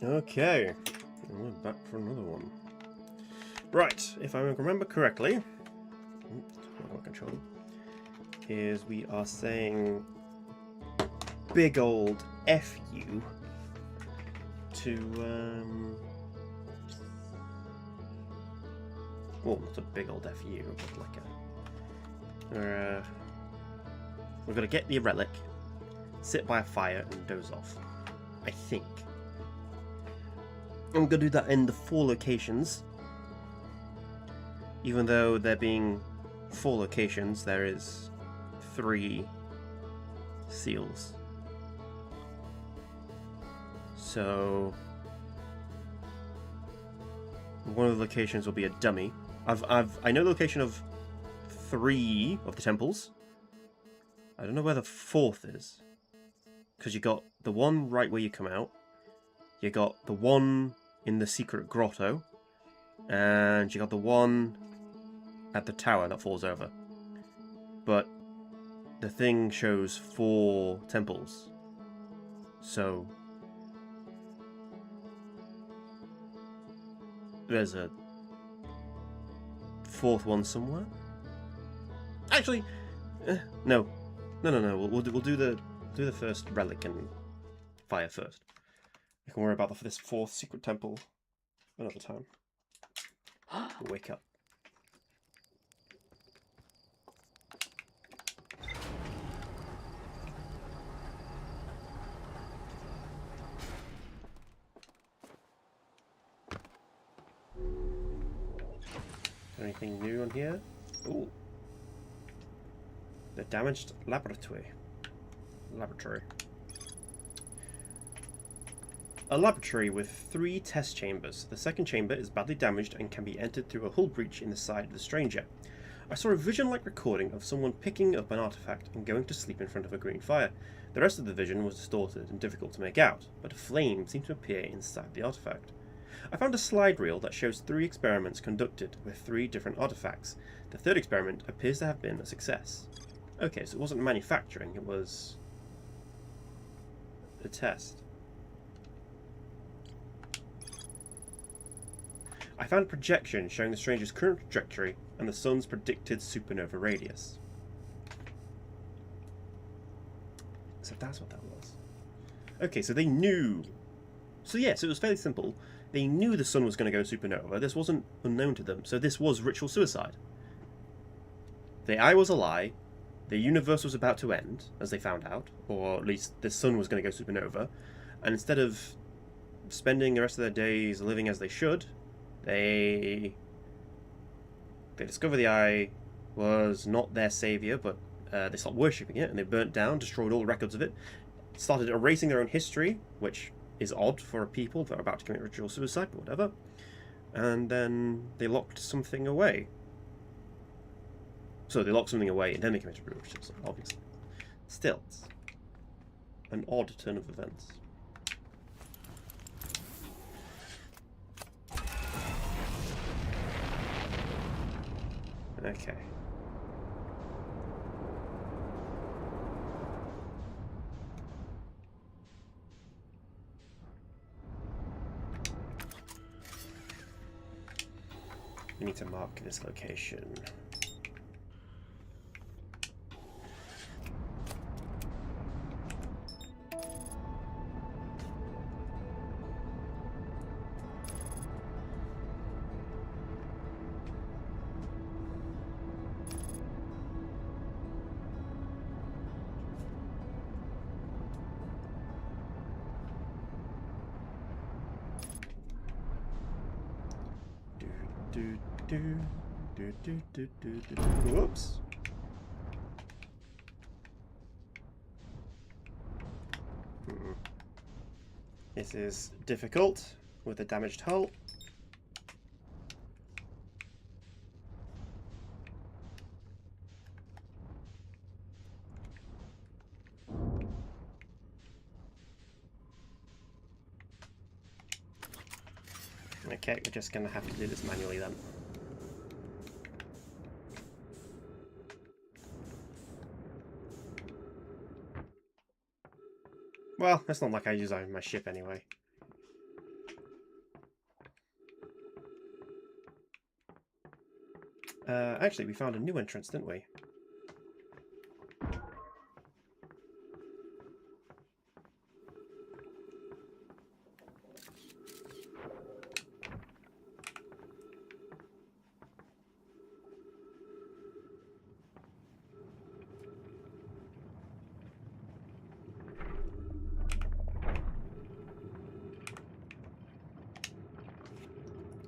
Okay, and we're back for another one. Right, if I remember correctly, is we are saying big old F you to well, not a big old F you, but like we're gonna get the relic, sit by a fire, and doze off. I think. And we're gonna do that in the 4 locations. Even though there being 4 locations, there is 3 seals. So one of the locations will be a dummy. I know the location of 3 of the temples. I don't know where the 4th is, because you got the one right where you come out, you got the one in the secret grotto, and you got the one at the tower that falls over. But the thing shows 4 temples, so there's a 4th one somewhere. Actually, no. We'll do the first relic and fire first. We can worry about this 4th secret temple another time. Wake up. Anything new on here? Ooh. The damaged laboratory. A laboratory with 3 test chambers. The second chamber is badly damaged and can be entered through a hull breach in the side of the stranger. I saw a vision-like recording of someone picking up an artifact and going to sleep in front of a green fire. The rest of the vision was distorted and difficult to make out, but a flame seemed to appear inside the artifact. I found a slide reel that shows 3 experiments conducted with 3 different artifacts. The 3rd experiment appears to have been a success. Okay, so it wasn't manufacturing, it was a test. I found a projection showing the stranger's current trajectory and the sun's predicted supernova radius. So that's what that was. Okay, so they knew. So yes, it was fairly simple. They knew the sun was going to go supernova. This wasn't unknown to them, so this was ritual suicide. The eye was a lie. The universe was about to end, as they found out, or at least the sun was going to go supernova. And instead of spending the rest of their days living as they should, they discovered the eye was not their savior, but they stopped worshipping it, and they burnt down, destroyed all the records of it, started erasing their own history, which is odd for a people that are about to commit ritual suicide, but whatever. And then they locked something away. So they locked something away, and then they committed ritual suicide, obviously. Still, it's an odd turn of events. Okay. We need to mark this location. Whoops. This is difficult with a damaged hull. Okay, we're just going to have to do this manually then. Well, it's not like I use my ship anyway. Actually, we found a new entrance, didn't we?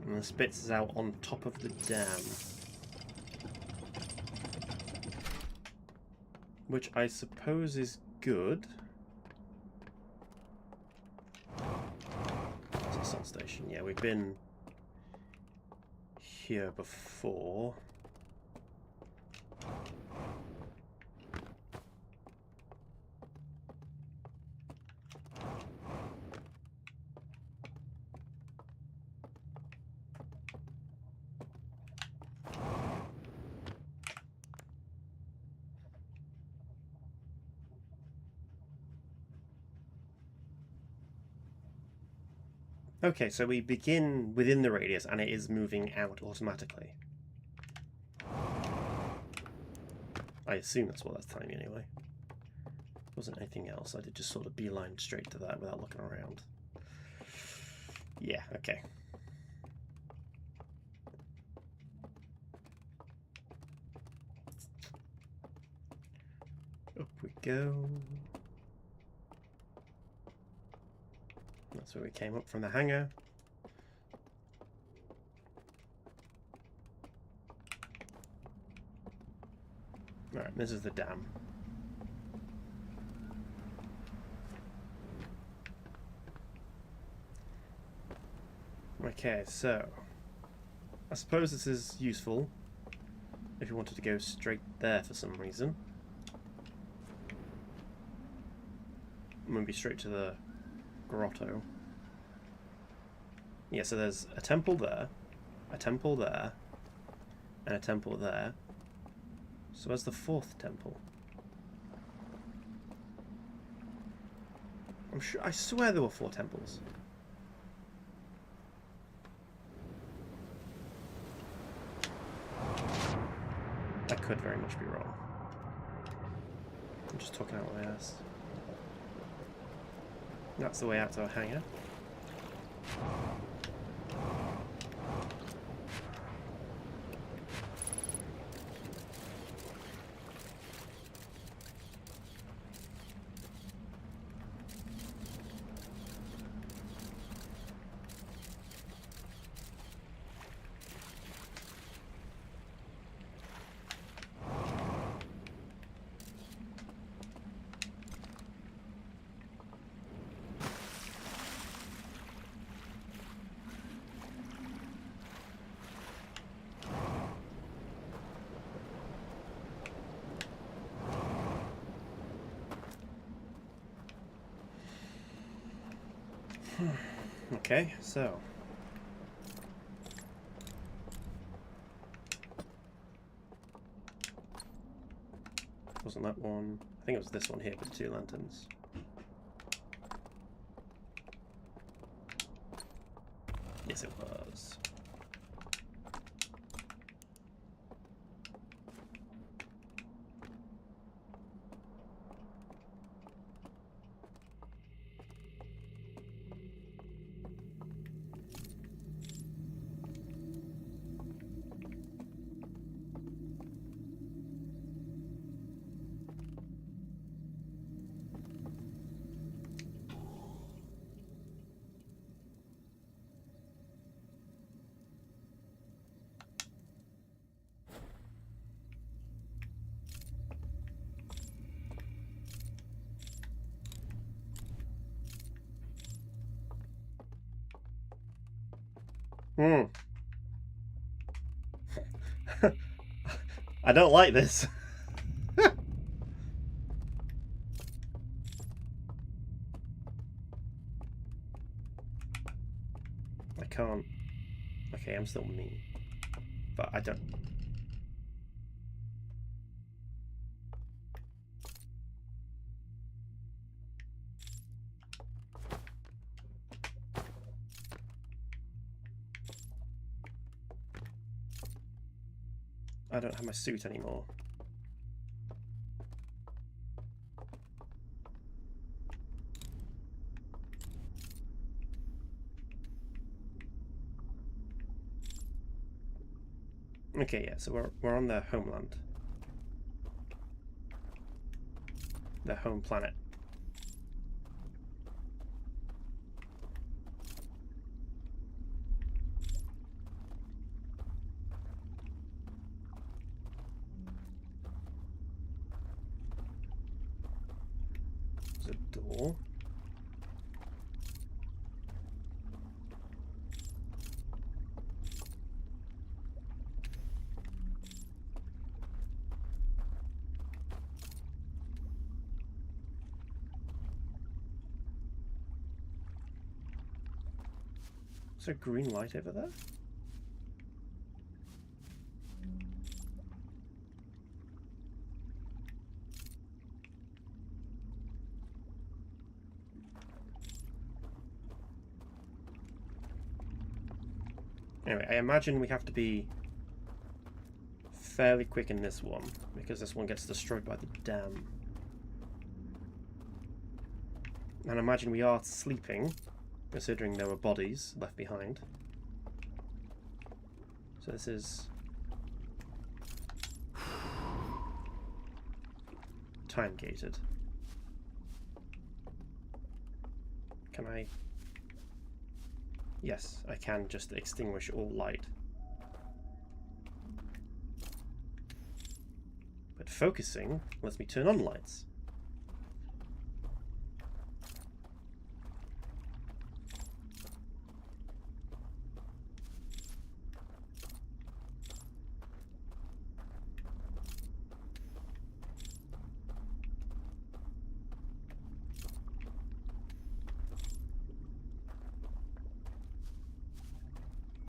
And the spits is out on top of the dam. Which I suppose is good. It's a sun station. Yeah, we've been here before. Okay, so we begin within the radius and it is moving out automatically. I assume that's what that's telling me anyway. Wasn't anything else. I did just sort of beeline straight to that without looking around. Yeah, okay. Up we go. That's where we came up from the hangar. Alright, this is the dam. Okay, so I suppose this is useful if you wanted to go straight there for some reason. Maybe straight to the grotto. Yeah, so there's a temple there, and a temple there. So where's the fourth temple? I'm sure, I swear there were 4 temples. I could very much be wrong. I'm just talking out my ass. That's the way out to our hangar. Okay, so wasn't that one? I think it was this one here with 2 lanterns. Yes, it was. I don't like this. I can't. Okay, I'm still me. But I don't. I don't have my suit anymore. Okay, yeah, so we're on their homeland. Their home planet. There's a door. Is there a green light over there? Anyway, I imagine we have to be fairly quick in this one, because this one gets destroyed by the dam. And I imagine we are sleeping, considering there were bodies left behind. So this is time gated. Can I? Yes, I can just extinguish all light. But focusing lets me turn on lights.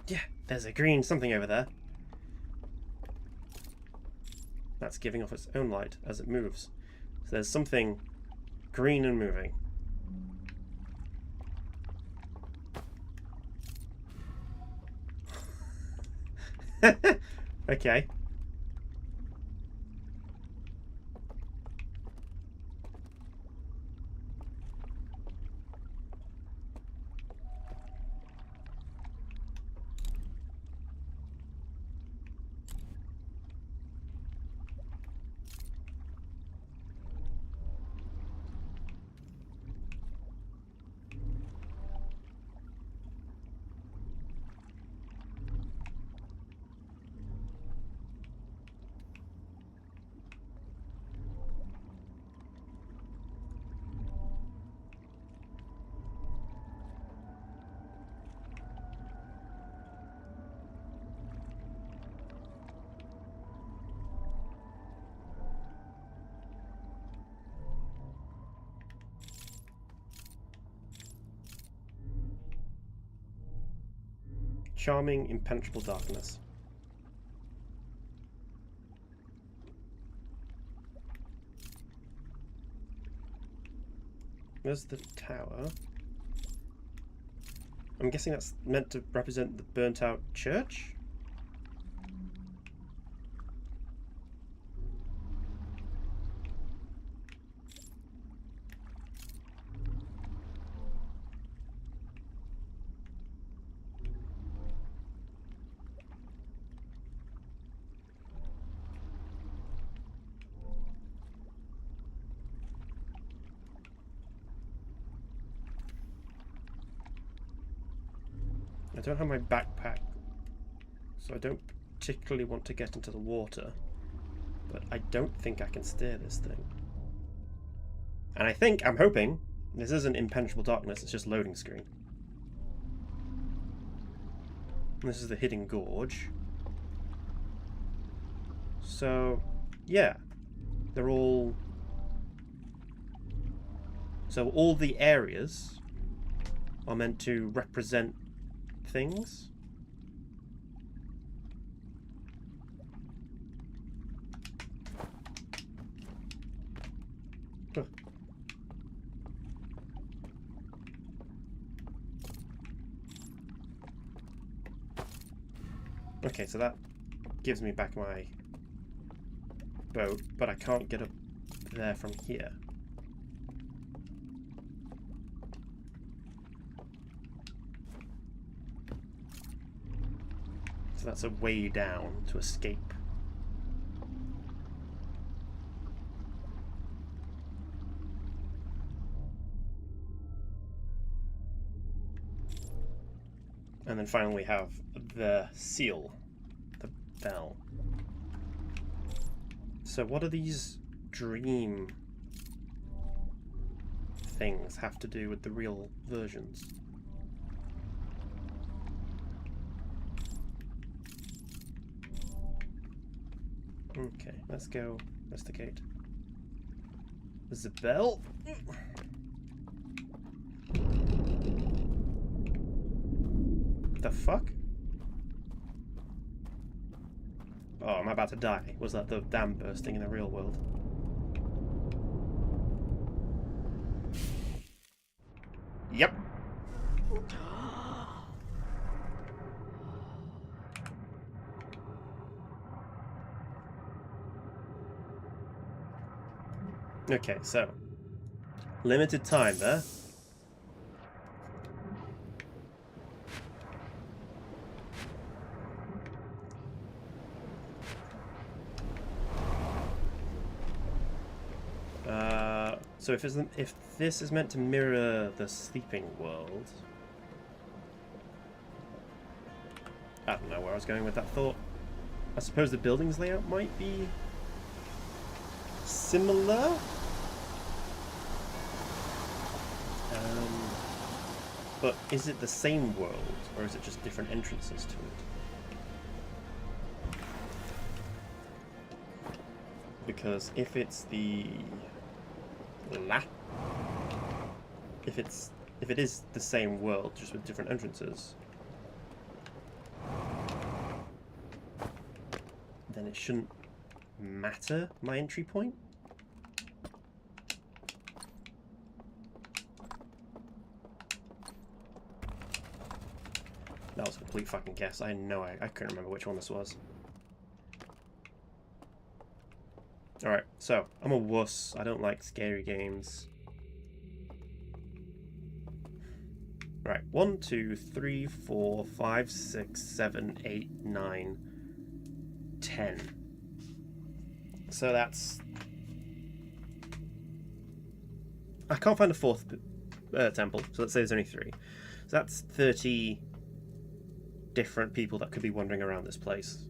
Yeah, there's a green something over there. That's giving off its own light as it moves. So there's something green and moving. Okay. Charming, impenetrable darkness. There's the tower. I'm guessing that's meant to represent the burnt out church? I don't have my backpack, so I don't particularly want to get into the water, but I don't think I can steer this thing. And I'm hoping, this isn't impenetrable darkness, it's just loading screen. This is the hidden gorge. So, yeah, they're all... So all the areas are meant to represent things. Huh. Okay, so that gives me back my boat, but I can't get up there from here. So that's a way down to escape. And then finally we have the seal, the bell. So what do these dream things have to do with the real versions? Okay, let's go investigate. There's a bell. The fuck? Oh, I'm about to die. Was that the dam bursting in the real world? Yep. Okay, so limited time there. So if this is meant to mirror the sleeping world, I don't know where I was going with that thought. I suppose the building's layout might be similar. But is it the same world, or is it just different entrances to it? Because if it's if it is the same world just with different entrances, then it shouldn't matter my entry point. That was a complete fucking guess. I know I couldn't remember which one this was. Alright, so I'm a wuss. I don't like scary games. Right, 1, 2, 3, 4, 5, 6, 7, 8, 9, 10. So that's... I can't find a fourth temple, so let's say there's only 3. So that's 30 different people that could be wandering around this place.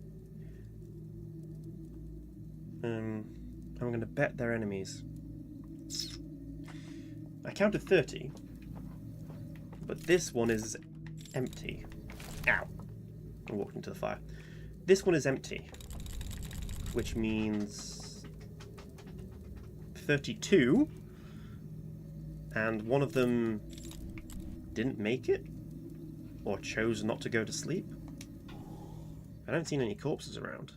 I'm going to bet they're enemies. I counted 30, but this one is empty. Ow. I walked into the fire. This one is empty, which means 32, and one of them didn't make it, or chose not to go to sleep. I don't see any corpses around.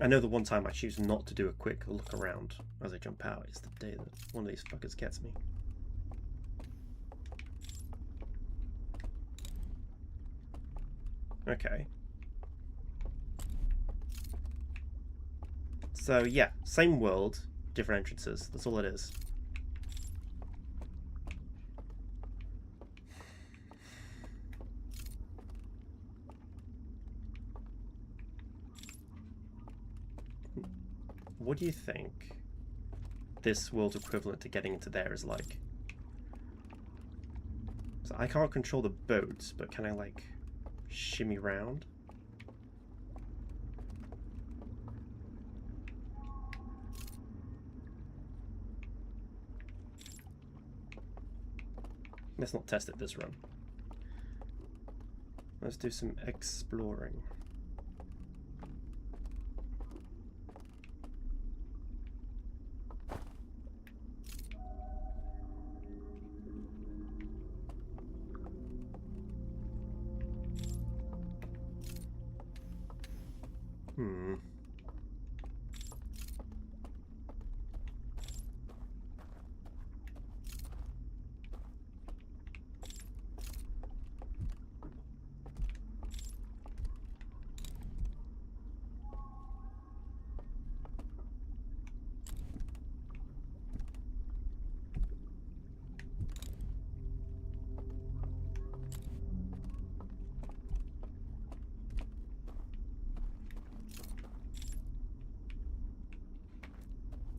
I know the one time I choose not to do a quick look around as I jump out is the day that one of these fuckers gets me. Okay. So yeah, same world, different entrances. That's all it is. What do you think this world's equivalent to getting into there is like? So I can't control the boats, but can I like shimmy round? Let's not test it this run. Let's do some exploring. Hmm.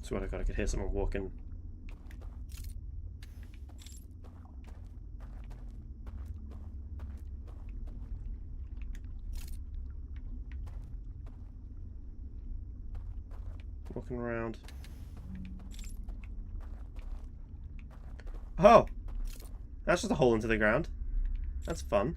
Swear to God, I could hear someone walking. Walking around. Oh! That's just a hole into the ground. That's fun.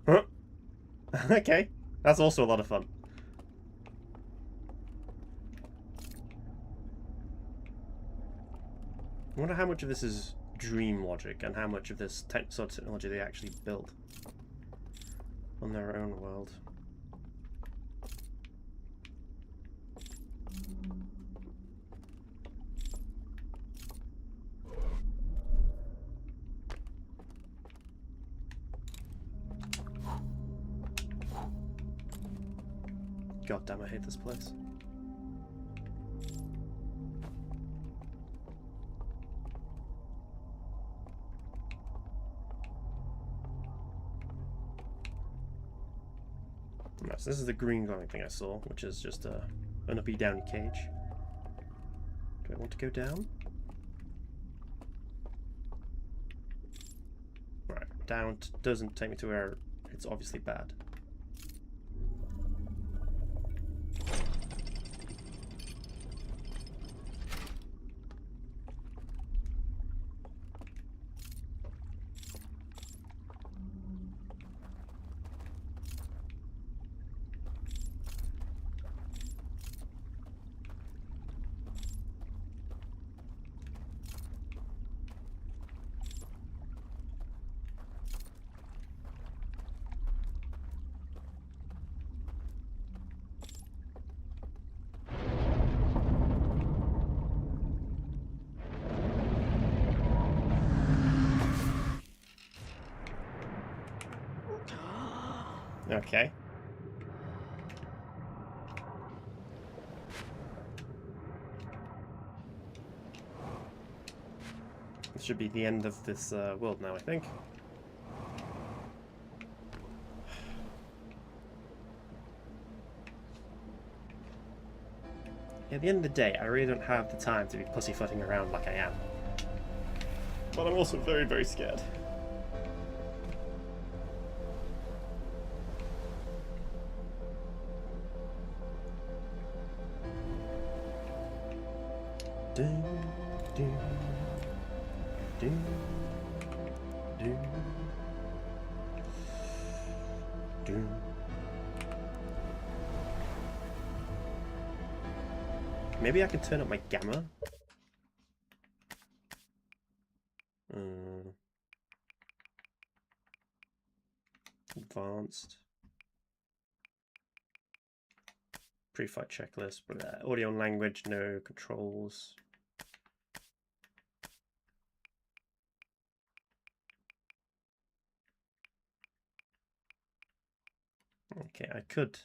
Huh? Okay. That's also a lot of fun. I wonder how much of this is dream logic and how much of this sort of technology they actually built on their own world. God damn, I hate this place. No, so this is the green glowing thing I saw, which is just an uppy downy cage. Do I want to go down? Right, down doesn't take me to where it's obviously bad. Okay. This should be the end of this world now, I think. At the end of the day, I really don't have the time to be pussyfooting around like I am. But I'm also very, very scared. Dun, dun, dun, dun, dun. Maybe I could turn up my gamma. Advanced. Pre-fight checklist, but audio and language, no controls. Okay, I could.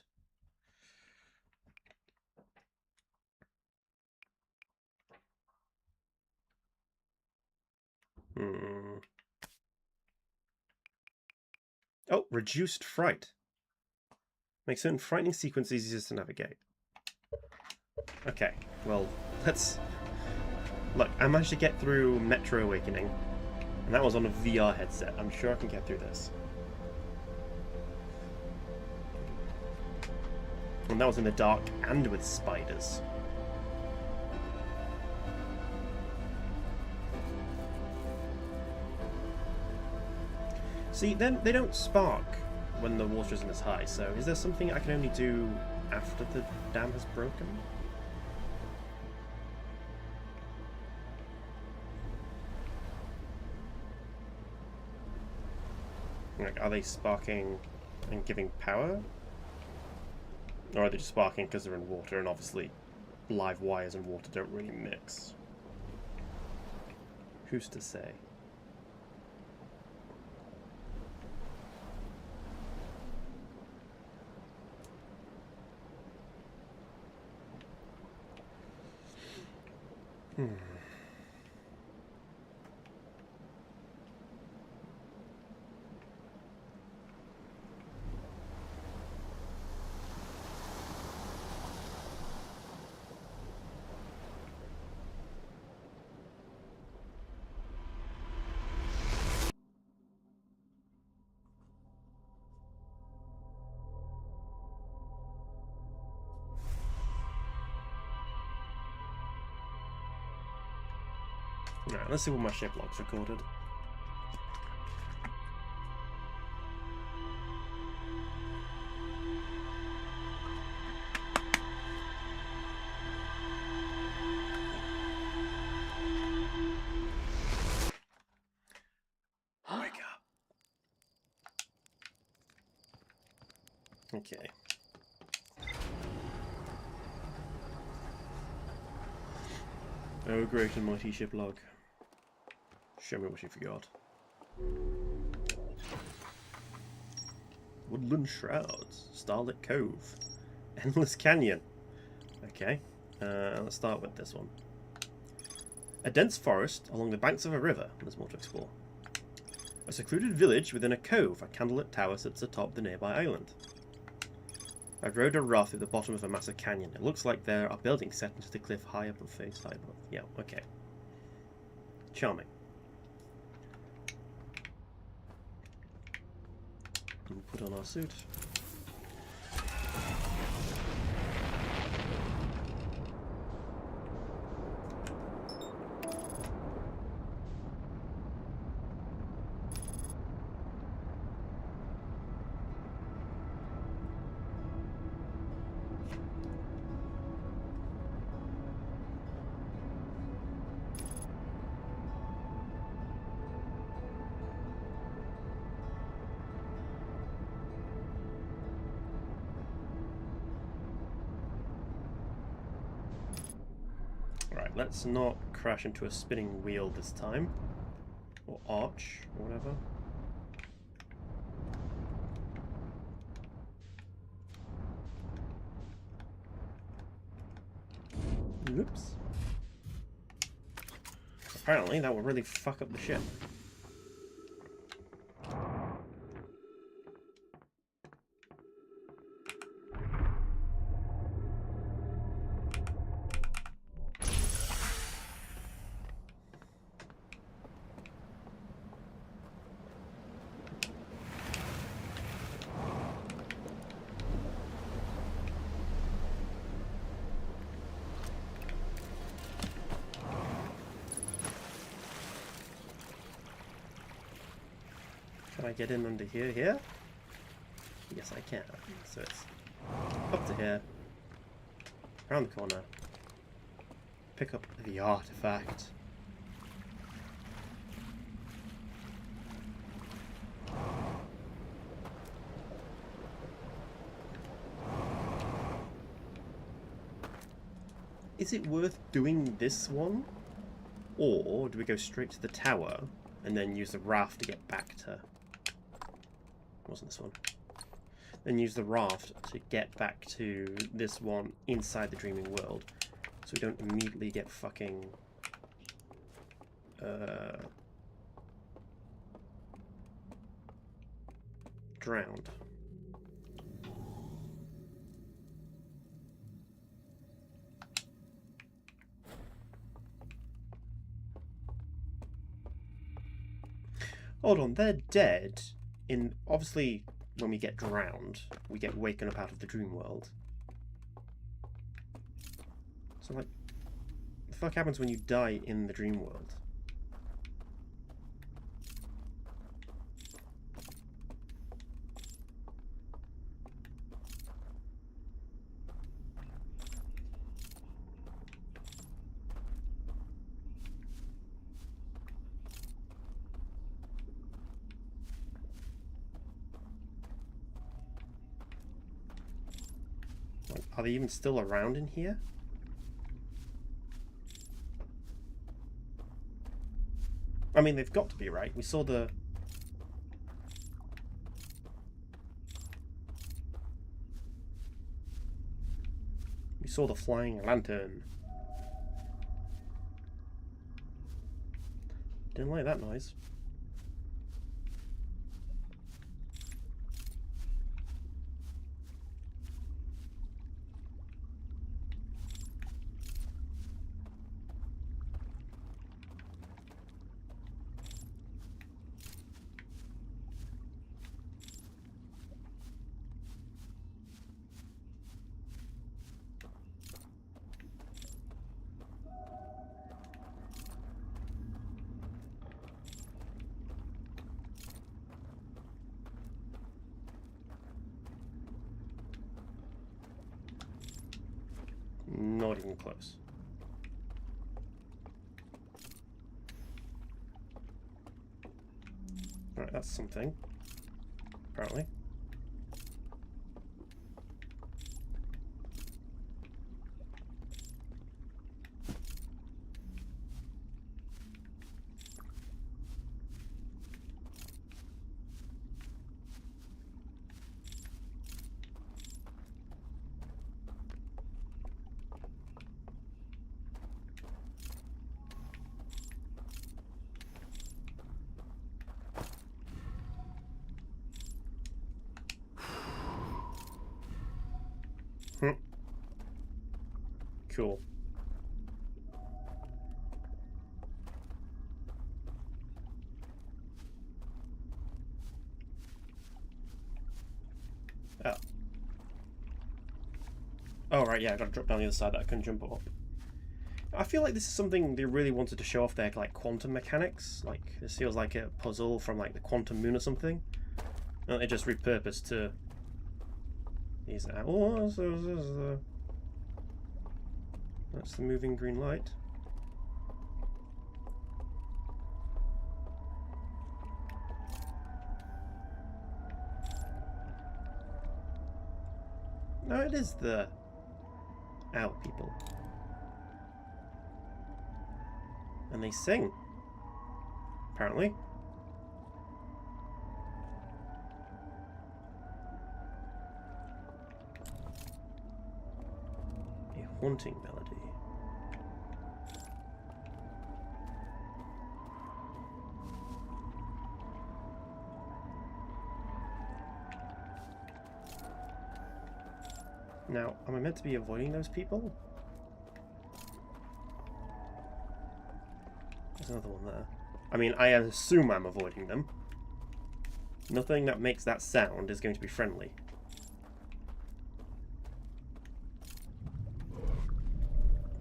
Oh, reduced fright. Makes certain frightening sequences easier to navigate. Okay, well, let's... Look, I managed to get through Metro Awakening, and that was on a VR headset. I'm sure I can get through this. And that was in the dark and with spiders. See, then they don't spark when the water isn't as high, so is there something I can only do after the dam has broken? Like, are they sparking and giving power? Or are they just sparking because they're in water, and obviously live wires and water don't really mix? Who's to say? Alright, let's see what my ship log's recorded. Wake up. Okay. Oh, great and mighty ship log. Show me what you forgot. Woodland Shrouds, Starlit Cove, Endless Canyon. Okay, let's start with this one. A dense forest along the banks of a river. There's more to explore. A secluded village within a cove. A candlelit tower sits atop the nearby island. I rode a raft through the bottom of a massive canyon. It looks like there are buildings set into the cliff high up and face high above. Yeah, okay. Charming. And put on our suit. Right, let's not crash into a spinning wheel this time. Or arch, or whatever. Oops. Apparently that will really fuck up the ship. Can I get in under here? Yes, I can. So it's up to here, around the corner, pick up the artifact. Is it worth doing this one? Or do we go straight to the tower and then use the raft to get back to... Wasn't this one? Then use the raft to get back to this one inside the dreaming world, so we don't immediately get fucking drowned. Hold on, they're dead. In obviously, when we get drowned, we get waken up out of the dream world. So, like, the fuck happens when you die in the dream world? Are they even still around in here? I mean, they've got to be, right? We saw the... We saw the flying lantern. Didn't like that noise. Not even close. Right, that's something, apparently. Cool. Oh. Oh, right, yeah, I gotta drop down the other side that I couldn't jump up. I feel like this is something they really wanted to show off their, like, quantum mechanics. Like, this feels like a puzzle from, like, the Quantum Moon or something. And they just repurposed to... These are... Oh, so that's the moving green light. No, it is the owl people. And they sing, apparently. A haunting melody. Now, am I meant to be avoiding those people? There's another one there. I mean, I assume I'm avoiding them. Nothing that makes that sound is going to be friendly.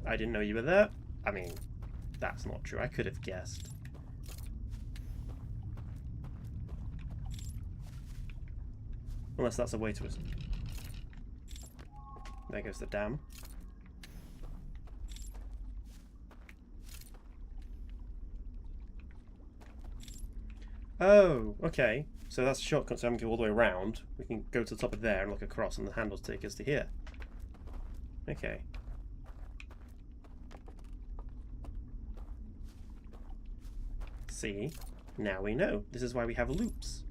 I didn't know you were there. I mean, that's not true. I could have guessed. Unless that's a way to... There goes the dam. Oh, okay. So that's a shortcut, so I'm going to go all the way around. We can go to the top of there and look across, and the handles take us to here. Okay. See? Now we know. This is why we have loops.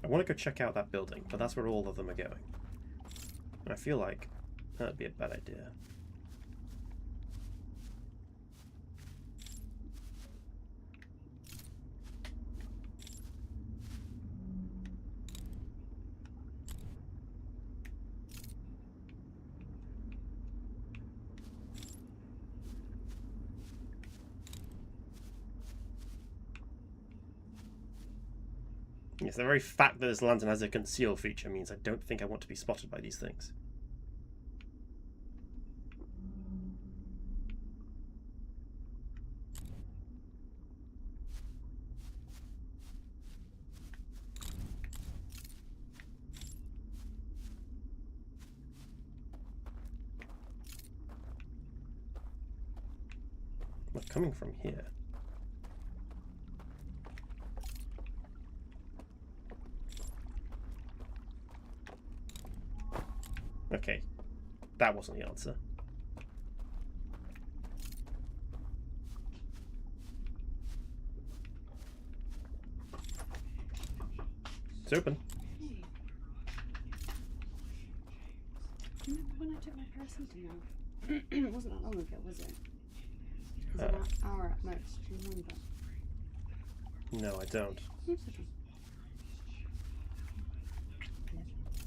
I want to go check out that building, but that's where all of them are going. And I feel like that'd be a bad idea. Yes, the very fact that this lantern has a conceal feature means I don't think I want to be spotted by these things. They're coming from here. Okay, that wasn't the answer. It's open. Hey. Do you remember when I took my paracetamol? It wasn't that long ago, was it? Was it an hour at most? Do you remember? No, I don't. Yes, I do.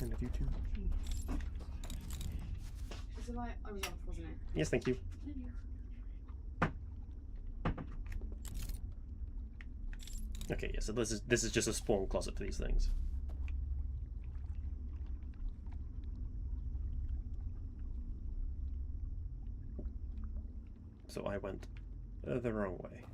I love you too. Was the light? I was off, wasn't it? Yes, thank you. Okay, yeah, so this is just a spawn closet for these things. So I went the wrong way.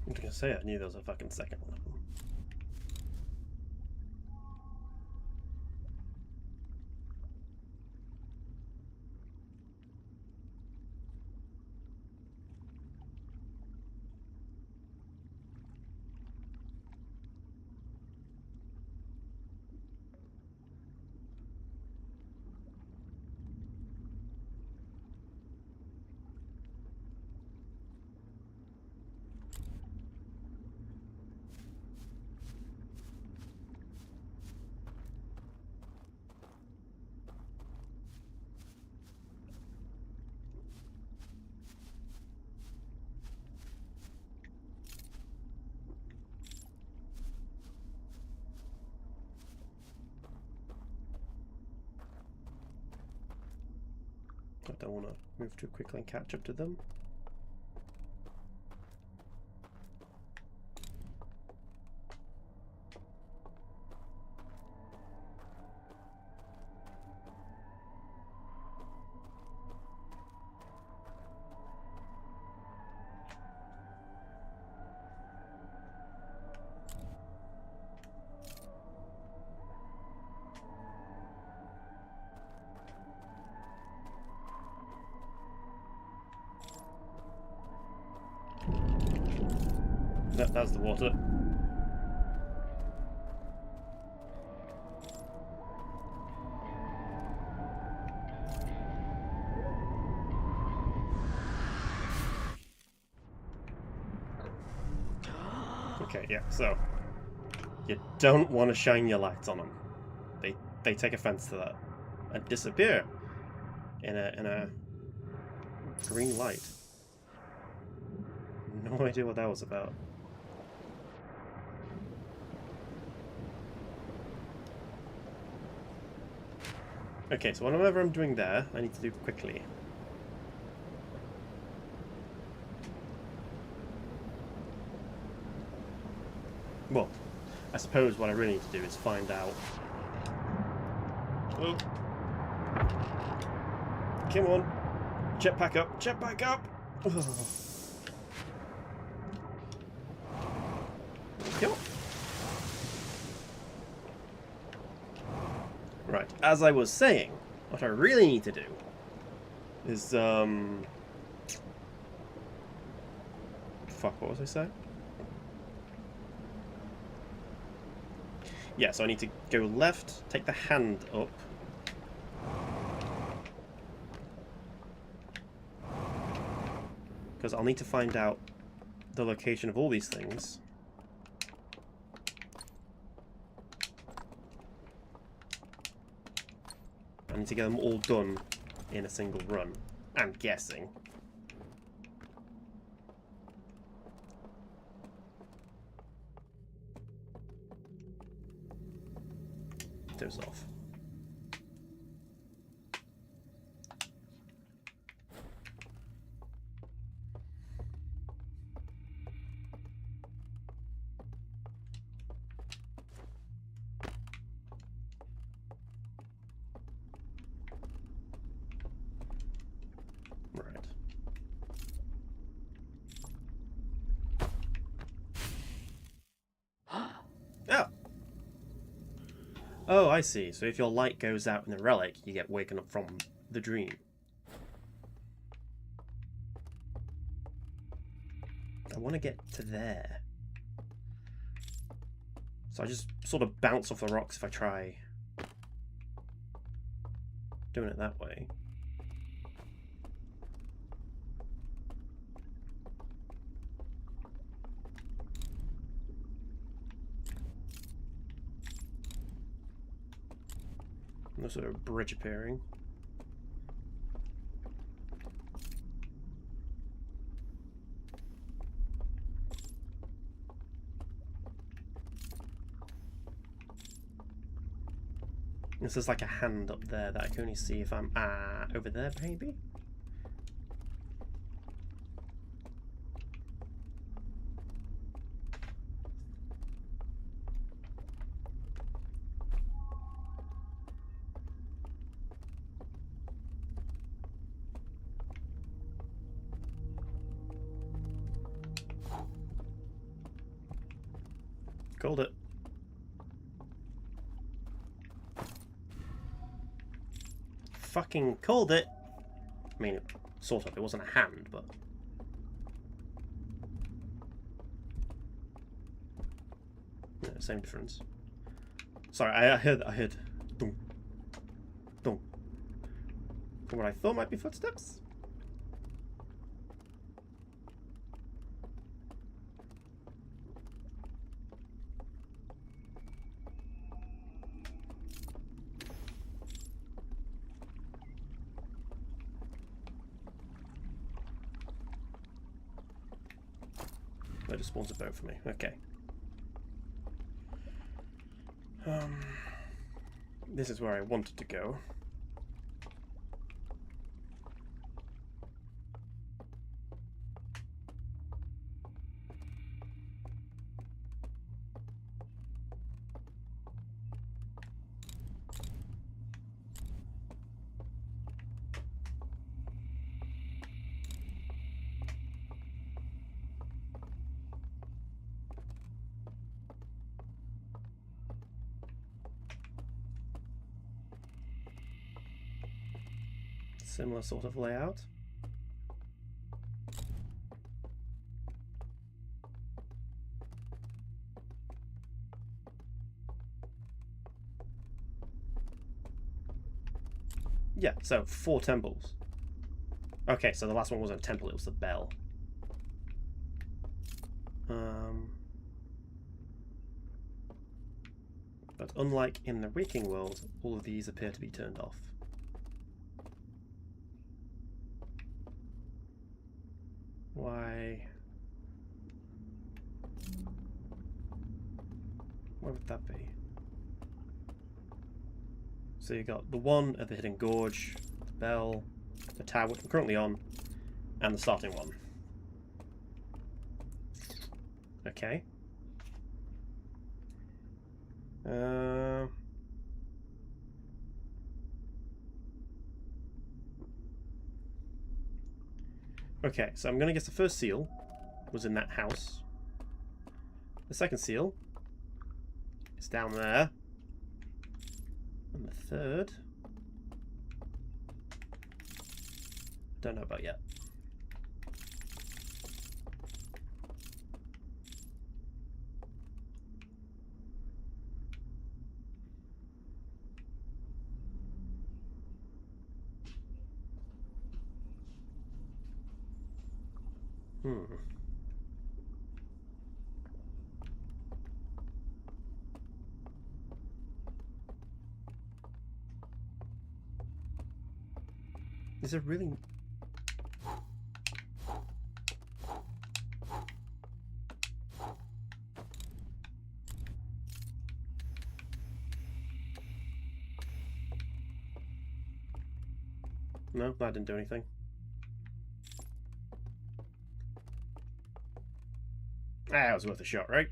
I was gonna say I knew there was a fucking second one of them. I don't want to move too quickly and catch up to them. That's the water. Okay, yeah, so You don't want to shine your lights on them. They take offense to that and disappear in a green light. No idea what that was about. Okay, so whatever I'm doing there, I need to do quickly. Well, I suppose what I really need to do is find out. Oh. Come on. Jetpack up. Jetpack up. Oh. Go. Right, as I was saying, what I really need to do is, fuck, what was I saying? Yeah, so I need to go left, take the hand up. Because I'll need to find out the location of all these things. I need to get them all done in a single run. I'm guessing. Those off. Right. Oh! Oh, I see. So if your light goes out in the relic, you get waken up from the dream. I want to get to there. So I just sort of bounce off the rocks if I try doing it that way. No sort of bridge appearing. This is like a hand up there that I can only see if I'm over there, maybe? Called it. Fucking called it. I mean, sort of. It wasn't a hand, but... yeah, same difference. Sorry, I heard... Dunk. Dunk. What I thought might be footsteps? That just spawns a boat for me. Okay. This is where I wanted to go. Similar sort of layout. Yeah, so 4 temples. Okay, so the last one wasn't a temple, it was the bell. But unlike in the waking world, all of these appear to be turned off. Why? Where would that be? So you got the one at the Hidden Gorge, the bell, the tower which we're currently on, and the starting one. Okay. Okay, so I'm going to guess the first seal was in that house. The second seal is down there. And the third, don't know about yet. Is it really? No, that didn't do anything. Ah, it was worth a shot, right?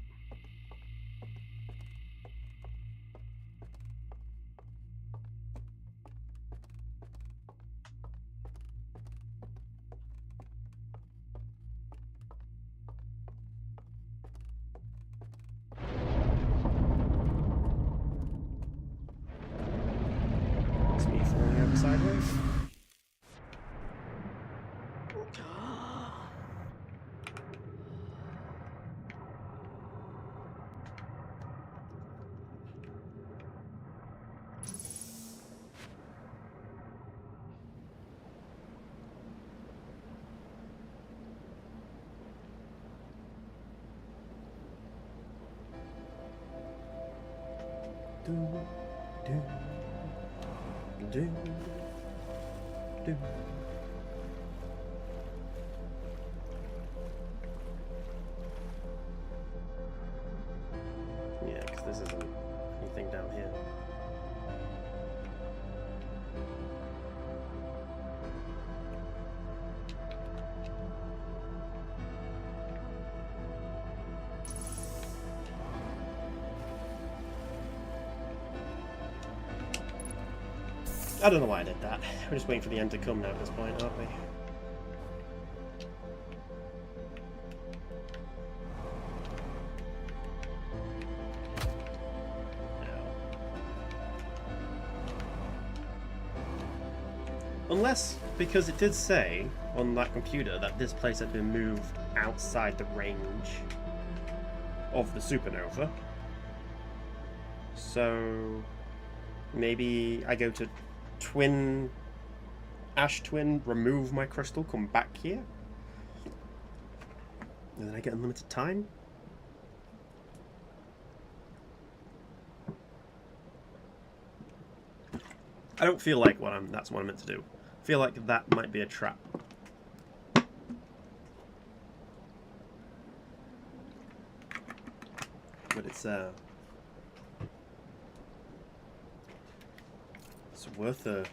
It's me falling over sideways. Do, do, do, do. Yeah, because this isn't anything down here. I don't know why I did that. We're just waiting for the end to come now at this point, aren't we? Unless, because it did say on that computer that this place had been moved outside the range of the supernova. So maybe I go to Ash Twin, remove my crystal, come back here, and then I get unlimited time. I don't feel like that's what I'm meant to do. I feel like that might be a trap. But it's worth a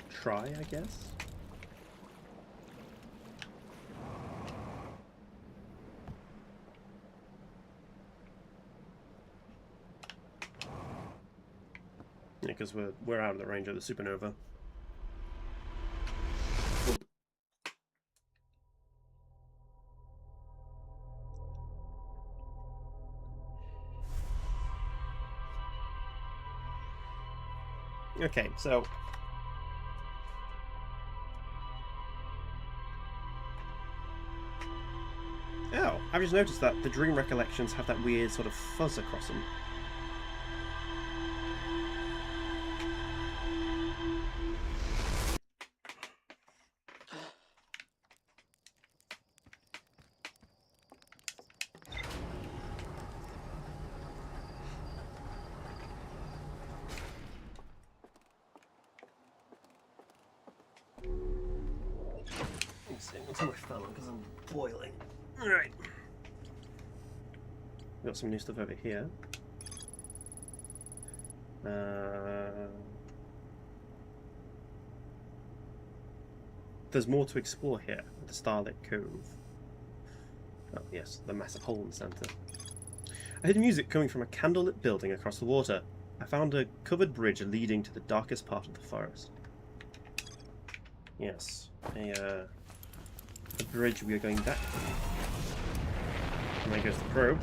try, I guess. Yeah, because we're out of the range of the supernova. Okay, so oh, I've just noticed that the dream recollections have that weird sort of fuzz across them. so much fun because I'm boiling. Alright. Got some new stuff over here. There's more to explore here at the Starlit Cove. Oh yes, the massive hole in the centre. I heard music coming from a candlelit building across the water. I found a covered bridge leading to the darkest part of the forest. Yes, a bridge we are going back to. And there goes the probe.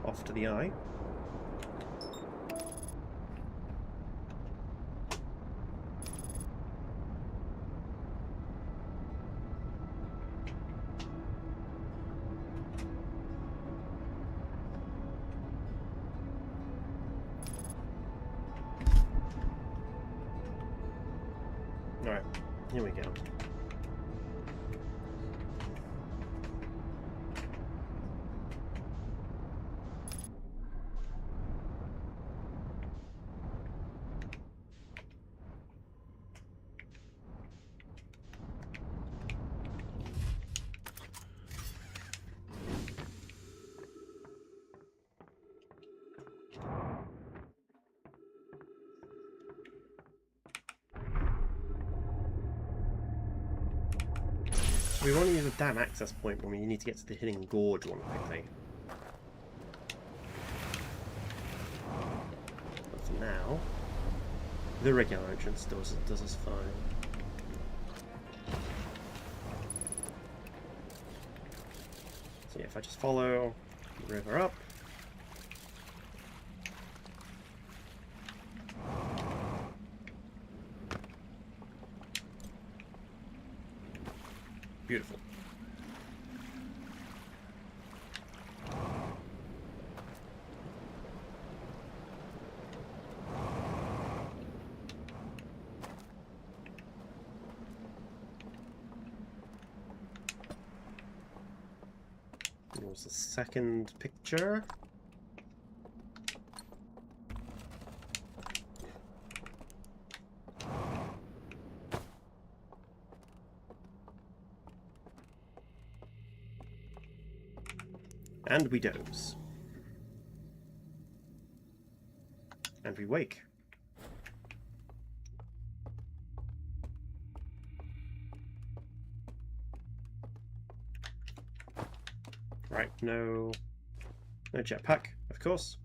Off to the eye. Alright, here we go. We want to use a damn access point when we need to get to the hidden gorge one quickly. But for now, the regular entrance does us fine. So yeah, if I just follow the river up. Beautiful. There's the second picture. And we doze. And we wake. Right, no jetpack, of course.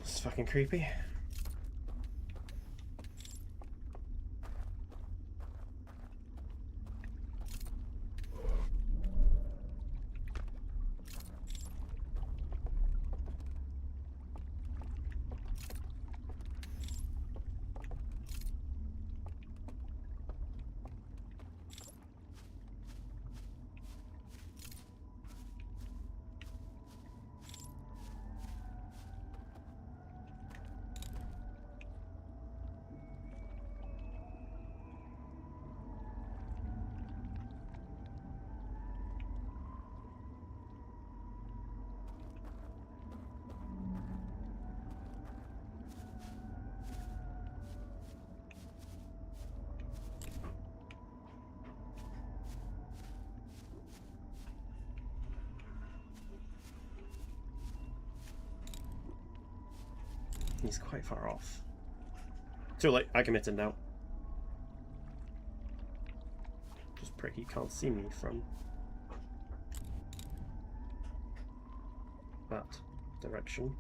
It's fucking creepy. He's quite far off. Too late, I committed now. Just prick, he can't see me from that direction.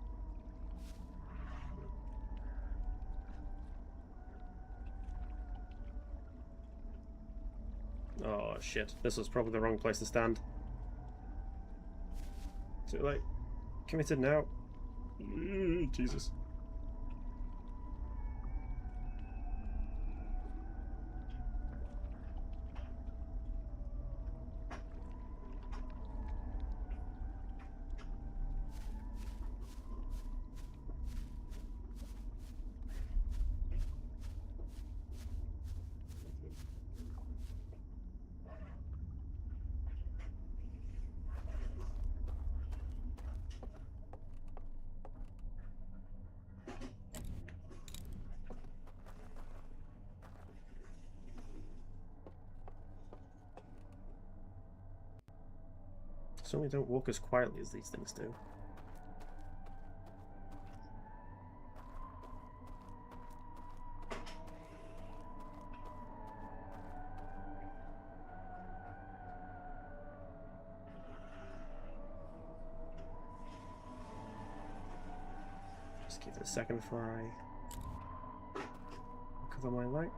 Oh shit, this was probably the wrong place to stand. Too late. Committed now. Jesus. Certainly don't walk as quietly as these things do. Just give it a second before I recover my light.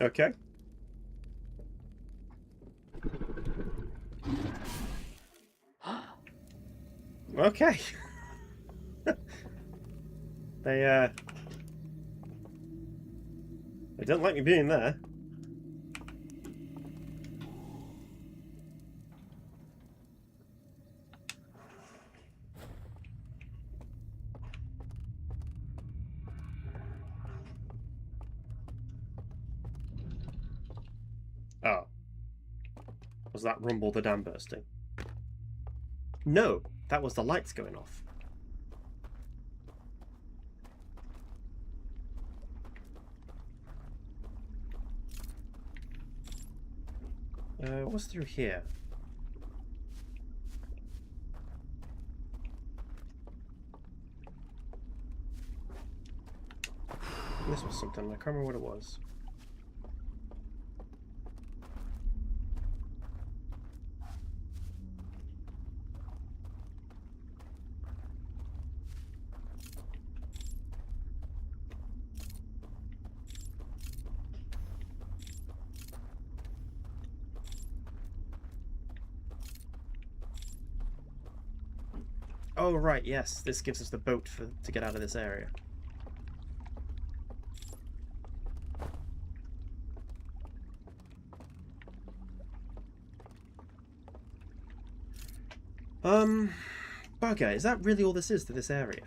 Okay. Okay. They don't like me being there. Oh. Was that rumble the dam bursting? No, that was the lights going off. What's through here? This was something, I can't remember what it was. Oh right, yes, this gives us the boat to get out of this area. Bugger, is that really all this is to this area?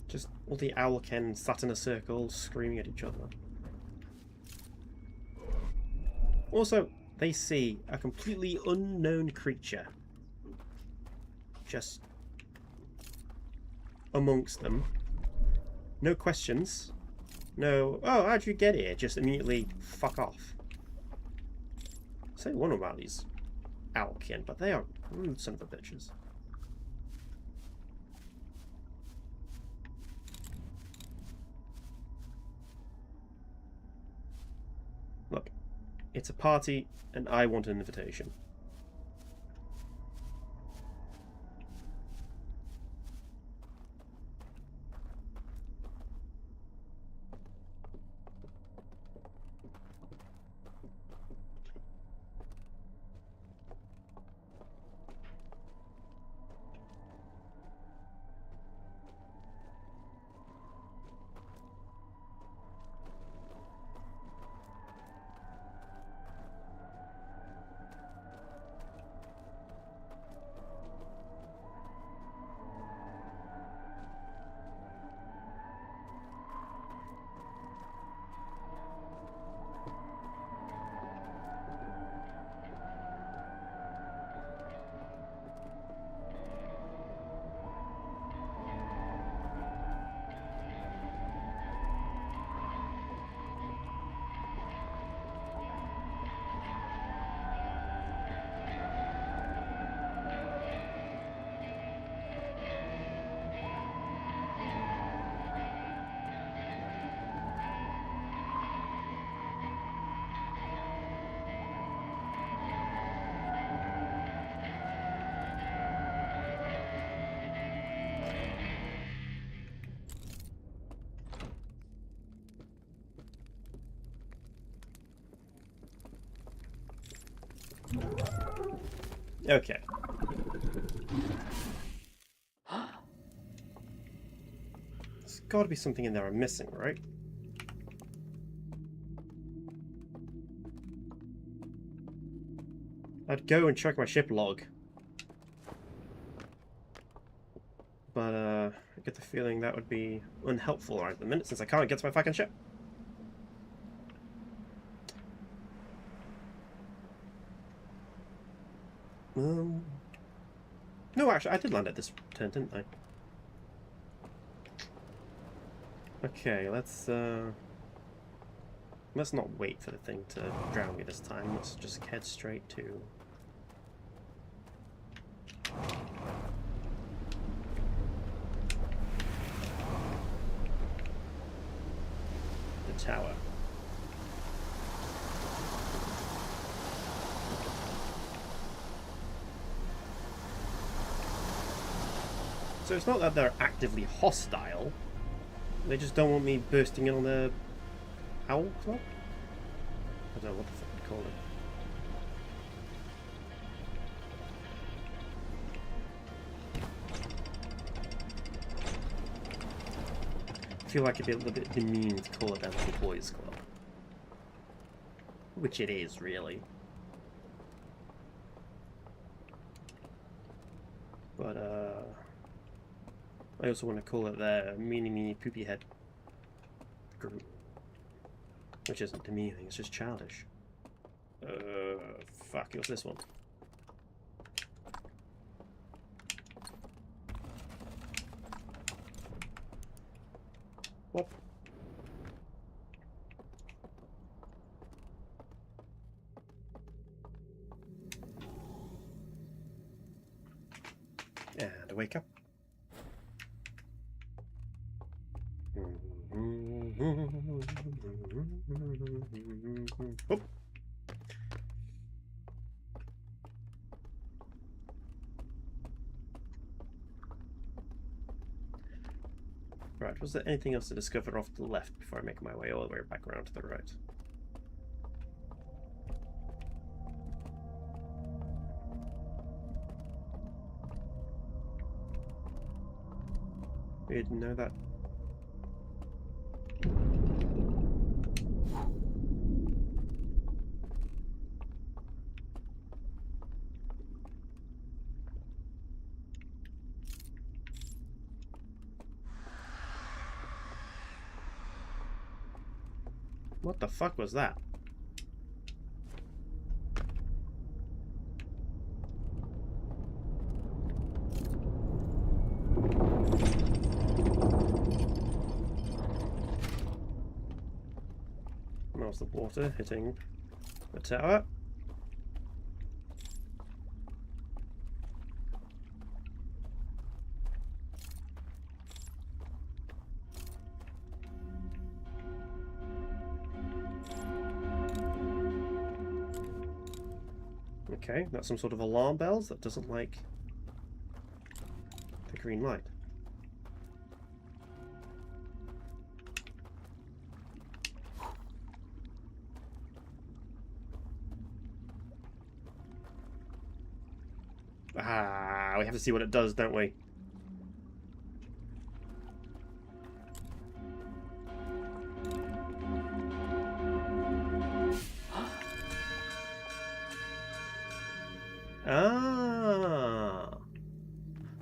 Just all the owlken sat in a circle screaming at each other. Also, they see a completely unknown creature just amongst them. No questions. No, oh, how'd you get here? Just immediately fuck off. Say one about these owlkin, but they are rude son of a bitches. Look, it's a party, and I want an invitation. Okay. There's got to be something in there I'm missing, right? I'd go and check my ship log. But I get the feeling that would be unhelpful right at the minute since I can't get to my fucking ship. No, actually, I did land at this turn, didn't I? Okay, let's not wait for the thing to drown me this time. Let's just head straight to the tower. So it's not that they're actively hostile. They just don't want me bursting in on their owl club? I don't know what the fuck to call it. I feel like it'd be a little bit demeaning to call it a little boys club. Which it is, really. But, I also want to call it their meanie poopy head group. Which isn't demeaning, it's just childish. Fuck, what's this one? What? And I wake up. Oh. Right, was there anything else to discover off to the left before I make my way all the way back around to the right? We didn't know that. What the fuck was that? That was the water hitting the tower. Okay, that's some sort of alarm bells that doesn't like the green light. Ah, we have to see what it does, don't we? Ah,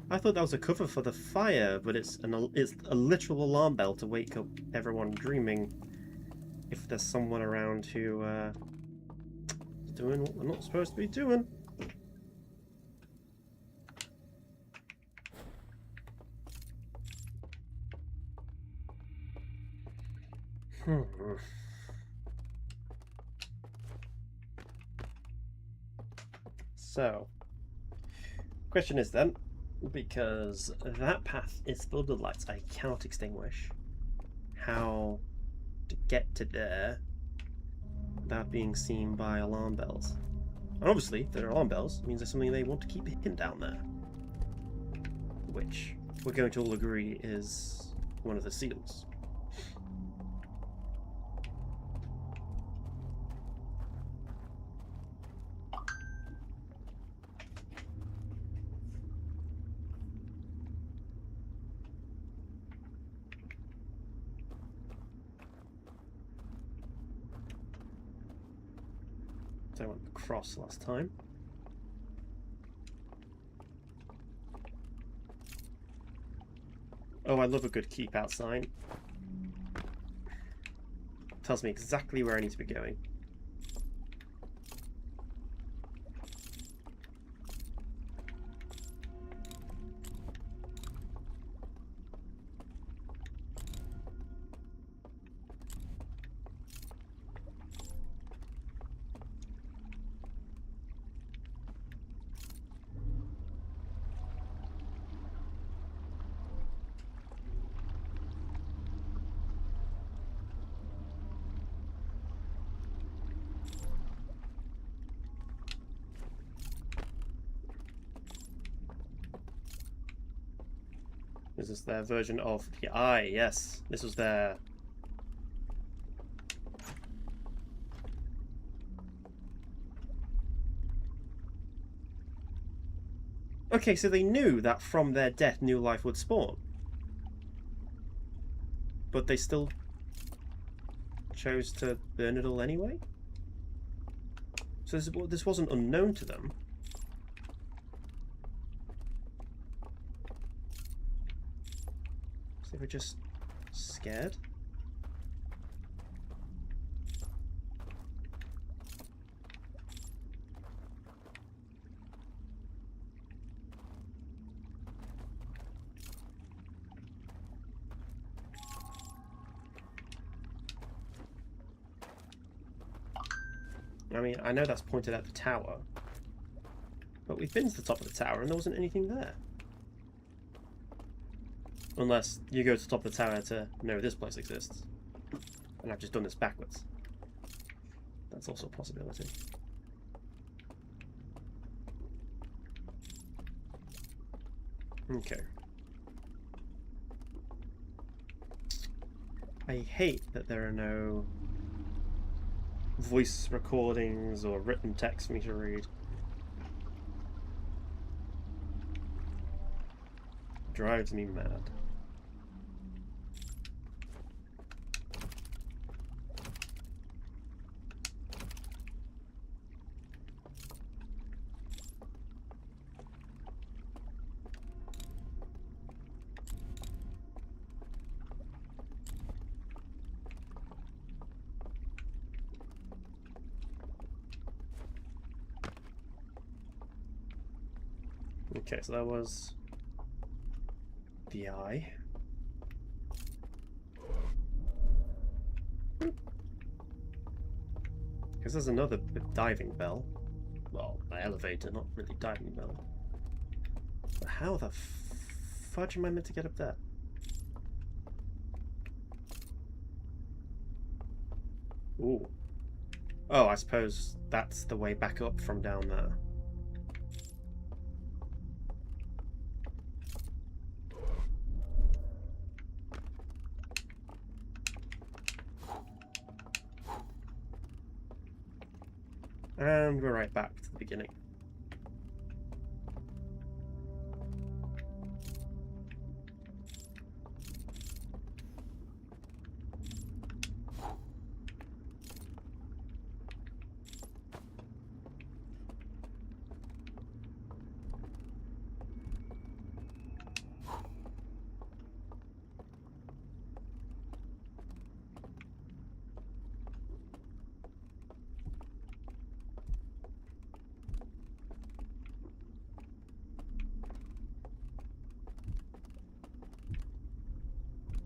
I thought that was a cover for the fire, but it's a literal alarm bell to wake up everyone dreaming if there's someone around who is doing what they're not supposed to be doing. So, question is then, because that path is filled with lights I cannot extinguish, how to get to there without being seen by alarm bells? And obviously, if there are alarm bells, it means there's something they want to keep hidden down there. Which we're going to all agree is one of the seals. So I went across last time. Oh, I love a good keep out sign. Tells me exactly where I need to be going. This is their version of the eye, yes. This was their... Okay, so they knew that from their death new life would spawn. But they still chose to burn it all anyway? So this wasn't unknown to them. So they were just scared? I mean, I know that's pointed at the tower, but we've been to the top of the tower and there wasn't anything there. Unless you go to the top of the tower to know this place exists. And I've just done this backwards. That's also a possibility. Okay. I hate that there are no voice recordings or written text for me to read. Drives me mad. Okay, so that was the eye. Because there's another diving bell. Well, the elevator, not really diving bell. But how the fudge am I meant to get up there? Ooh. Oh, I suppose that's the way back up from down there. And we're right back to the beginning.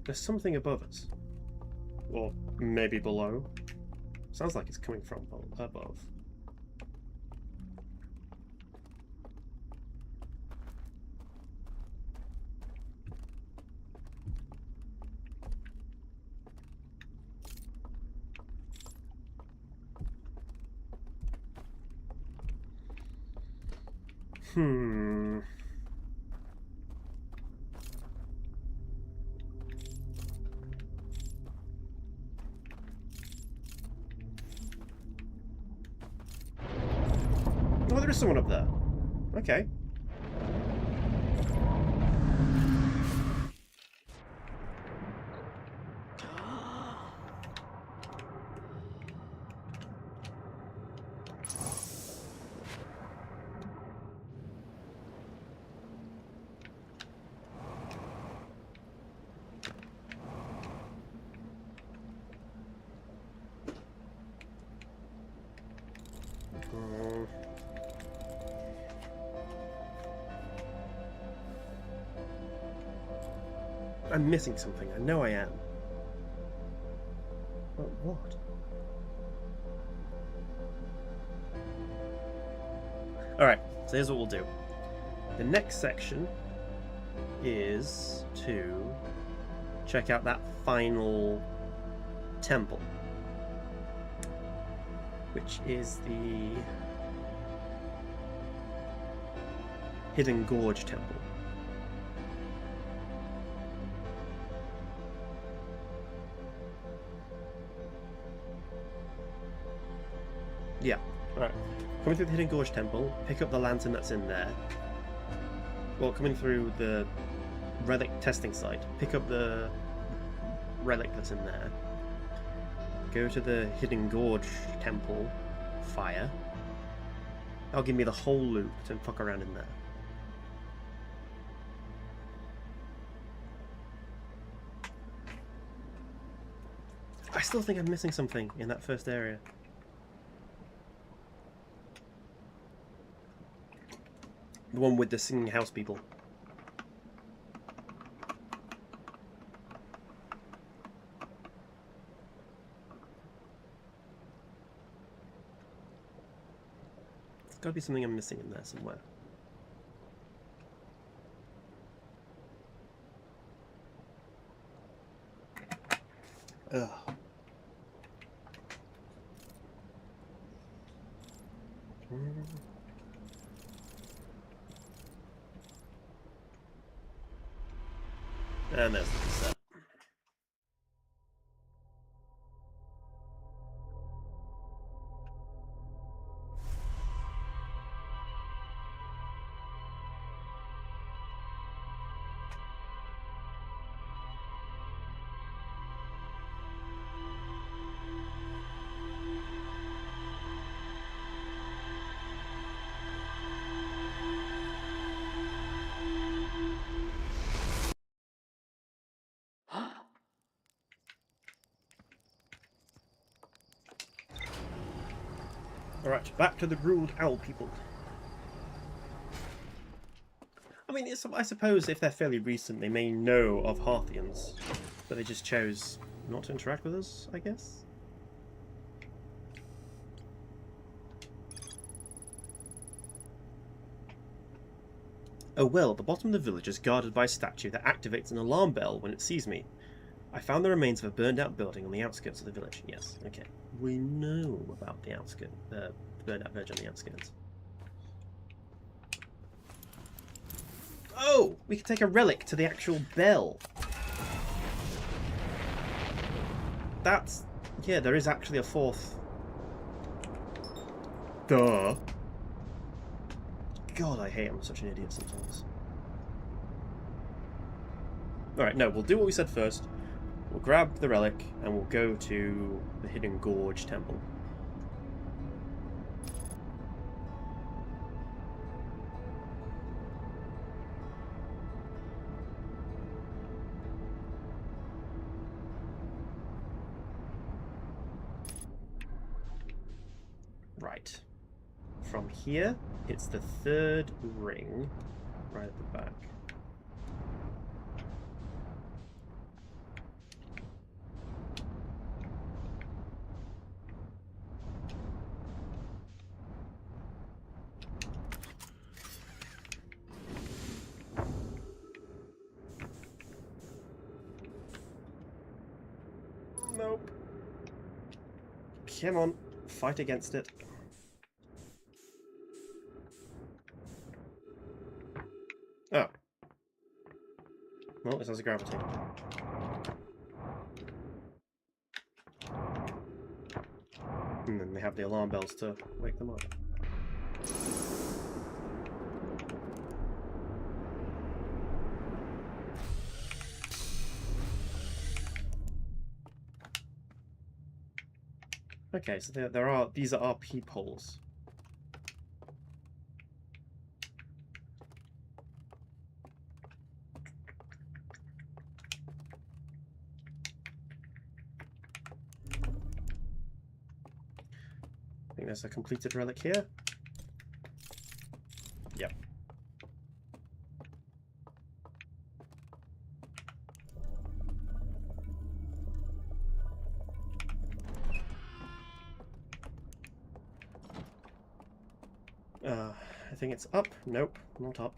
There's something above us. Or maybe below. Sounds like it's coming from above. Oh, there is someone up there. Okay. I'm missing something. I know I am. But what? Alright, so here's what we'll do. The next section is to check out that final temple, which is the Hidden Gorge Temple. Yeah, alright. Coming through the Hidden Gorge Temple, pick up the lantern that's in there. Well, coming through the relic testing site, pick up the relic that's in there. Go to the Hidden Gorge Temple, fire. That'll give me the whole loop to fuck around in there. I still think I'm missing something in that first area. The one with the singing house people. There's got to be something I'm missing in there somewhere. Ugh. And there's the set. Alright, back to the ruled owl people. I mean, I suppose if they're fairly recent, they may know of Harthians, but they just chose not to interact with us, I guess? Oh well, the bottom of the village is guarded by a statue that activates an alarm bell when it sees me. I found the remains of a burned out building on the outskirts of the village. Yes, okay. We know about the outskirts, burned out village on the outskirts. Oh! We can take a relic to the actual bell. That's... yeah, there is actually a fourth. Duh. God, I hate I'm such an idiot sometimes. Alright, no, we'll do what we said first. We'll grab the relic and we'll go to the Hidden Gorge Temple. Right. From here, it's the third ring, right at the back. Nope. Come on, fight against it. Oh. Well, it has a gravity. And then they have the alarm bells to wake them up. Okay, so these are our peepholes. I think there's a completed relic here. Yep. I think it's up. Nope, not up.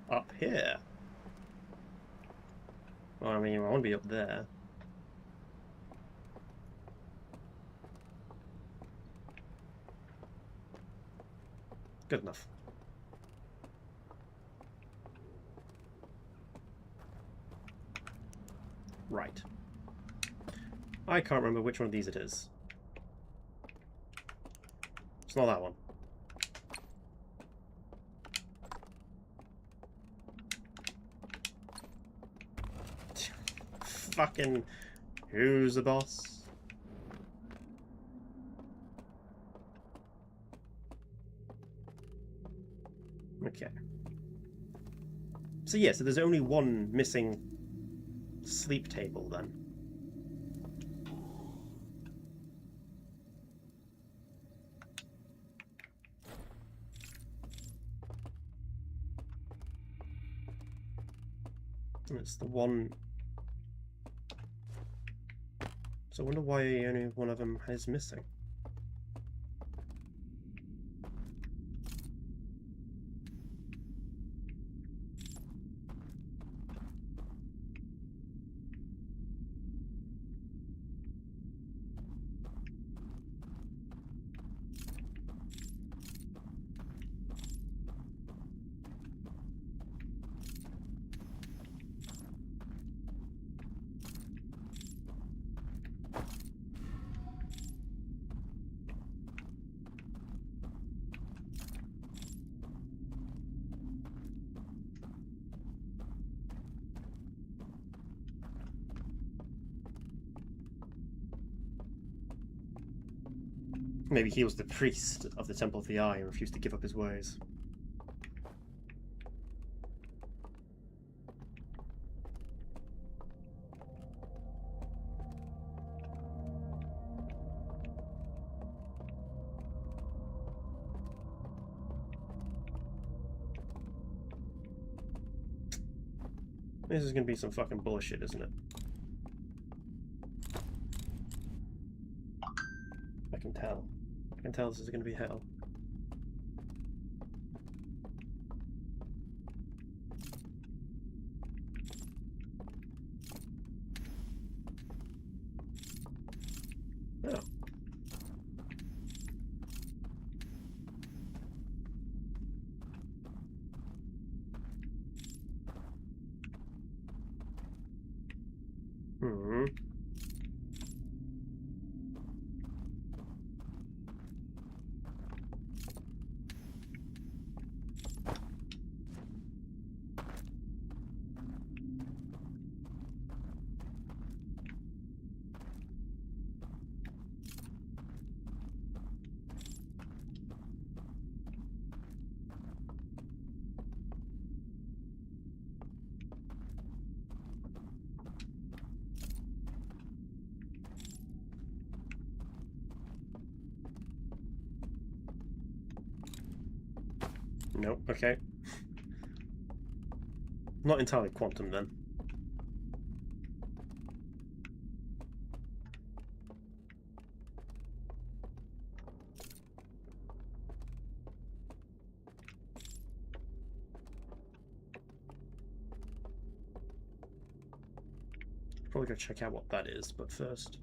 Up here. Well, I mean, I want to be up there. Good enough. Right. I can't remember which one of these it is. It's not that one. Fucking... Who's the boss? Okay. So yeah, so there's only one missing sleep table then. And it's the one... So I wonder why only one of them is missing. Maybe he was the priest of the Temple of the Eye and refused to give up his ways. This is going to be some fucking bullshit, isn't it? I can tell. I can tell this is going to be hell. Oh. Hmm. Nope, okay. Not entirely quantum then. Probably go check out what that is, but first.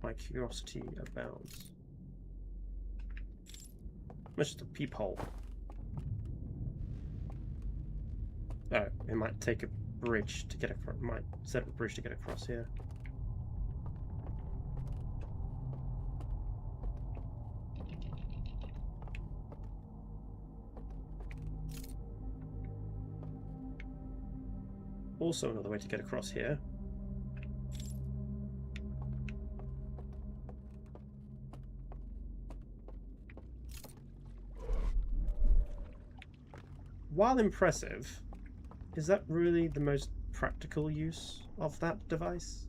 My curiosity abounds. It's just a peephole. Oh, it might take a bridge to get across. Might set up a bridge to get across here. Also another way to get across here. While impressive, is that really the most practical use of that device?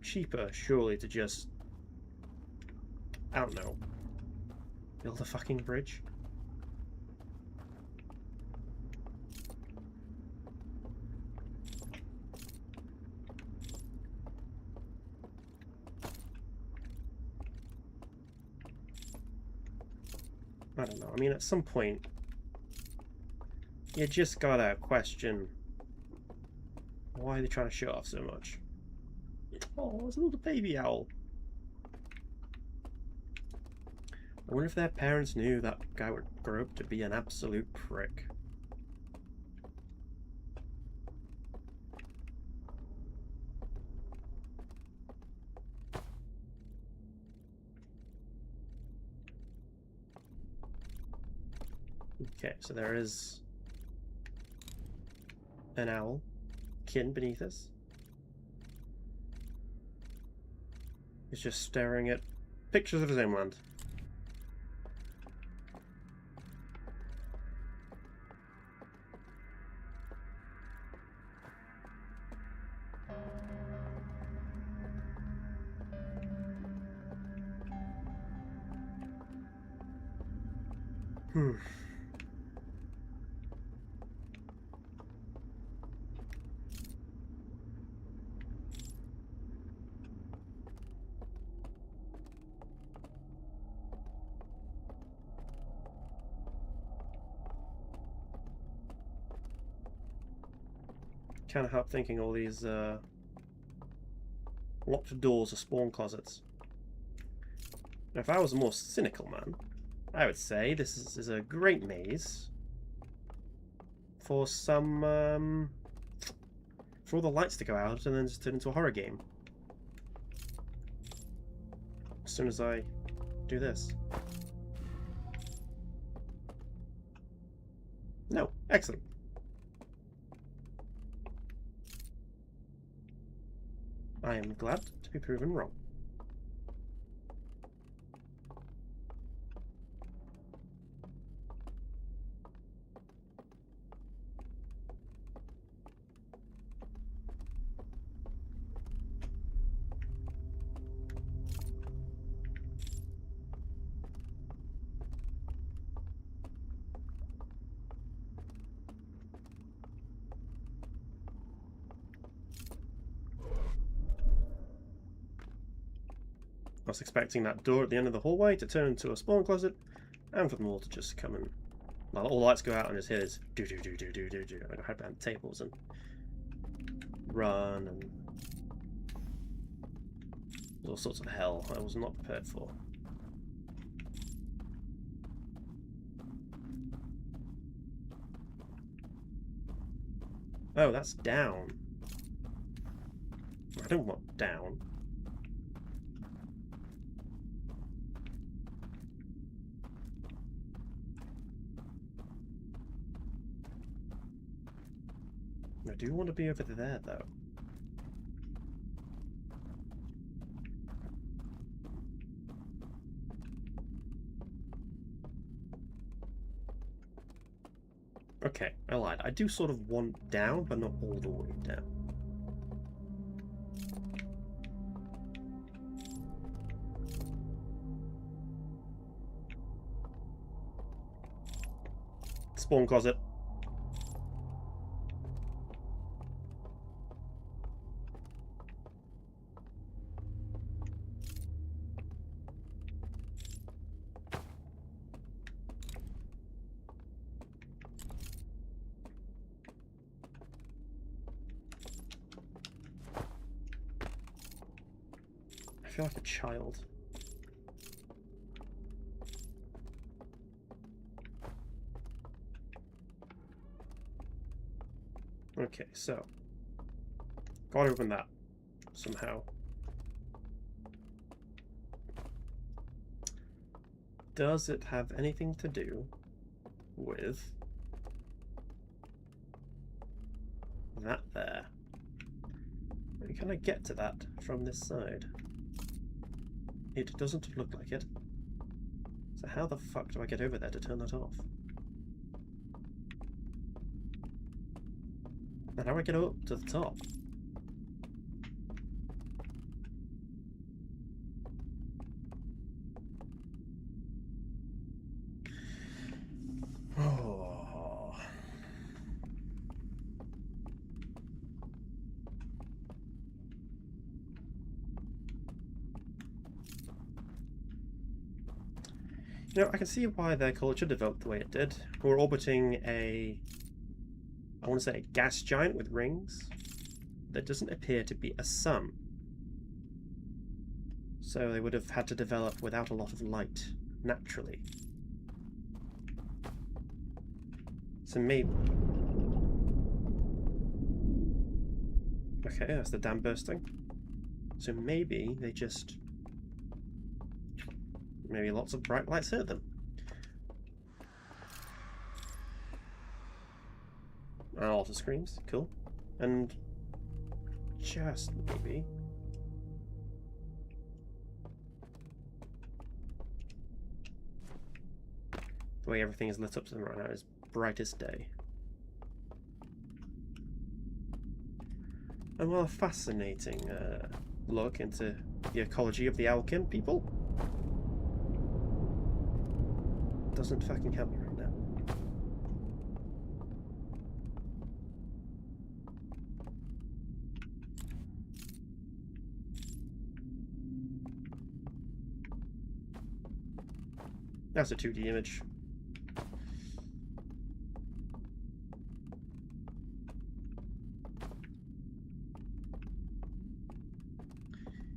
Cheaper, surely, to just, I don't know, build a fucking bridge? I don't know. I mean, at some point, you just gotta question why they're trying to show off so much. Oh, it's a little baby owl. I wonder if their parents knew that guy would grow up to be an absolute prick. Okay, so there is an owl kin beneath us. He's just staring at pictures of his homeland. Can't help thinking all these locked doors are spawn closets. Now, if I was a more cynical man, I would say this is a great maze for some for all the lights to go out and then just turn into a horror game. As soon as I do this. No, excellent. I am glad to be proven wrong. I was expecting that door at the end of the hallway to turn into a spawn closet, and for them all to just come and, well, all the lights go out and just hear this do do do do do do do. I hide behind tables and run and all sorts of hell I was not prepared for. Oh, that's down. I don't want down. I do want to be over there, though. Okay, I lied. I do sort of want down, but not all the way down. Spawn closet. I feel like a child. Okay, so gotta open that somehow. Does it have anything to do with that there? Can I get to that from this side? It doesn't look like it. So how the fuck do I get over there to turn that off? And how do I get up to the top? Oh. Now, I can see why their culture developed the way it did. We're orbiting a... I want to say a gas giant with rings. There doesn't appear to be a sun. So they would have had to develop without a lot of light, naturally. So maybe... Okay, that's the dam bursting. So maybe they just... Maybe lots of bright lights hurt them. And a lot of screams, cool. And just maybe... The way everything is lit up to them right now is bright as day. And well, a fascinating look into the ecology of the Alkin people. Doesn't fucking help me right now. That's a 2D image.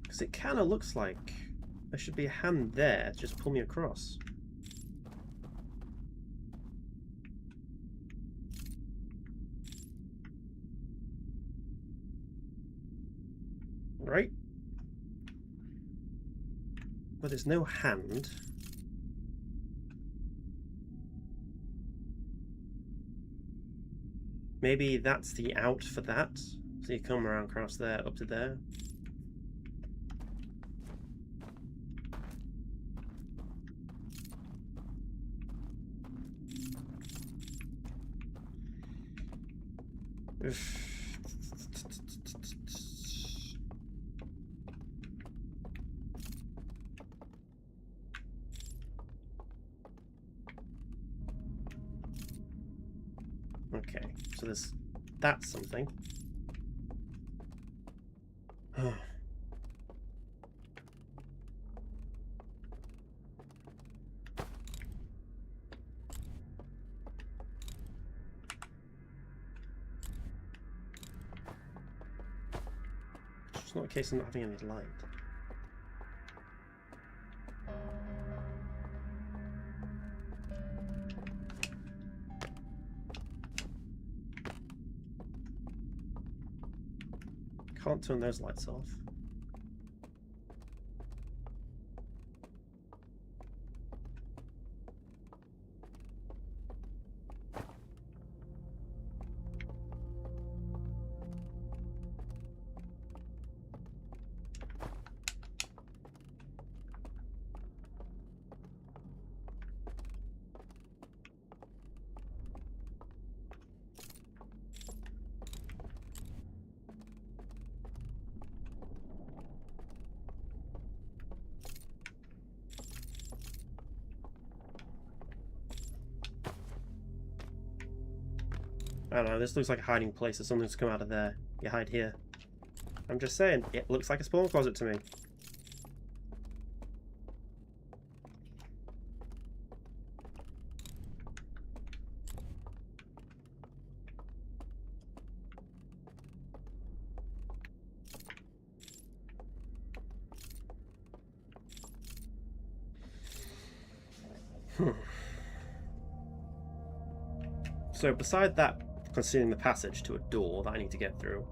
Because it kind of looks like there should be a hand there to just pull me across. Right? But there's no hand. Maybe that's the out for that. So you come around across there, up to there. Okay, so that's something. It's not a case of not having any light. Can't turn those lights off. I don't know, this looks like a hiding place or something's come out of there. You hide here. I'm just saying, it looks like a spawn closet to me. So beside that concealing the passage to a door that I need to get through,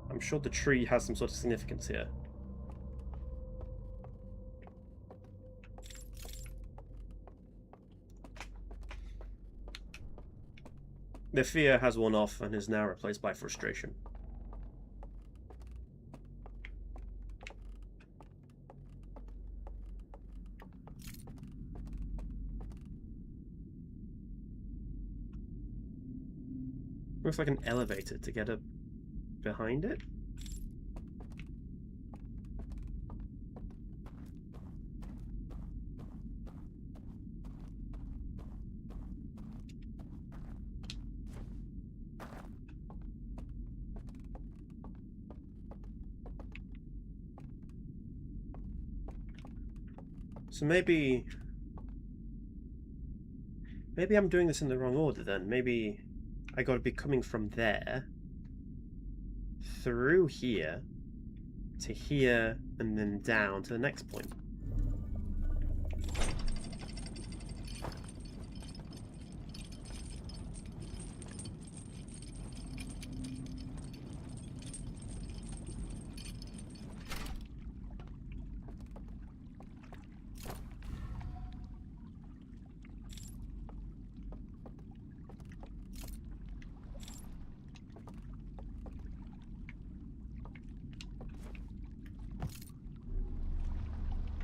I'm sure the tree has some sort of significance here. The fear has worn off and is now replaced by frustration. Looks like an elevator to get up behind it. So maybe Maybe I'm doing this in the wrong order then. Maybe I got to be coming from there, through here, to here, and then down to the next point.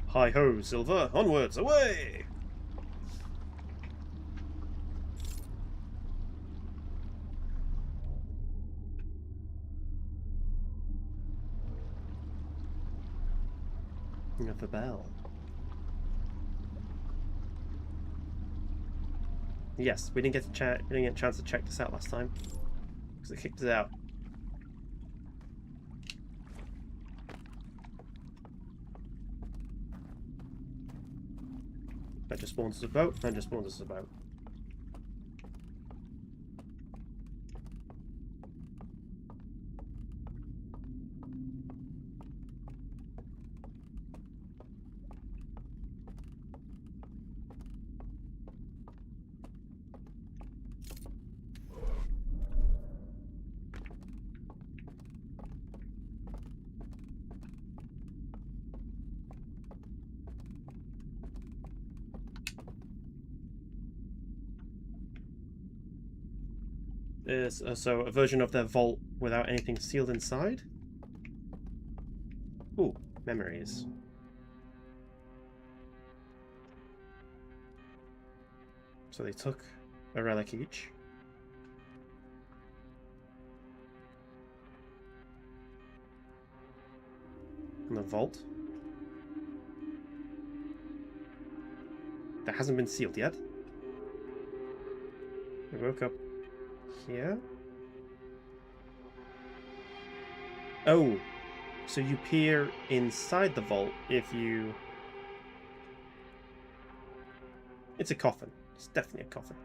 Hi-ho, Silver! Onwards, away! You have the bell. Yes, we didn't get a chance to check this out last time because it kicked us out. That just spawns us a boat, and just spawns us a boat. Is so a version of their vault without anything sealed inside. Ooh, memories. So they took a relic each. And the vault that hasn't been sealed yet. We woke up here. Oh, so you peer inside the vault if you... It's a coffin. It's definitely a coffin.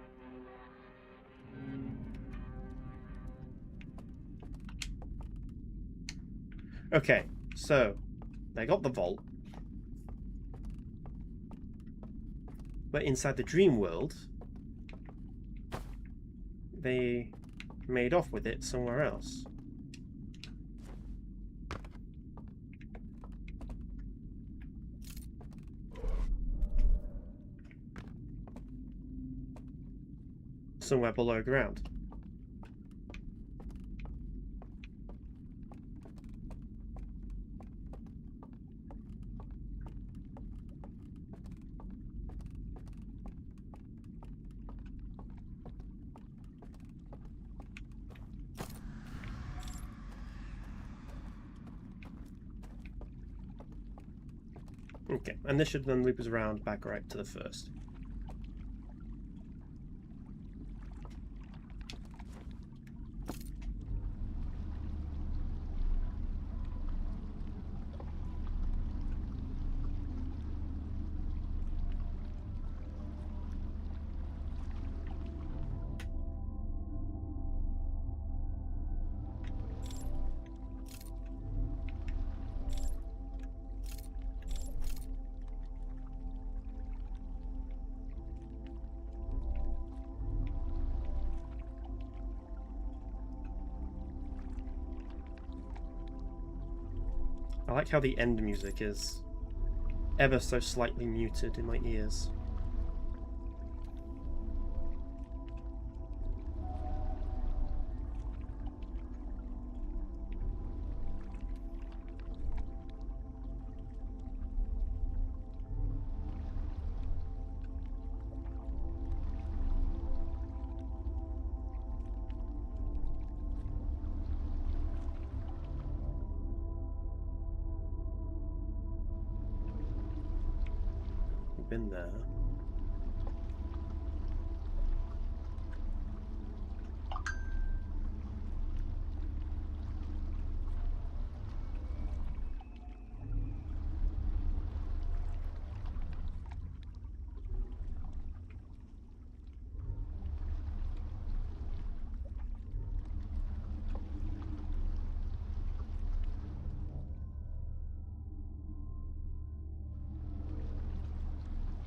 Okay, so they got the vault. But inside the dream world, they made off with it somewhere else. Somewhere below ground. Okay, and this should then loop us around back right to the first. I like how the end music is ever so slightly muted in my ears. Been there.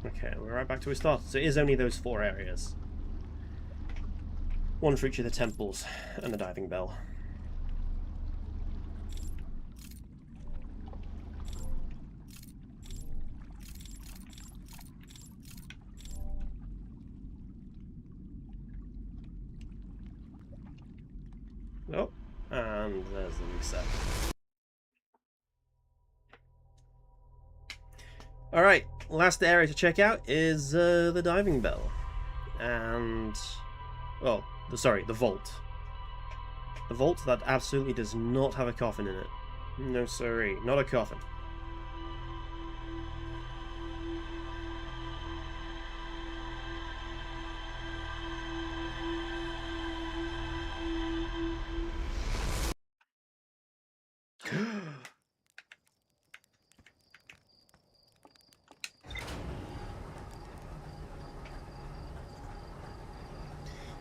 Okay, we're right back to where we started. So it is only those 4 areas. One for each of the temples and the diving bell. Oh, and there's the reset. Alright, last area to check out is the diving bell. And... oh, the vault. The vault that absolutely does not have a coffin in it. No siree, not a coffin.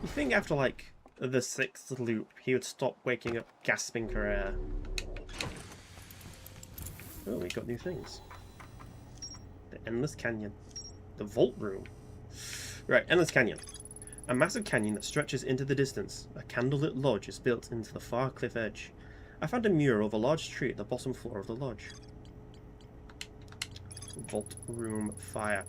You think after, like, the 6th loop, he would stop waking up gasping for air. Oh, we got new things. The Endless Canyon. The Vault Room. Right, Endless Canyon. A massive canyon that stretches into the distance. A candlelit lodge is built into the far cliff edge. I found a mural of a large tree at the bottom floor of the lodge. Vault Room Fire.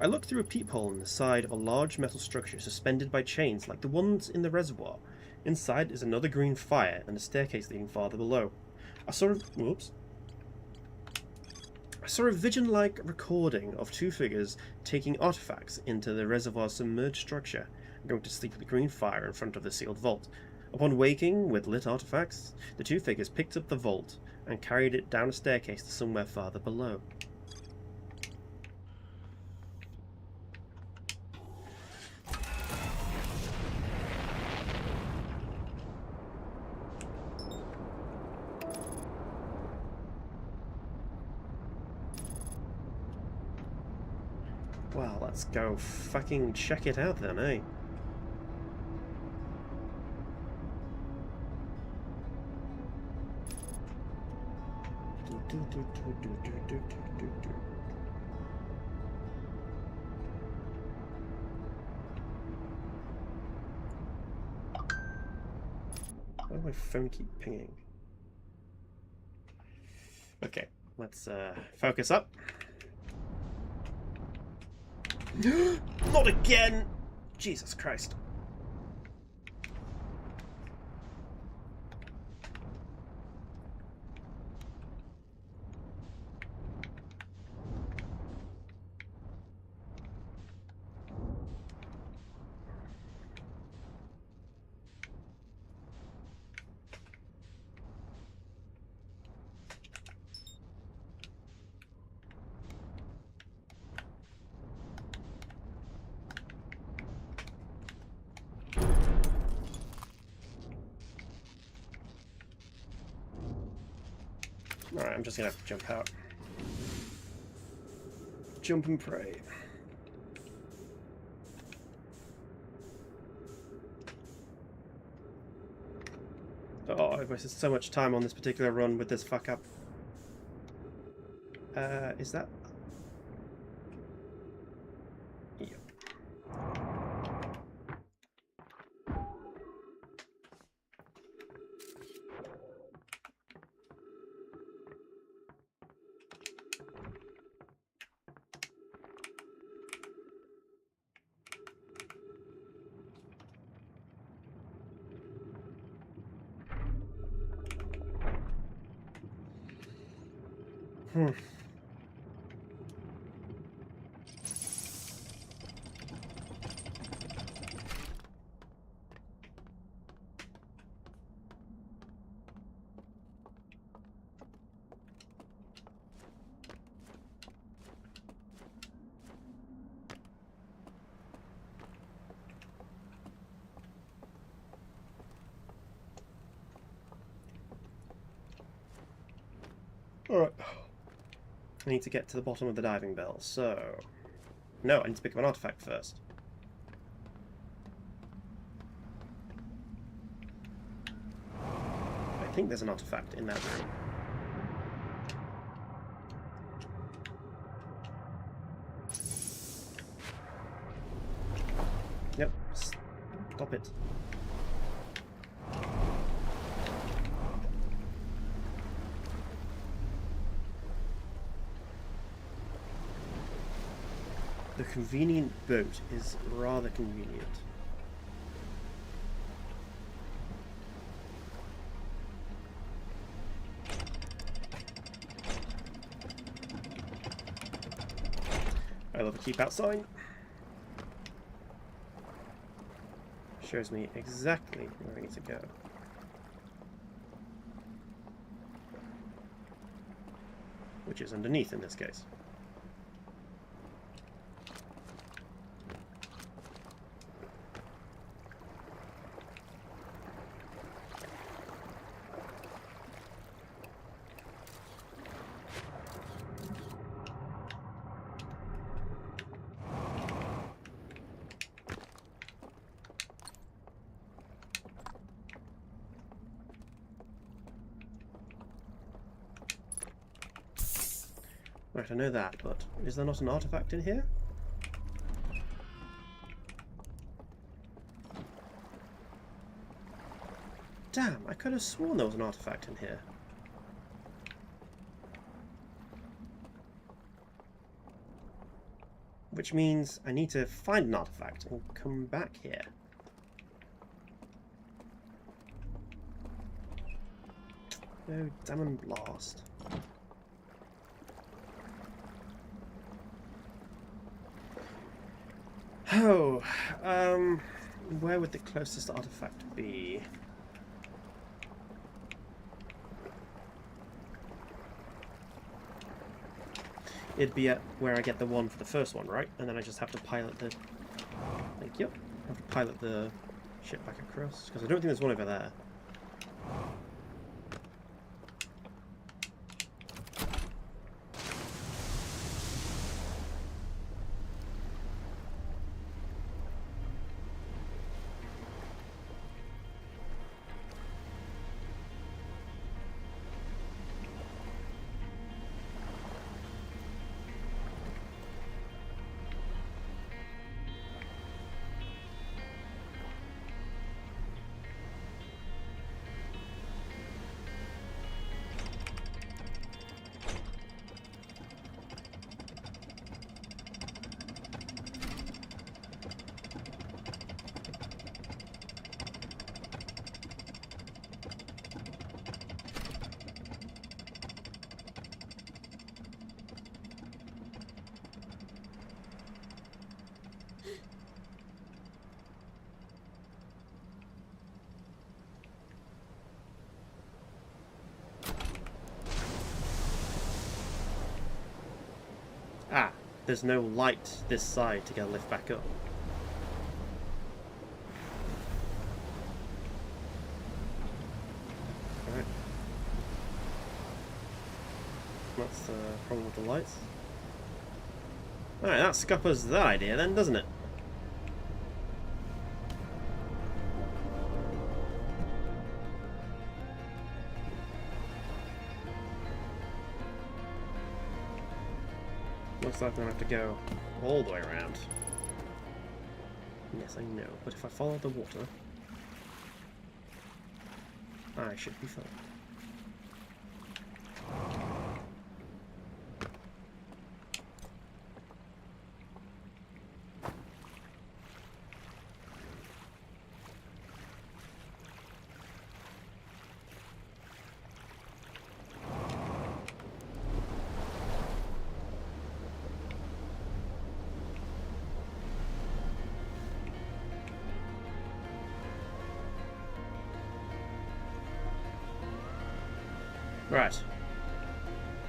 I looked through a peephole in the side of a large metal structure suspended by chains like the ones in the reservoir. Inside is another green fire and a staircase leading farther below. I saw a vision-like recording of 2 figures taking artifacts into the reservoir's submerged structure and going to sleep with the green fire in front of the sealed vault. Upon waking with lit artifacts, the 2 figures picked up the vault and carried it down a staircase to somewhere farther below. Well, let's go fucking check it out then, eh? Why does my phone keep pinging? Okay, let's focus up. Not again! Jesus Christ. Alright, I'm just gonna have to jump out. Jump and pray. Oh, I've wasted so much time on this particular run with this fuck up. Is that... Yep. Alright. I need to get to the bottom of the diving bell, so... No, I need to pick up an artifact first. I think there's an artifact in that room. Stop it. The convenient boat is rather convenient. I love a keep out sign. Shows me exactly where I need to go. Which is underneath in this case. Right, I know that, but is there not an artifact in here? Damn, I could have sworn there was an artifact in here. Which means I need to find an artifact and come back here. Oh, damn and blast. Oh, where would the closest artifact be? It'd be at where I get the one for the first one, right? And then I just have to pilot the... Thank you. I have to pilot the ship back across, because I don't think there's one over there. Ah, there's no light this side to get a lift back up. Alright. That's the problem with the lights. Alright, that scuppers that idea then, doesn't it? Looks like I'm going to have to go all the way around. Yes, I know, but if I follow the water, I should be fine. Right.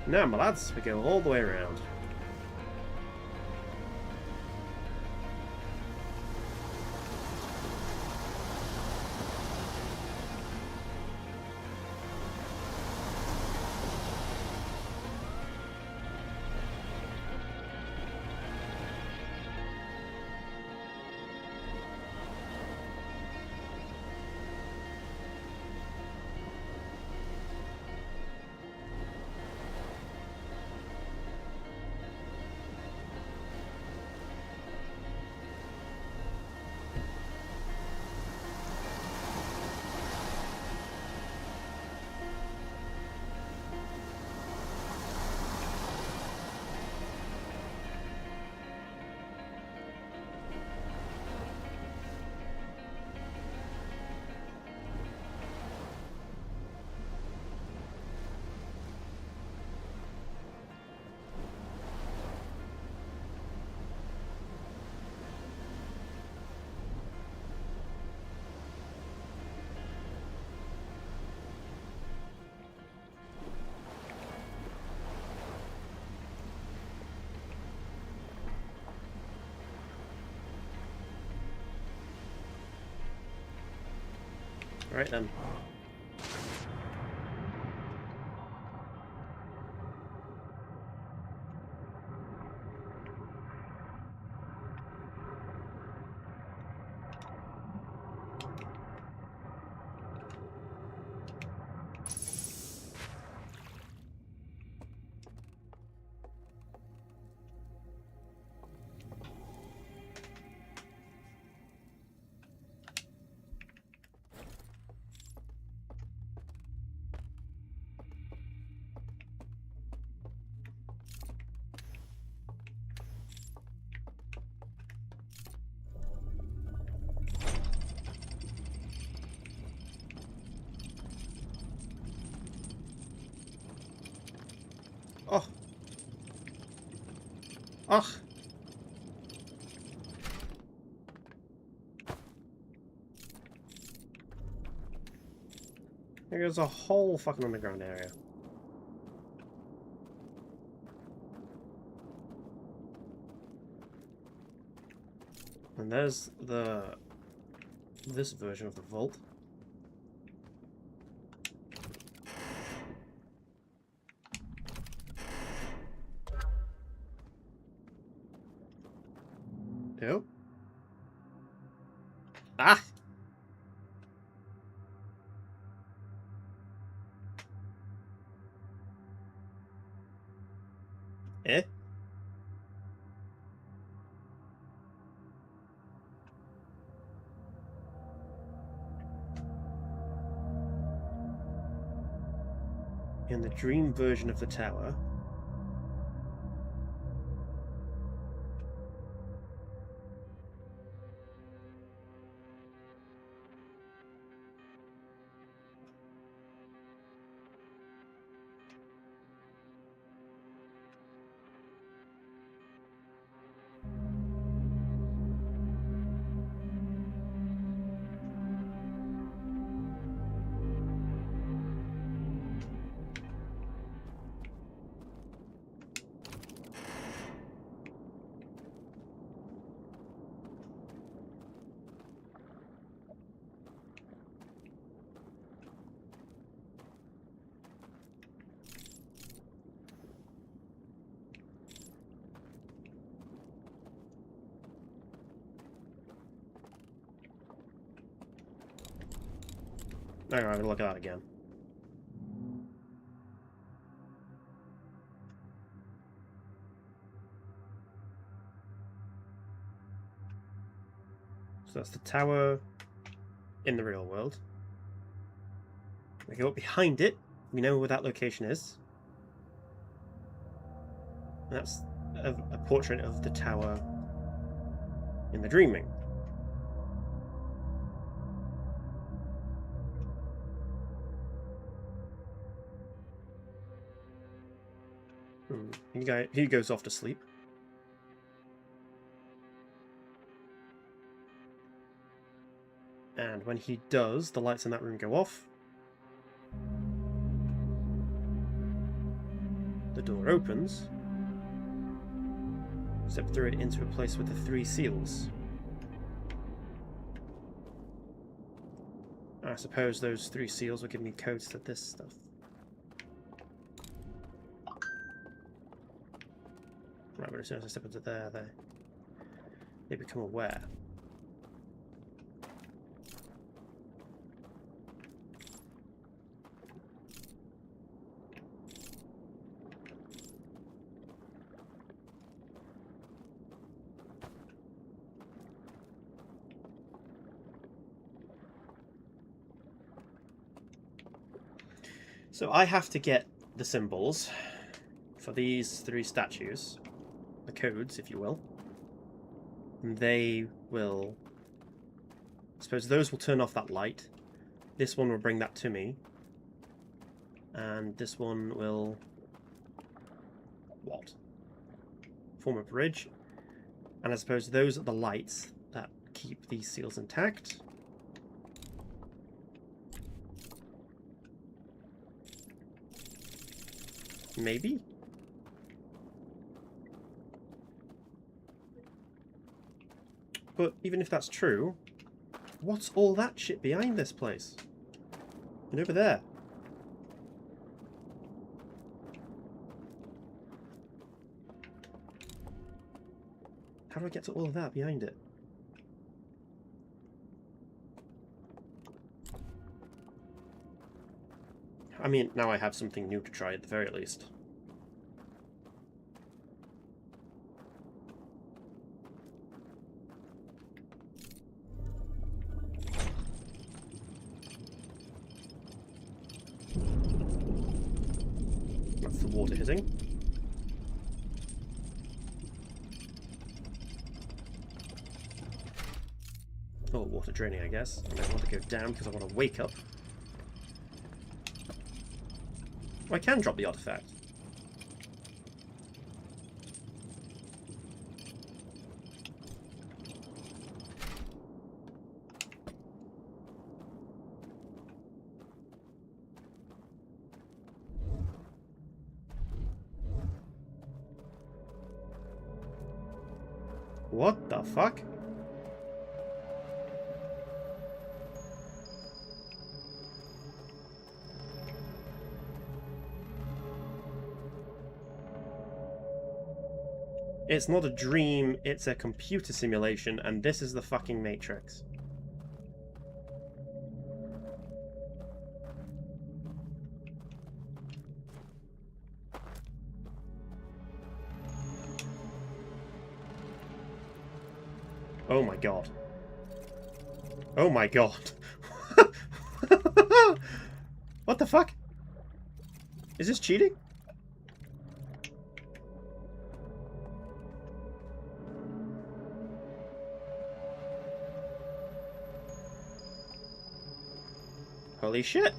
Now, my lads, we go all the way around. Right then. Oh. Ugh. There's a whole fucking underground area. And there's this version of the vault. Yep. Ah! Eh? In the dream version of the tower. Alright, I'm gonna look at that again. So that's the tower in the real world. We go up behind it. We know where that location is. And that's a portrait of the tower in the dreaming. He goes off to sleep. And when he does, the lights in that room go off. The door opens. Step through it into a place with the 3 seals. I suppose those 3 seals will give me codes to this stuff. Right, but as soon as I step into there, they become aware. So I have to get the symbols for these 3 statues, the codes, if you will. And they will... I suppose those will turn off that light. This one will bring that to me. And this one will... what? Form a bridge. And I suppose those are the lights that keep these seals intact. Maybe? But even if that's true, what's all that shit behind this place? And over there. How do I get to all of that behind it? I mean, now I have something new to try at the very least. That's the water hitting. Oh, water draining, I guess. And I want to go down because I want to wake up. Oh, I can drop the artifact. What the fuck? It's not a dream, it's a computer simulation, and this is the fucking Matrix. Oh my god. Oh my god. What the fuck? Is this cheating? Holy shit.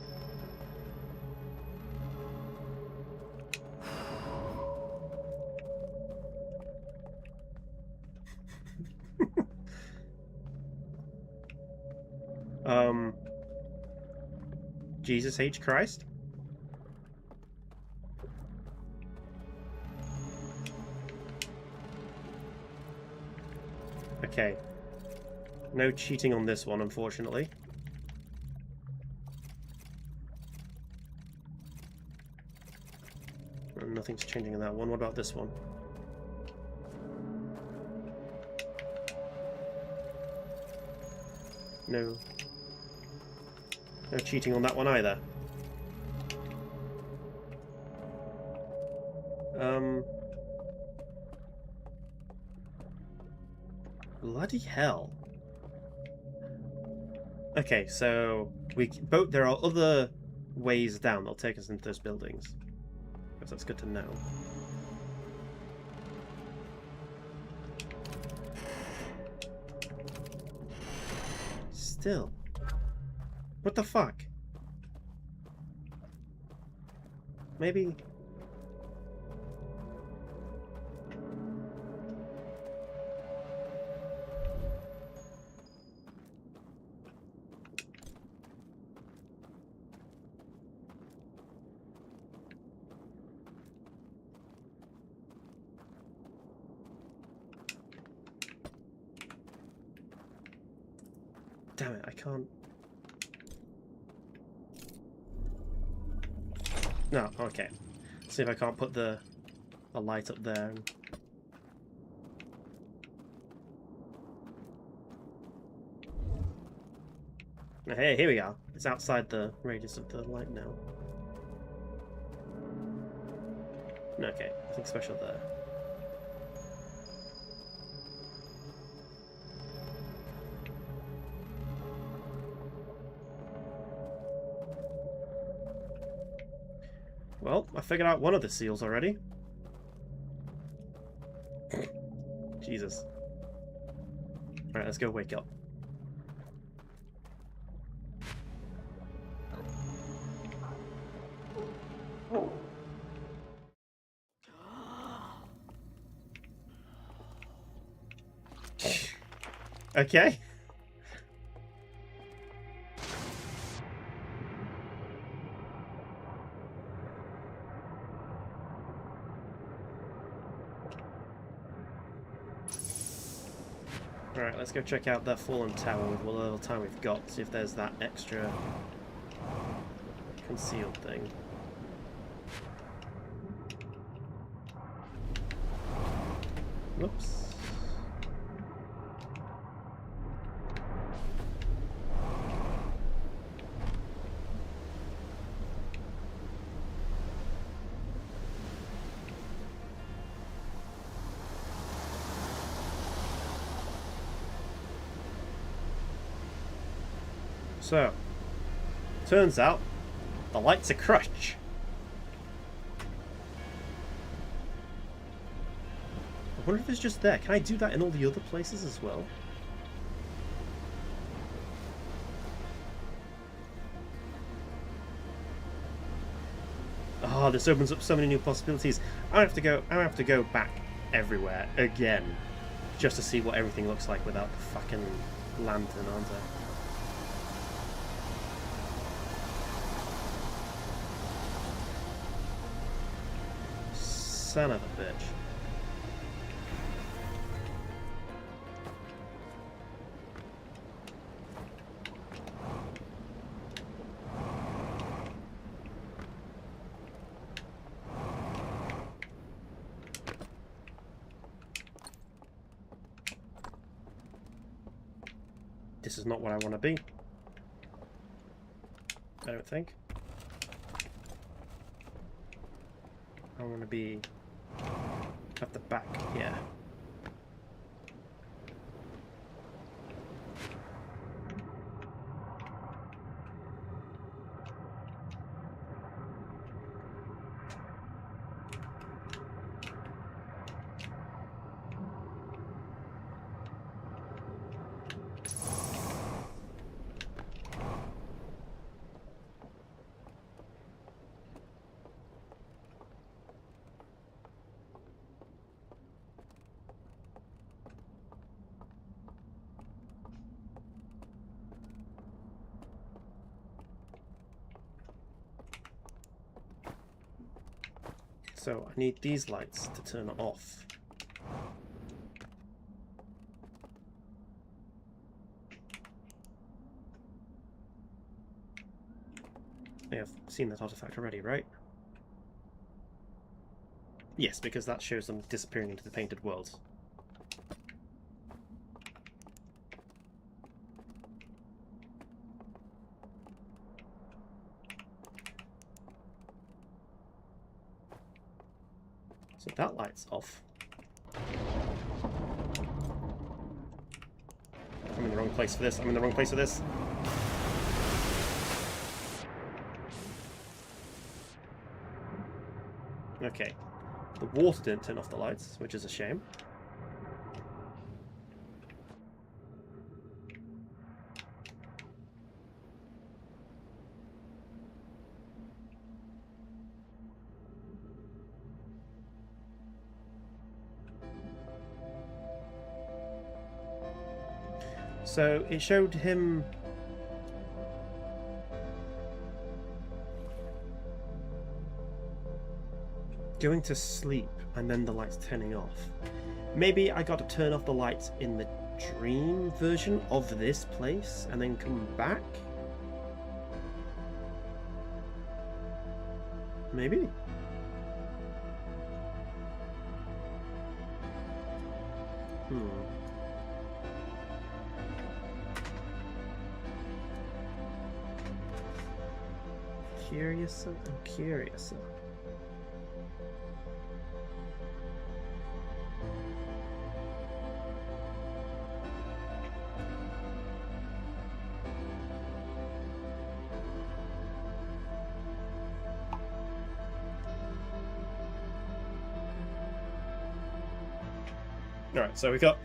Jesus H. Christ? Okay. No cheating on this one, unfortunately. And nothing's changing in that one. What about this one? No. No cheating on that one either. Bloody hell. Okay, so there are other ways down that'll take us into those buildings. Because that's good to know. Still. What the fuck? Maybe... Damn it, I can't... No, okay. See if I can't put the light up there. Hey, here we are. It's outside the radius of the light now. Okay, nothing special there. Well, I figured out one of the seals already. Jesus. Alright, let's go wake up. Okay. Alright, let's go check out that fallen tower with what little time we've got, see if there's that extra concealed thing. Whoops. So, turns out the light's a crutch. I wonder if it's just there. Can I do that in all the other places as well? Oh, this opens up so many new possibilities. I have to go back everywhere again, just to see what everything looks like without the fucking lantern, aren't I? Son of a bitch. This is not what I want to be. I don't think. I want to be at the back here. So I need these lights to turn off. I've seen that artifact already, right? Yes, because that shows them disappearing into the painted worlds. So that light's off. I'm in the wrong place for this. I'm in the wrong place for this. Okay. The water didn't turn off the lights, which is a shame. So it showed him going to sleep and then the lights turning off. Maybe I got to turn off the lights in the dream version of this place and then come back? Maybe? Curiouser and curiouser. Alright, so we've got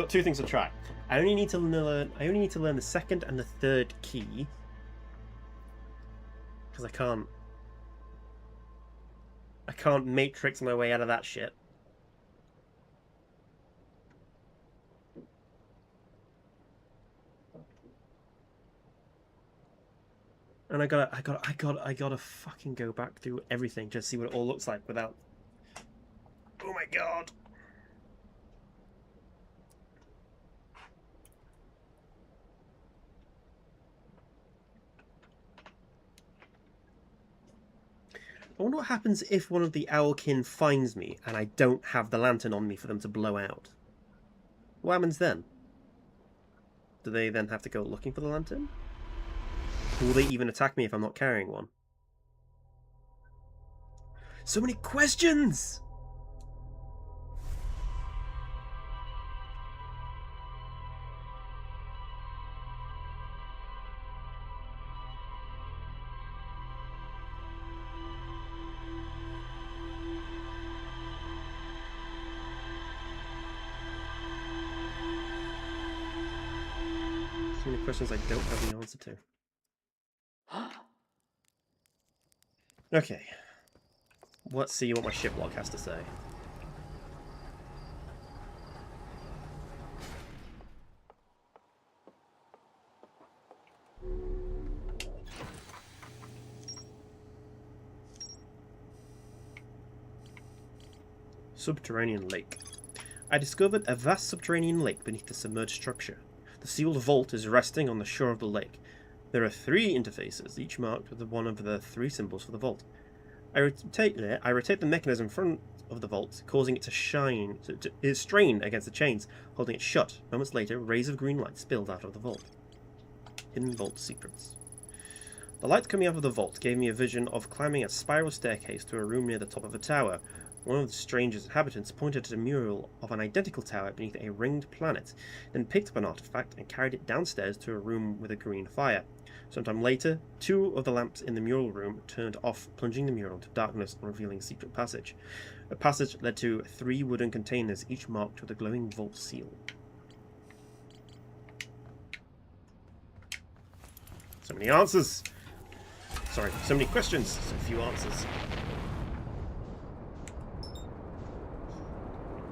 two things to try. I only need to learn the second and the third key. Because I can't matrix my way out of that shit. And I gotta fucking go back through everything just to see what it all looks like without. Oh my god. I wonder what happens if one of the Owlkin finds me and I don't have the lantern on me for them to blow out. What happens then? Do they then have to go looking for the lantern? Will they even attack me if I'm not carrying one? So many questions! So many questions I don't have the answer to. Okay. Let's see what my ship log has to say. Subterranean lake. I discovered a vast subterranean lake beneath the submerged structure. The sealed vault is resting on the shore of the lake. There are 3 interfaces, each marked with one of the 3 symbols for the vault. I rotate the mechanism in front of the vault, causing it to strain against the chains, holding it shut. Moments later, rays of green light spilled out of the vault. Hidden vault secrets. The light coming out of the vault gave me a vision of climbing a spiral staircase to a room near the top of a tower. One of the stranger's inhabitants pointed at a mural of an identical tower beneath a ringed planet, then picked up an artifact and carried it downstairs to a room with a green fire. Sometime later, 2 of the lamps in the mural room turned off, plunging the mural into darkness and revealing a secret passage. The passage led to 3 wooden containers, each marked with a glowing vault seal. So many answers! Sorry, so many questions, so few answers.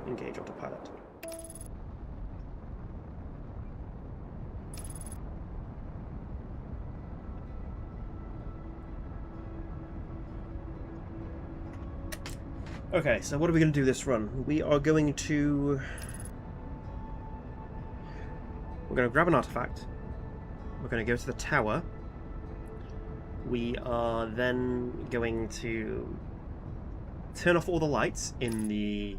Engage autopilot. Okay, so what are we going to do this run? We're going to grab an artifact. We're going to go to the tower. We are then going to turn off all the lights in the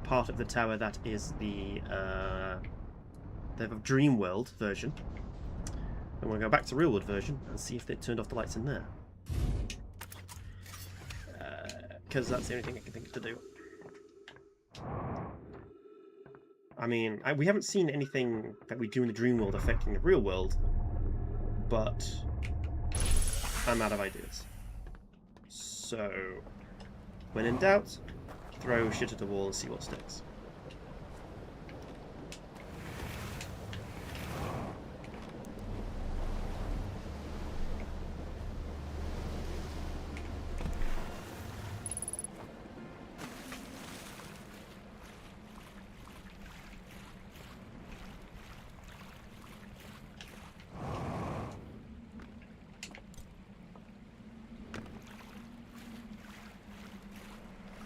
part of the tower that is the dream world version. And we'll go back to real world version and see if they turned off the lights in there. Because that's the only thing I can think to do. I mean, we haven't seen anything that we do in the dream world affecting the real world, but I'm out of ideas. So, when in doubt, throw shit at the wall and see what sticks.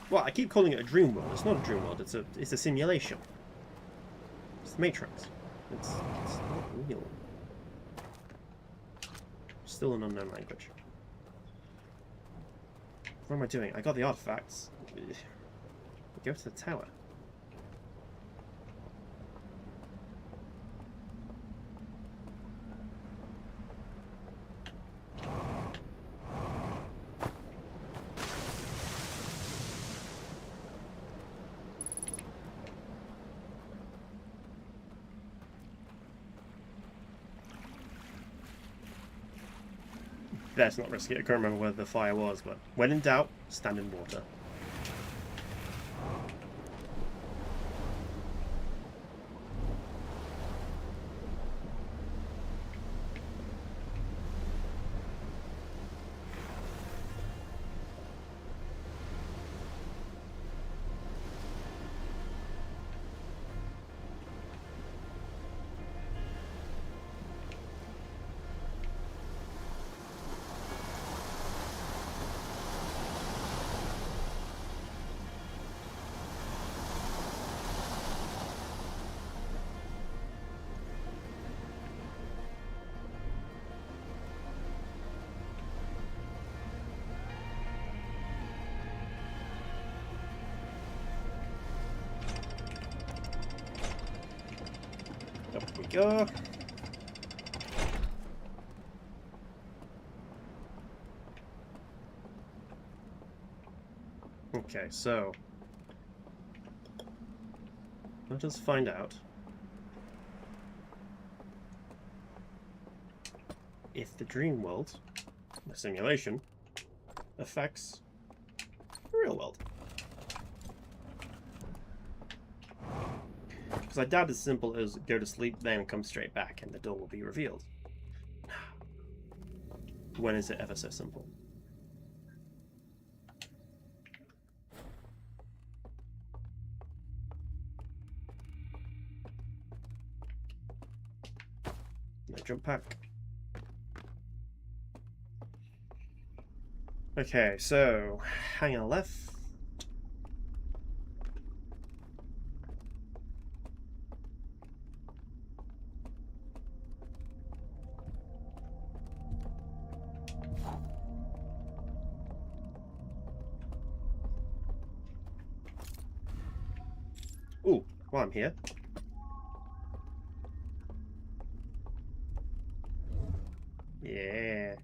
Well, I keep calling it a dream world. It's not a dream world. It's a simulation. It's the Matrix. It's not real. Still an unknown language. What am I doing? I got the artifacts. Go to the tower. Let's not risk it. I can't remember where the fire was, but when in doubt, stand in water. Here we go. Okay, so let us find out if the dream world, the simulation, affects the real world. Because I doubt it's simple as go to sleep, then come straight back, and the door will be revealed. When is it ever so simple? No jump pack. Okay, so hang on left. Ooh, while I'm here. Yeah.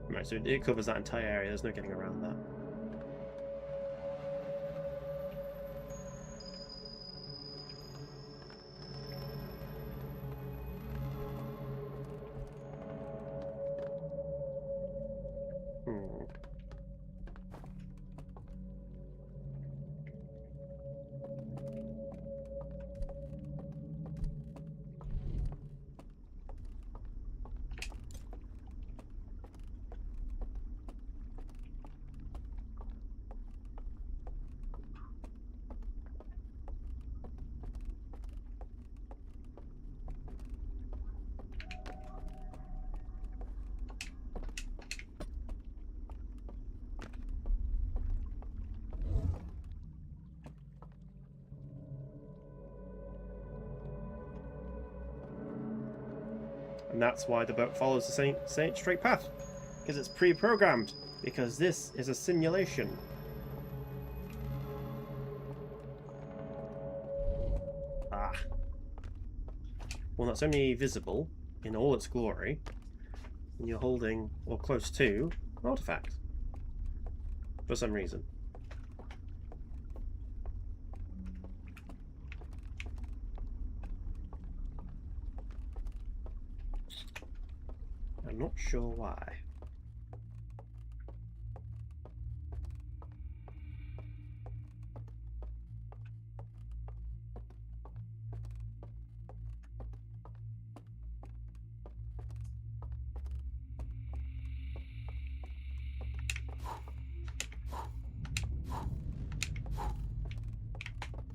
Right, so it covers that entire area, there's no getting around that. Hmm. And that's why the boat follows the same straight path. Because it's pre-programmed. Because this is a simulation. Ah. Well, that's only visible in all its glory when you're holding, or close to, an artifact. For some reason. I'm not sure why.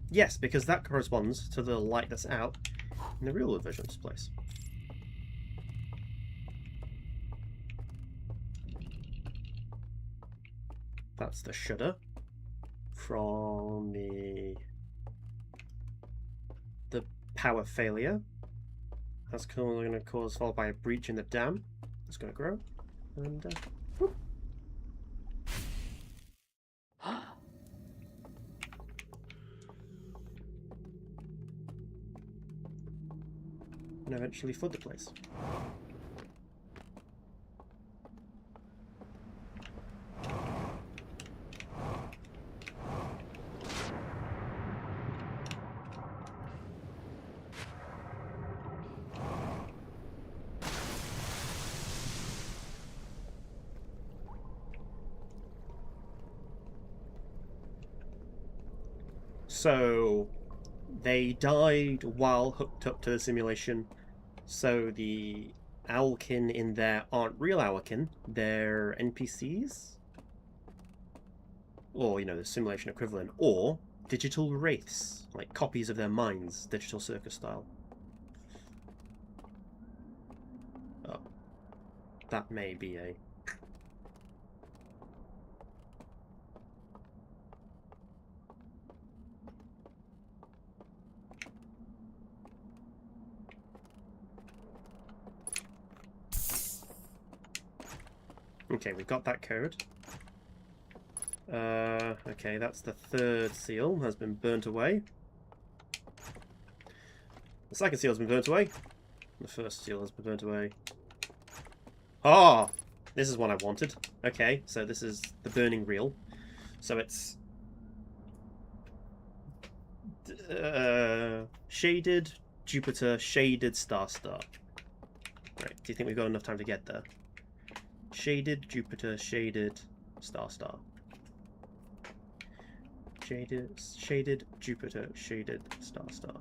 Yes, because that corresponds to the light that's out in the real world version of this place. That's the shudder from the power failure. That's going to cause followed by a breach in the dam. It's going to grow, and and eventually flood the place. So they died while hooked up to the simulation. So the Owlkin in there aren't real Owlkin, they're NPCs? Or, you know, the simulation equivalent. Or digital wraiths, like copies of their minds, digital circus style. Oh. That may be a... Okay, we've got that code. Okay, that's the third seal, has been burnt away. The second seal has been burnt away. The first seal has been burnt away. Ah! This is what I wanted. Okay, so this is the burning reel. So it's... shaded, Jupiter, shaded, star, star. Right, do you think we've got enough time to get there? Shaded, Jupiter, shaded, star, star. Shaded, Jupiter, shaded, star, star.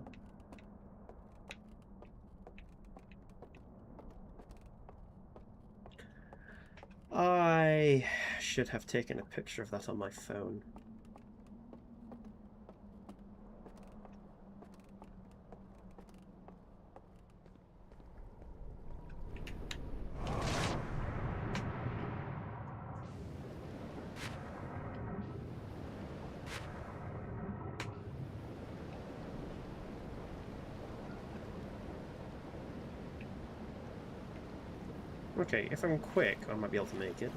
I should have taken a picture of that on my phone. Okay, if I'm quick, I might be able to make it.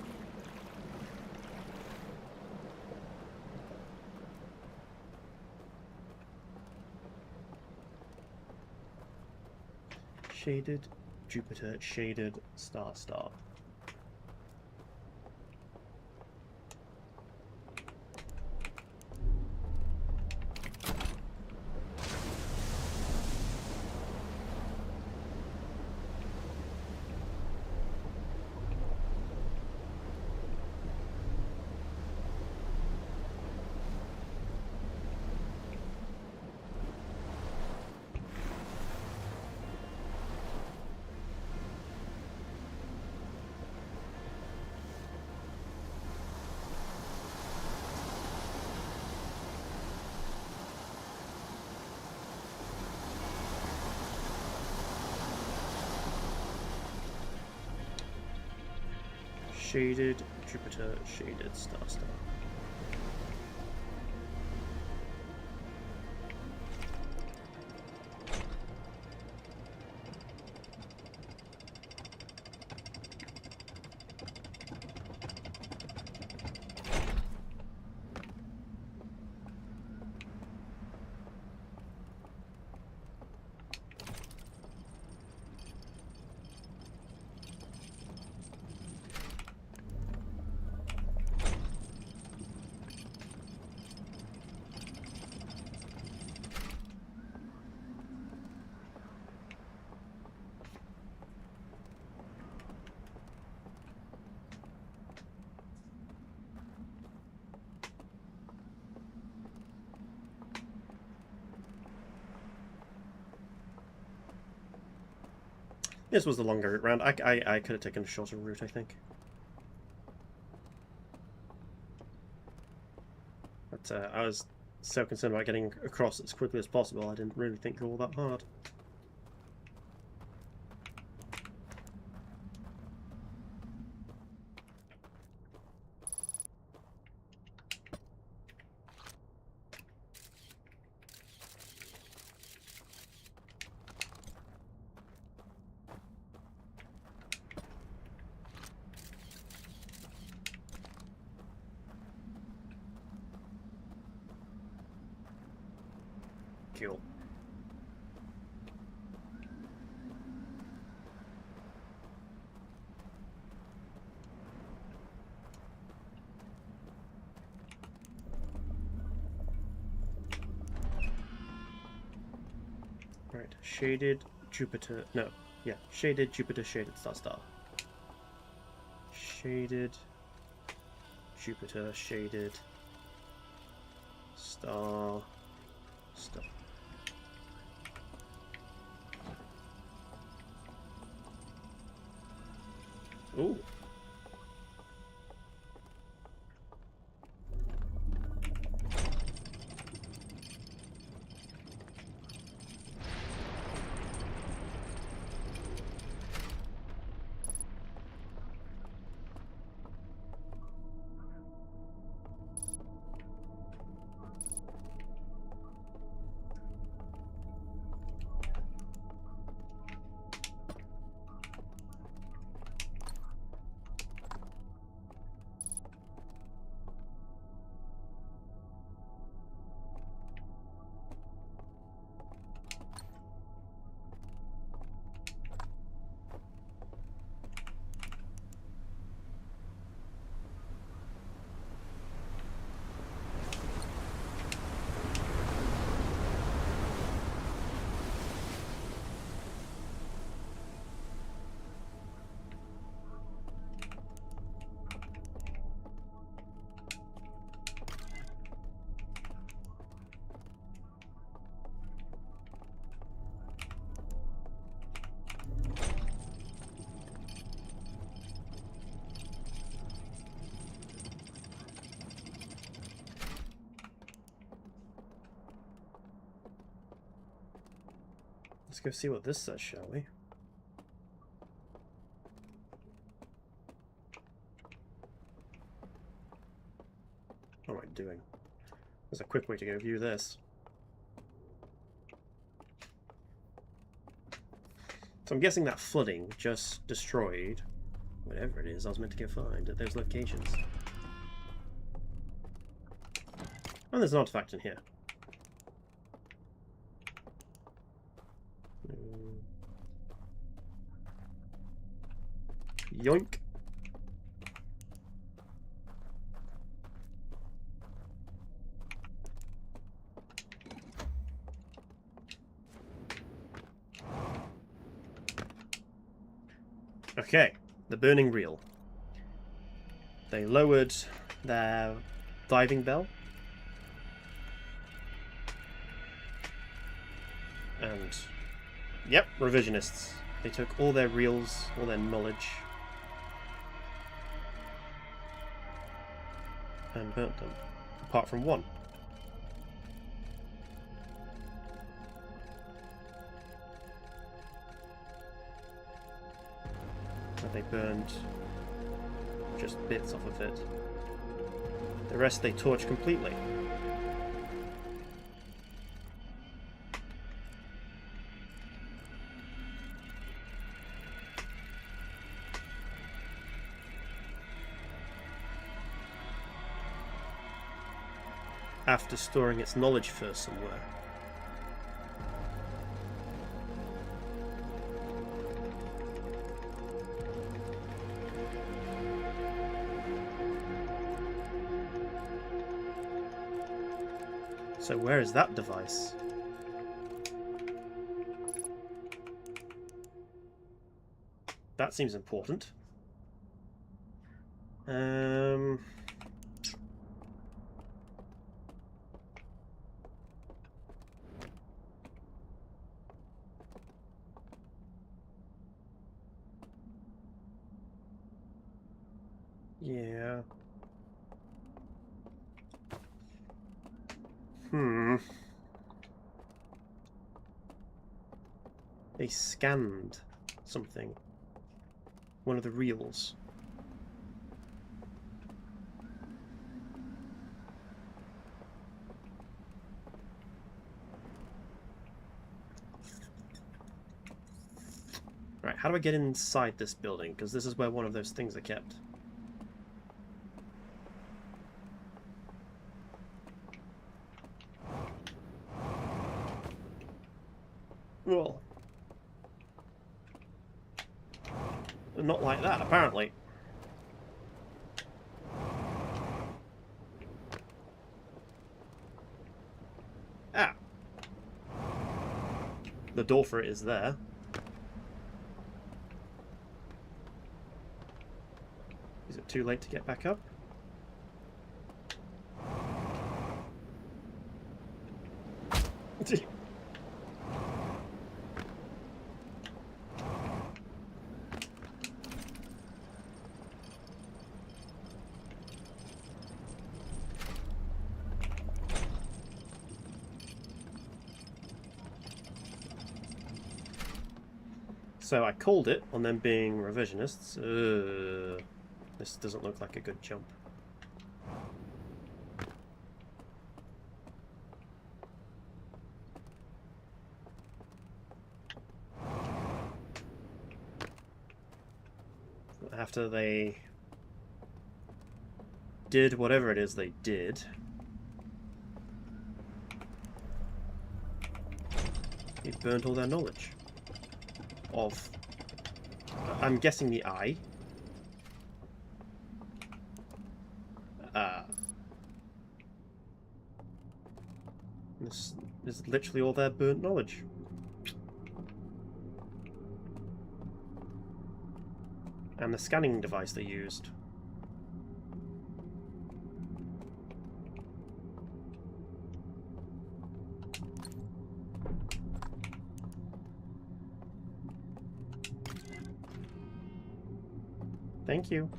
Shaded, Jupiter, shaded, star, star. Shaded, Jupiter, shaded, star, star. This was the longer round. I could have taken a shorter route, I think. But I was so concerned about getting across as quickly as possible, I didn't really think all that hard. Cool. Right, shaded Jupiter. No, yeah, shaded Jupiter, shaded star, star. Shaded Jupiter, shaded star, star. Ooh. Let's go see what this says, shall we? What am I doing? There's a quick way to go view this. So I'm guessing that flooding just destroyed whatever it is I was meant to go find at those locations. And there's an artifact in here. Yoink. Okay, the burning reel. They lowered their diving bell. And, yep, revisionists. They took all their reels, all their knowledge, and burnt them, apart from one. But they burned just bits off of it. The rest they torched completely. After storing its knowledge first somewhere. So where is that device? That seems important. Yeah. They scanned something. One of the reels. Right, how do I get inside this building? Because this is where one of those things are kept. Well, not like that, apparently. Ah! The door for it is there. Is it too late to get back up? So I called it on them being revisionists. This doesn't look like a good jump. After they did whatever it is they did, it burned all their knowledge of, I'm guessing, the eye. This is literally all their burnt knowledge. And the scanning device they used. Thank you.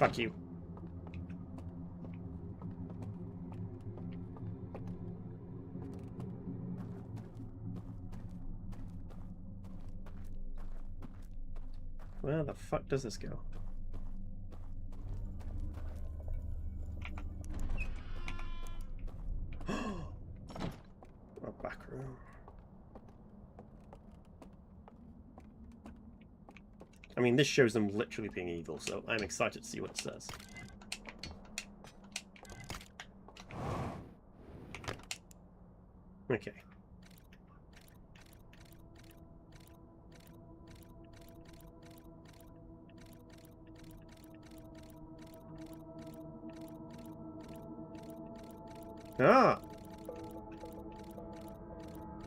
Fuck you. Where the fuck does this go? A back room. I mean, this shows them literally being evil, so I'm excited to see what it says. Okay. Ah!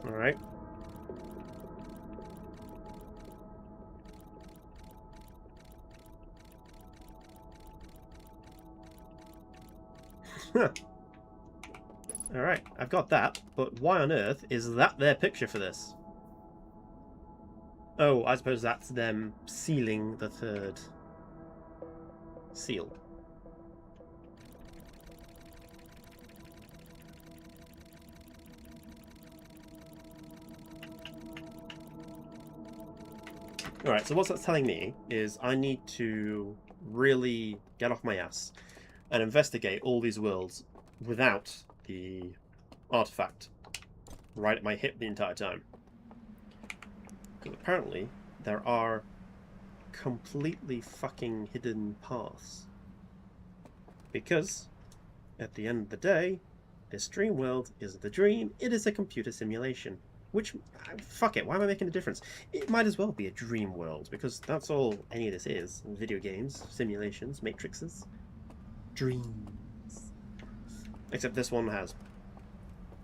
Alright. Alright, I've got that, but why on earth is that their picture for this? Oh, I suppose that's them sealing the third seal. Alright, so what that's telling me is I need to really get off my ass and investigate all these worlds without the artifact right at my hip the entire time. Because apparently there are completely fucking hidden paths. Because at the end of the day, this dream world isn't a dream, it is a computer simulation. Which, fuck it, why am I making a difference? It might as well be a dream world, because that's all any of this is. Video games, simulations, matrices, dreams. Except this one has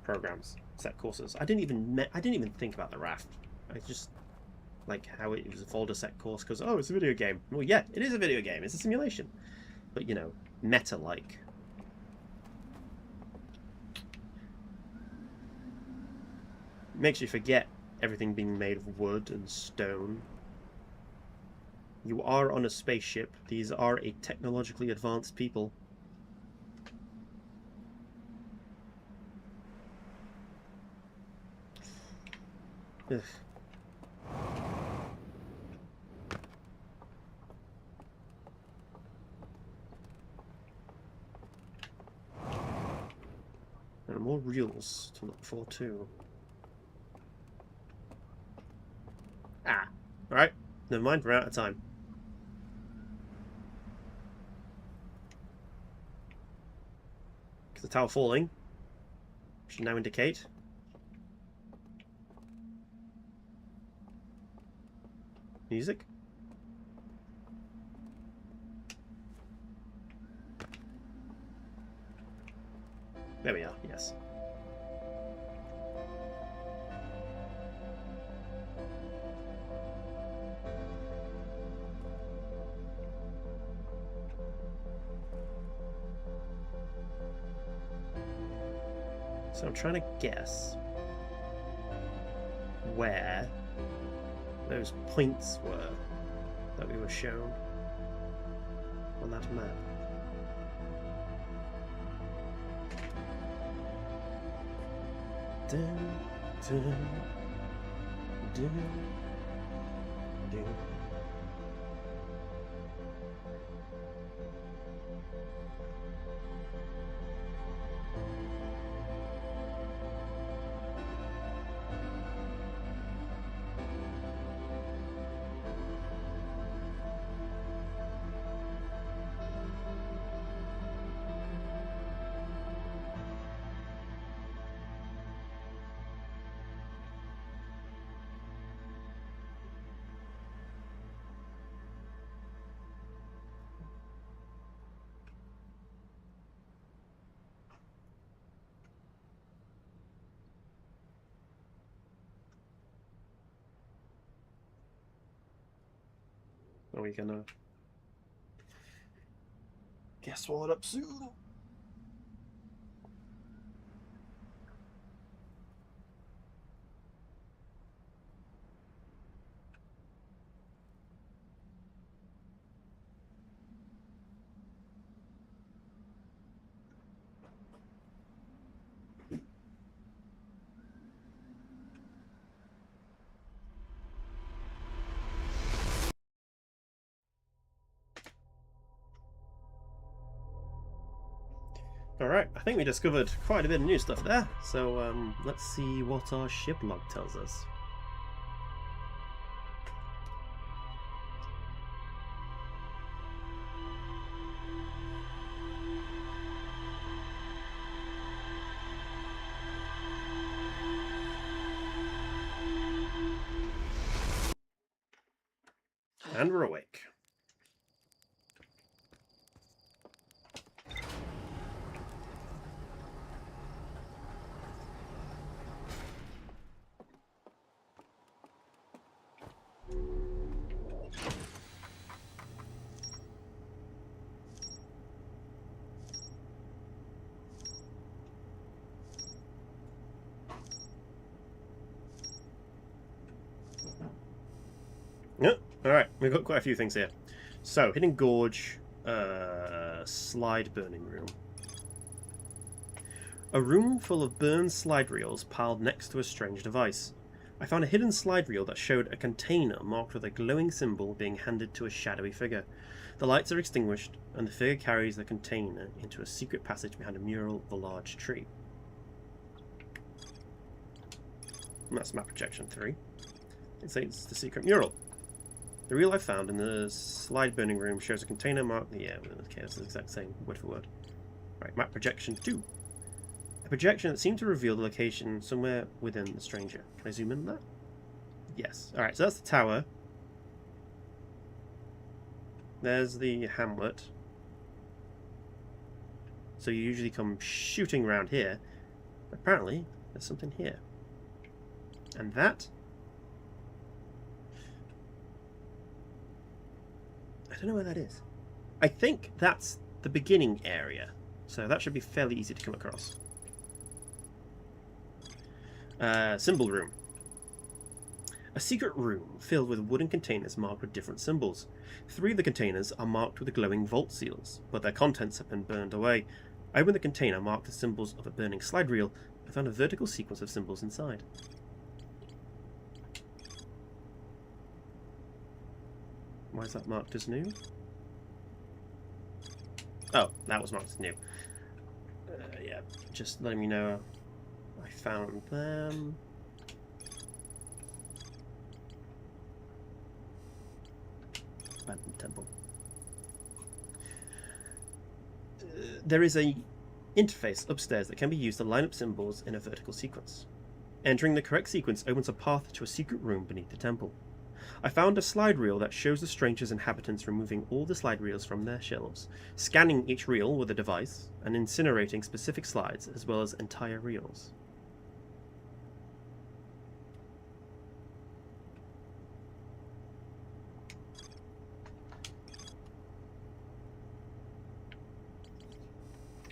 programs, set courses. I didn't even think about the raft. I just like how it was a folder set course, because, oh, it's a video game. Well, yeah, it is a video game, it's a simulation. But, you know, meta-like. Makes you forget everything being made of wood and stone. You are on a spaceship. These are a technologically advanced people. Ugh. There are more reels to look for too. Ah, alright. Never mind, we're out of time. Because the tower falling should now indicate music. There we are, yes. So I'm trying to guess where those points were that we were shown on that map. Dun, dun, dun, dun. Are we gonna get swallowed up soon? Alright, I think we discovered quite a bit of new stuff there, so let's see what our ship log tells us. And we're awake. Yep. Alright, we've got quite a few things here. So, Hidden Gorge, slide burning room. A room full of burned slide reels piled next to a strange device. I found a hidden slide reel that showed a container marked with a glowing symbol being handed to a shadowy figure. The lights are extinguished, and the figure carries the container into a secret passage behind a mural of a large tree. And that's map projection 3. It says it's the secret mural. The reel I found in the slide burning room shows a container marked. Yeah, okay, it's the exact same word for word. Right, map projection 2. A projection that seemed to reveal the location somewhere within the stranger. Can I zoom in on that? Yes. Alright, so that's the tower. There's the hamlet. So you usually come shooting around here. Apparently, there's something here. And that... I don't know where that is. I think that's the beginning area. So that should be fairly easy to come across. Symbol room. A secret room filled with wooden containers marked with different symbols. 3 of the containers are marked with the glowing vault seals, but their contents have been burned away. I opened the container marked with symbols of a burning slide reel. I found a vertical sequence of symbols inside. Why is that marked as new? Oh, that was marked as new. Yeah, just letting me know I found them. Abandoned temple. There is a interface upstairs that can be used to line up symbols in a vertical sequence. Entering the correct sequence opens a path to a secret room beneath the temple. I found a slide reel that shows the stranger's inhabitants removing all the slide reels from their shelves, scanning each reel with a device, and incinerating specific slides as well as entire reels.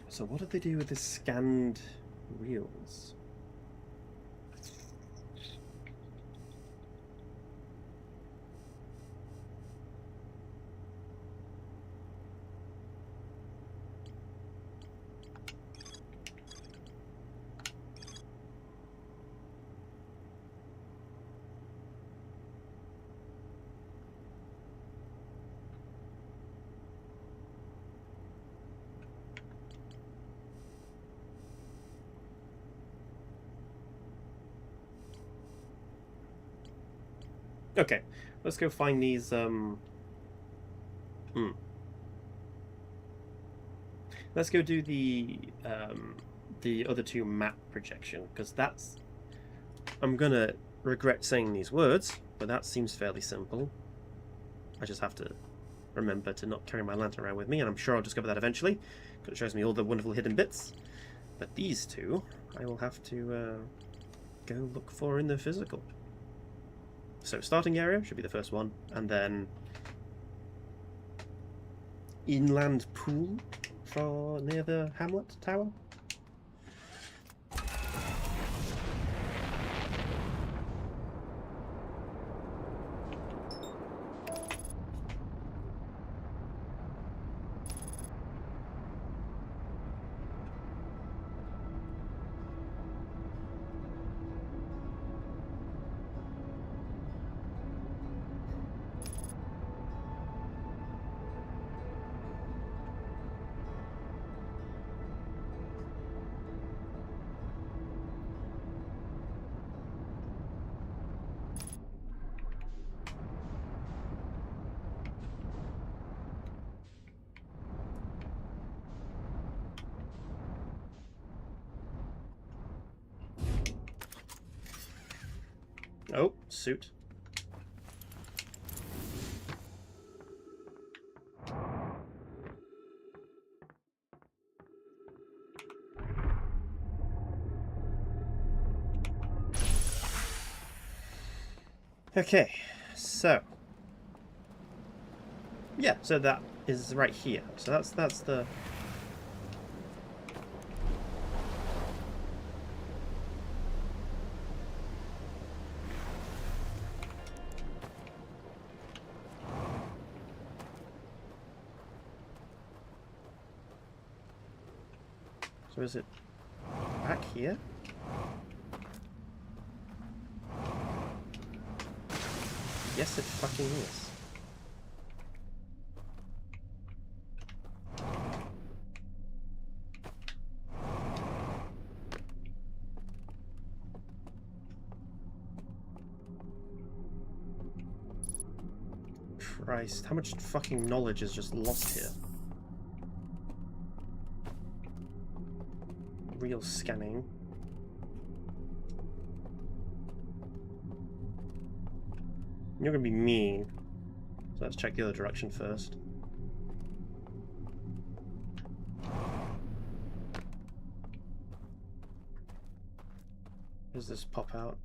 So what did they do with the scanned reels? Okay, let's go find these, Let's go do the other 2 map projection, because that's... I'm gonna regret saying these words, but that seems fairly simple. I just have to remember to not carry my lantern around with me, and I'm sure I'll discover that eventually, because it shows me all the wonderful hidden bits. But these 2, I will have to go look for in the physical. So starting area should be the first one, and then inland pool for near the hamlet tower. Oh, suit. Okay, so yeah, so that is right here. So that's the. So is it back here? Yes, it fucking is. Christ, how much fucking knowledge is just lost here? Real scanning. You're gonna be mean. So let's check the other direction first. Does this pop out?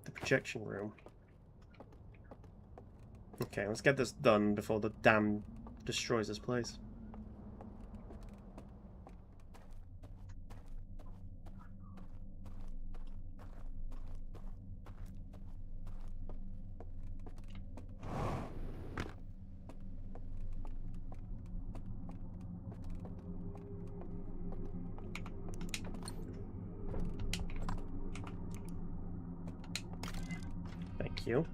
The projection room. Okay, let's get this done before the dam destroys this place. Thank you.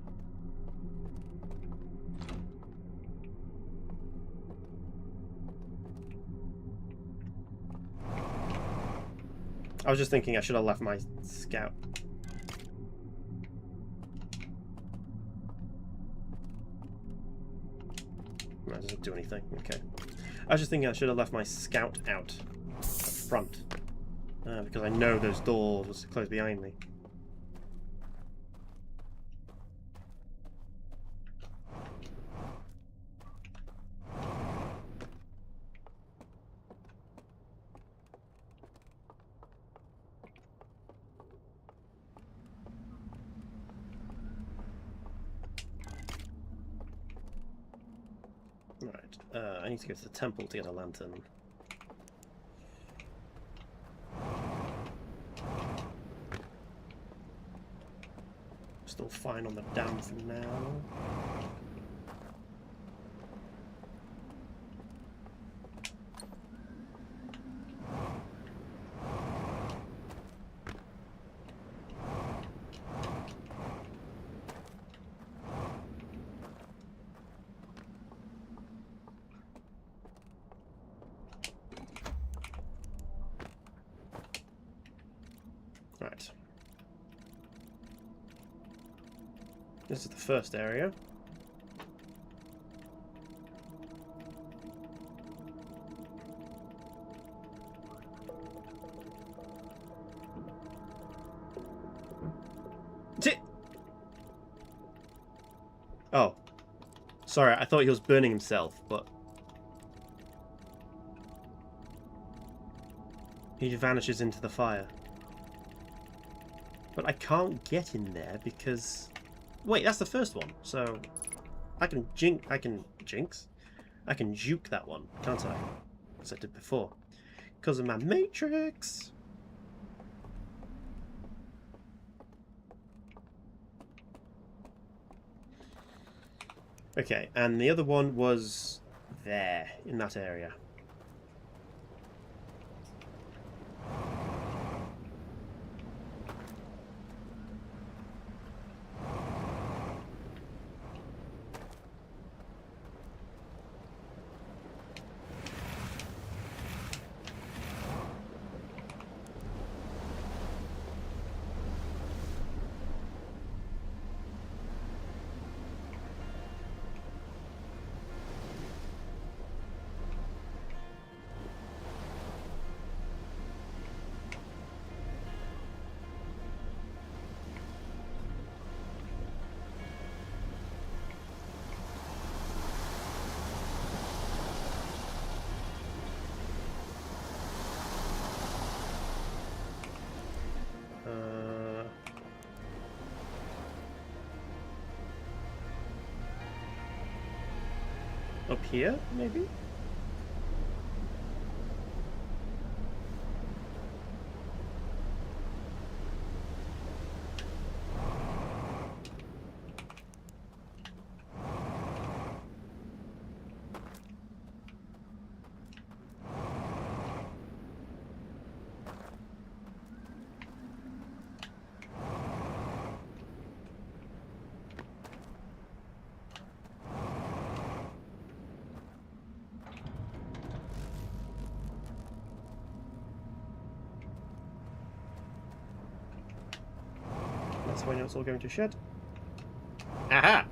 I was just thinking I should have left my scout. That doesn't do anything. Okay. I was just thinking I should have left my scout out up front. Because I know those doors close behind me. Right, I need to go to the temple to get a lantern. Still fine on the dam for now. Right. This is the first area. Oh. Sorry, I thought he was burning himself, but he vanishes into the fire. But I can't get in there because... Wait, that's the first one. So I can juke that one, can't I? As I did before. Because of my matrix. Okay, and the other one was there, in that area. Up here, maybe? That's how I know it's all going to shed. Aha!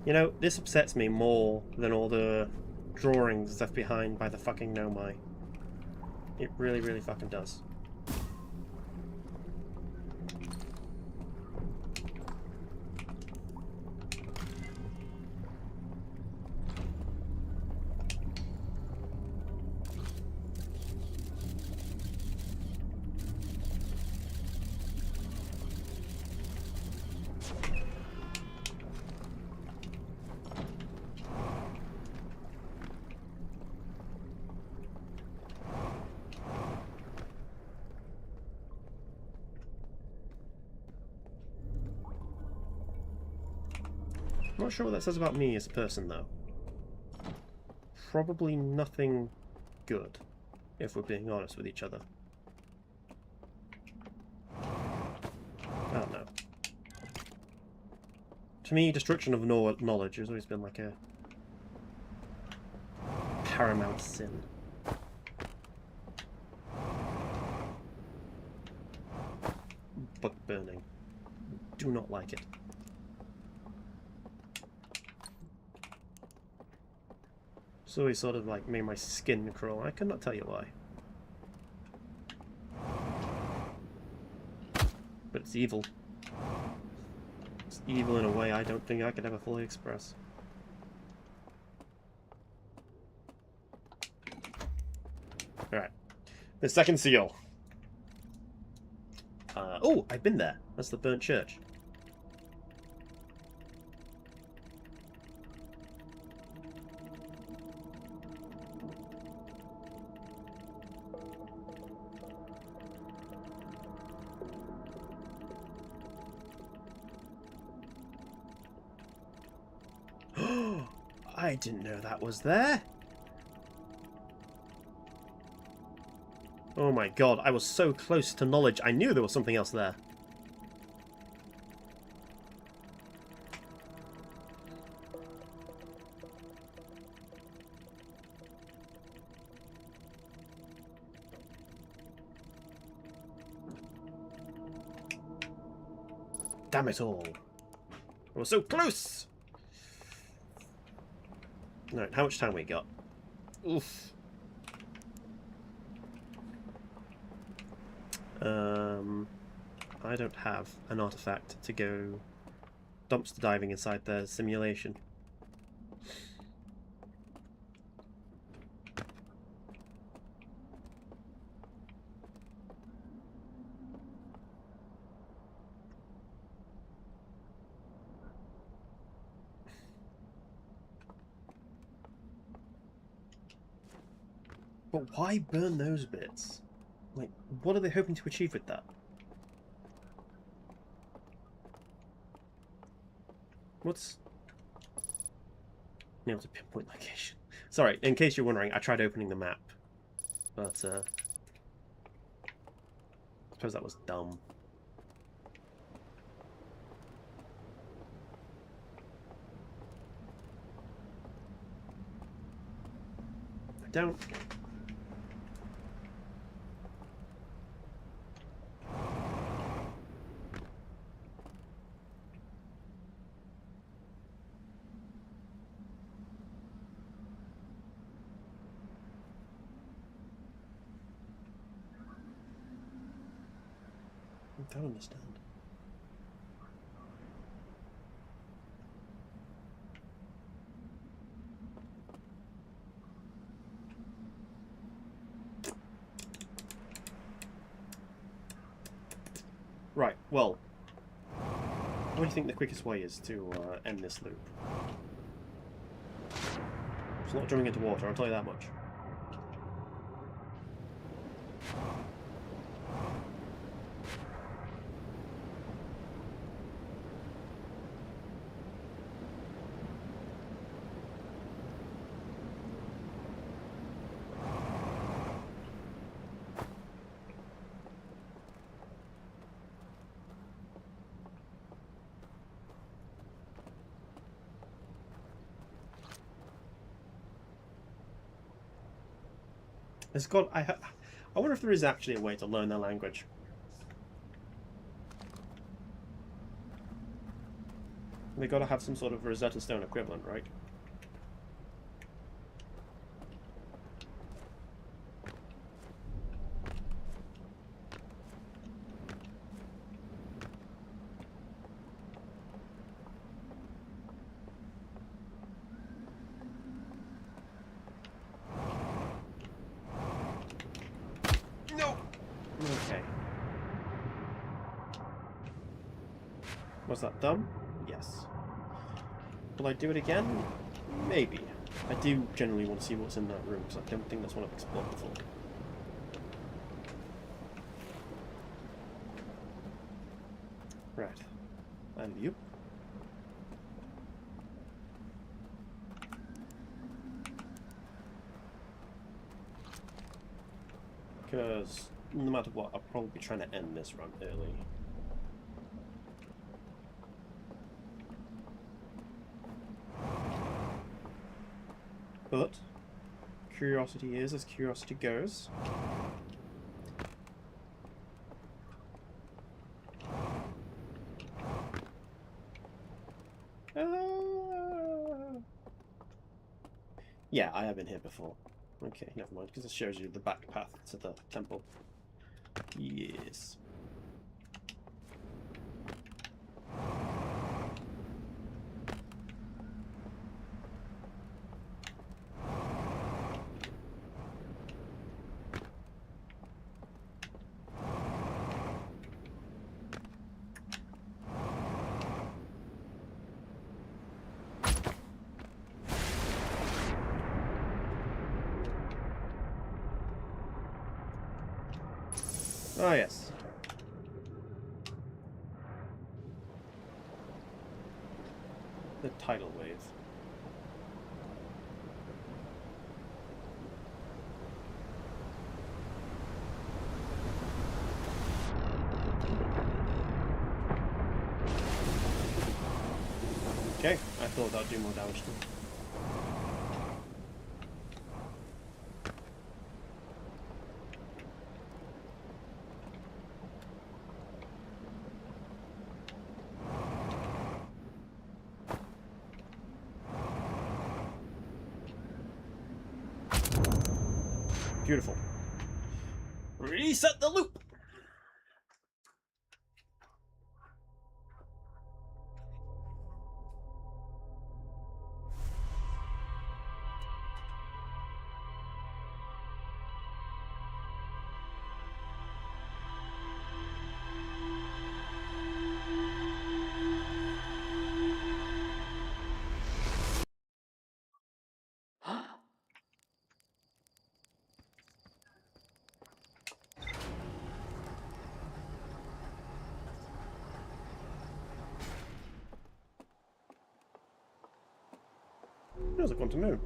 You know, this upsets me more than all the drawings left behind by the fucking Nomai. It really, really fucking does. I'm not sure what that says about me as a person, though. Probably nothing good, if we're being honest with each other. I don't know. To me, destruction of knowledge has always been like a paramount sin. Book burning. Do not like it. It's always sort of like made my skin crawl. I cannot tell you why. But it's evil. It's evil in a way I don't think I could ever fully express. Alright. The second seal. Oh, I've been there. That's the burnt church. I didn't know that was there. Oh my god, I was so close to knowledge. I knew there was something else there. Damn it all. I was so close! Alright, how much time we got? Oof. I don't have an artifact to go dumpster diving inside the simulation. But why burn those bits? Like, what are they hoping to achieve with that? What's... You know, it's a pinpoint location. Sorry, in case you're wondering, I tried opening the map. But, I suppose that was dumb. I don't... I don't understand. Right, well, what do you think the quickest way is to end this loop? It's not jumping into water, I'll tell you that much. There's got. I wonder if there is actually a way to learn their language. They got to have some sort of Rosetta Stone equivalent, right? No. Okay. Was that dumb? Yes. Will I do it again? Maybe. I do generally want to see what's in that room, because I don't think that's what I've explored before. Right. And you. Because no matter what, I'll probably be trying to end this run early. But curiosity is as curiosity goes. Yeah, I have been here before. Okay, never mind, because it shows you the back path to the temple. Yes. Oh, yes. The tidal wave. Okay, I thought that would do more damage to him. Beautiful. Reset the loop! There's a quantum moon.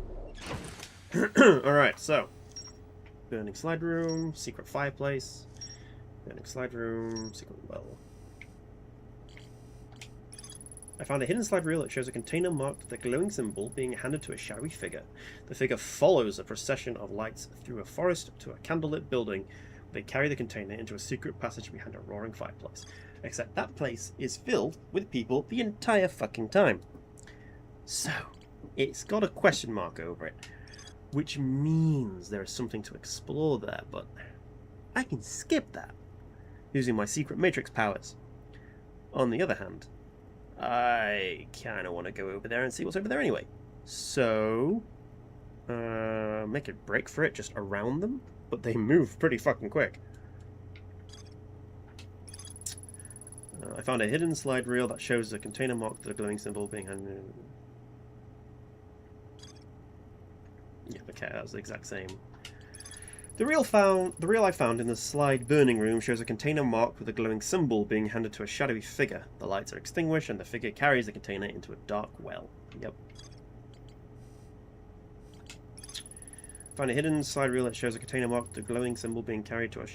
Alright, so. Burning slide room, secret fireplace. Burning slide room, secret well. I found a hidden slide reel that shows a container marked with a glowing symbol being handed to a shadowy figure. The figure follows a procession of lights through a forest to a candlelit building. They carry the container into a secret passage behind a roaring fireplace. Except that place is filled with people the entire fucking time. So, it's got a question mark over it, which means there is something to explore there, but I can skip that using my secret matrix powers. On the other hand, I kind of want to go over there and see what's over there anyway. So, make a break for it just around them, but they move pretty fucking quick. I found a hidden slide reel that shows a container marked with a glowing symbol being handed. Yeah, okay, that was the exact same. The reel I found in the slide burning room shows a container marked with a glowing symbol being handed to a shadowy figure. The lights are extinguished and the figure carries the container into a dark well. Yep. Found a hidden slide reel that shows a container marked with a glowing symbol being carried to a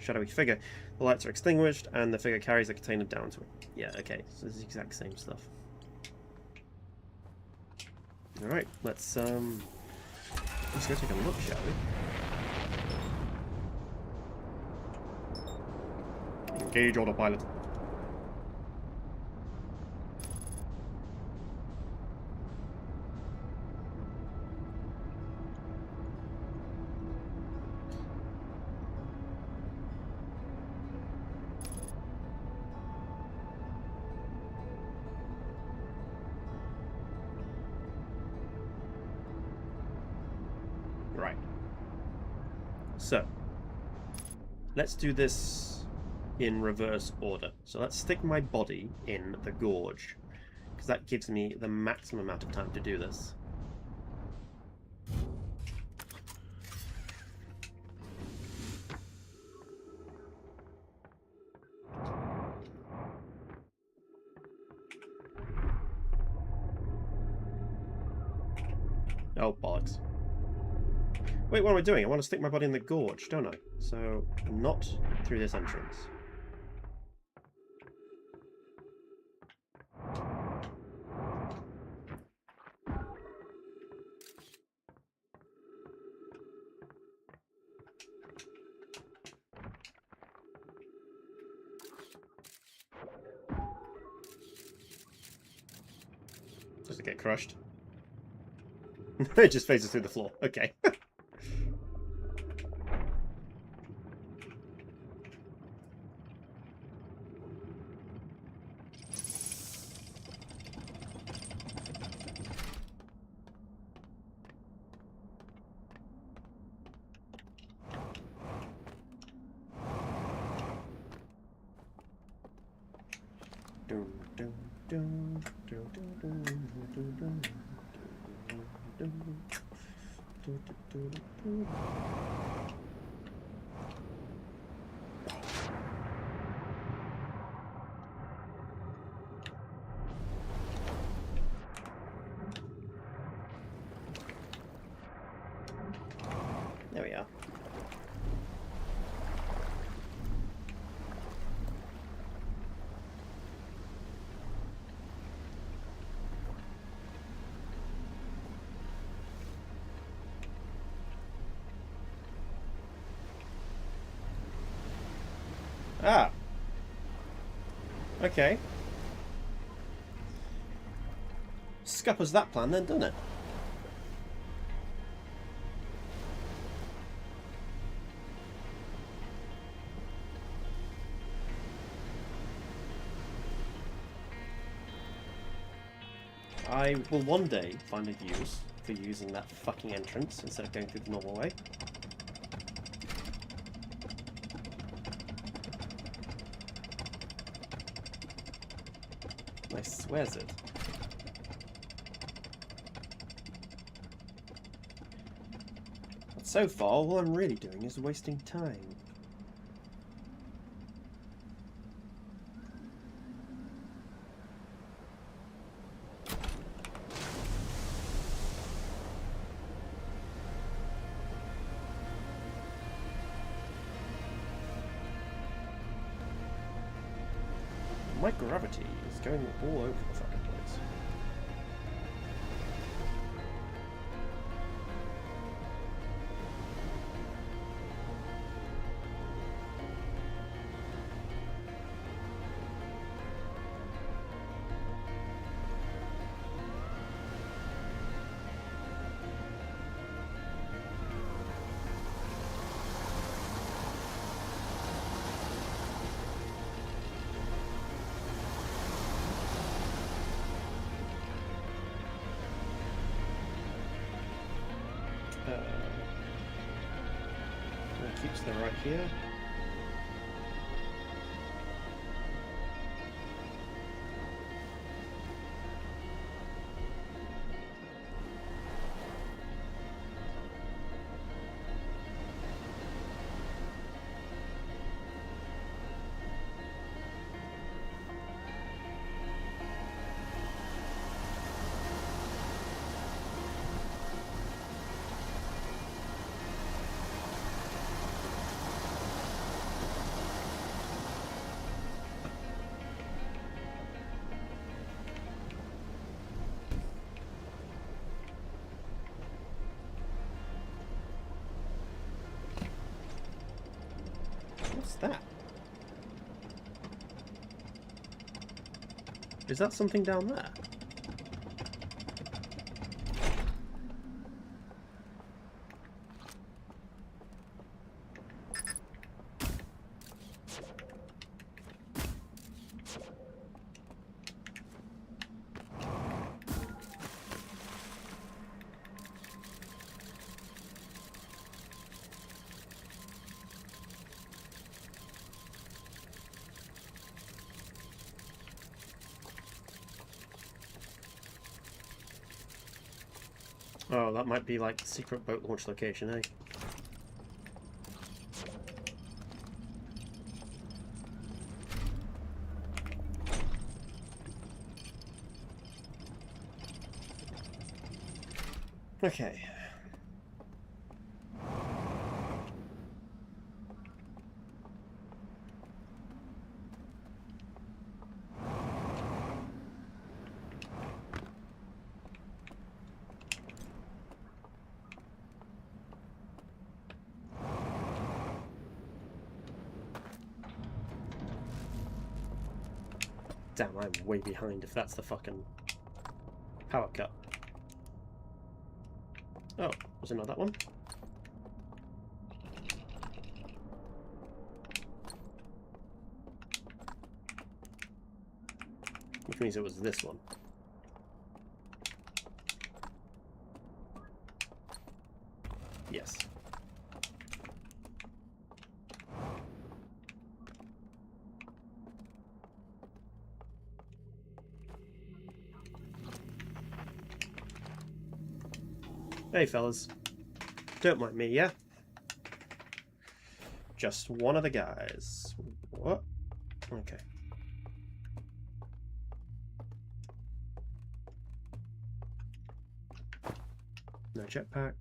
shadowy figure. The lights are extinguished and the figure carries the container down to it. Yeah, okay, so this is the exact same stuff. Alright, let's go take a look, shall we? Engage autopilot. Right. So, let's do this in reverse order. So let's stick my body in the gorge, because that gives me the maximum amount of time to do this. Oh, bollocks. Wait, what am I doing? I want to stick my body in the gorge, don't I? So, not through this entrance. Does it get crushed? It just phases through the floor. Okay. There we are. Ah. Okay. Scuppers that plan then, doesn't it? I will one day find a use for using that fucking entrance instead of going through the normal way. I swears it. But so far, all I'm really doing is wasting time. My gravity is going all over the fucking place. It keeps them right here. that? Is that something down there? Oh, that might be like the secret boat launch location, eh? Okay. Damn, I'm way behind if that's the fucking power cut. Oh, was it not that one? Which means it was this one. Yes. Hey fellas. Don't mind me, yeah? Just one of the guys. What? Okay. No jetpack.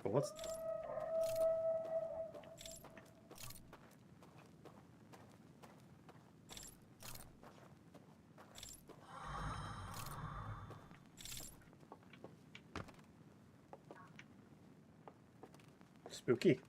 But what's... Spooky.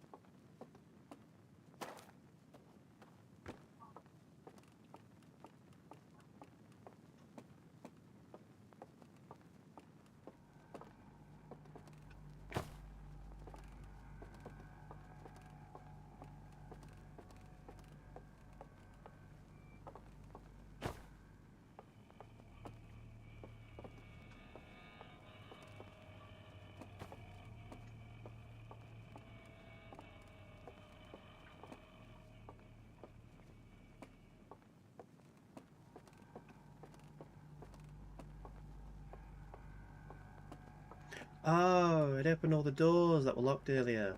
Oh, it opened all the doors that were locked earlier.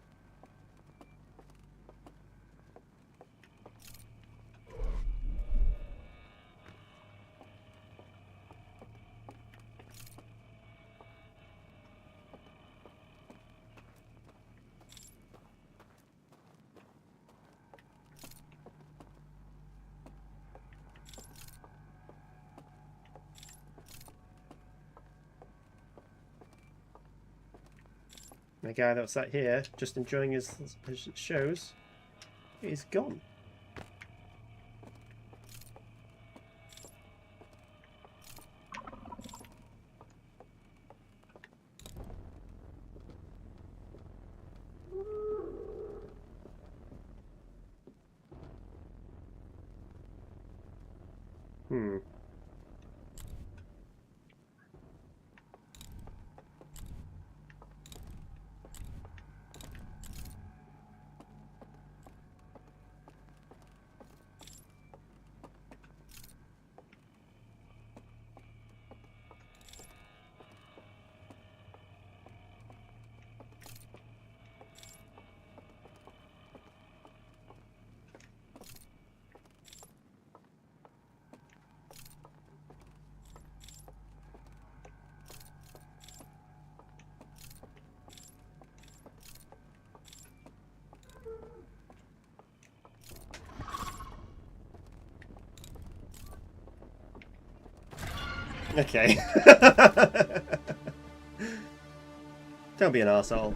The guy that sat here, just enjoying his shows, is gone. Hmm. Okay. Don't be an arsehole.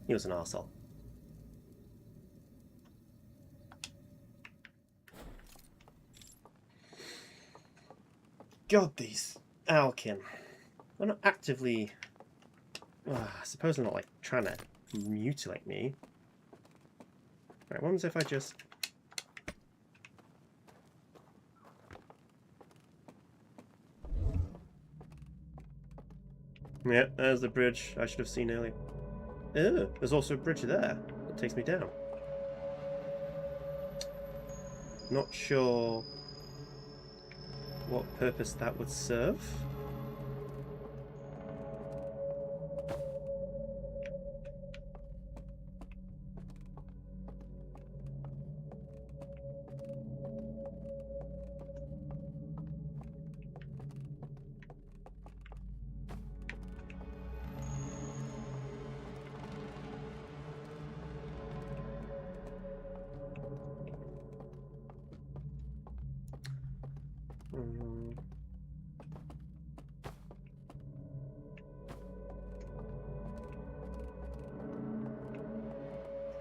He was an arsehole. God, these Alkin. They're not actively... I suppose they're not, like, trying to mutilate me. Right, what happens if I just... Yeah, there's the bridge I should have seen earlier. Oh, there's also a bridge there that takes me down. Not sure what purpose that would serve.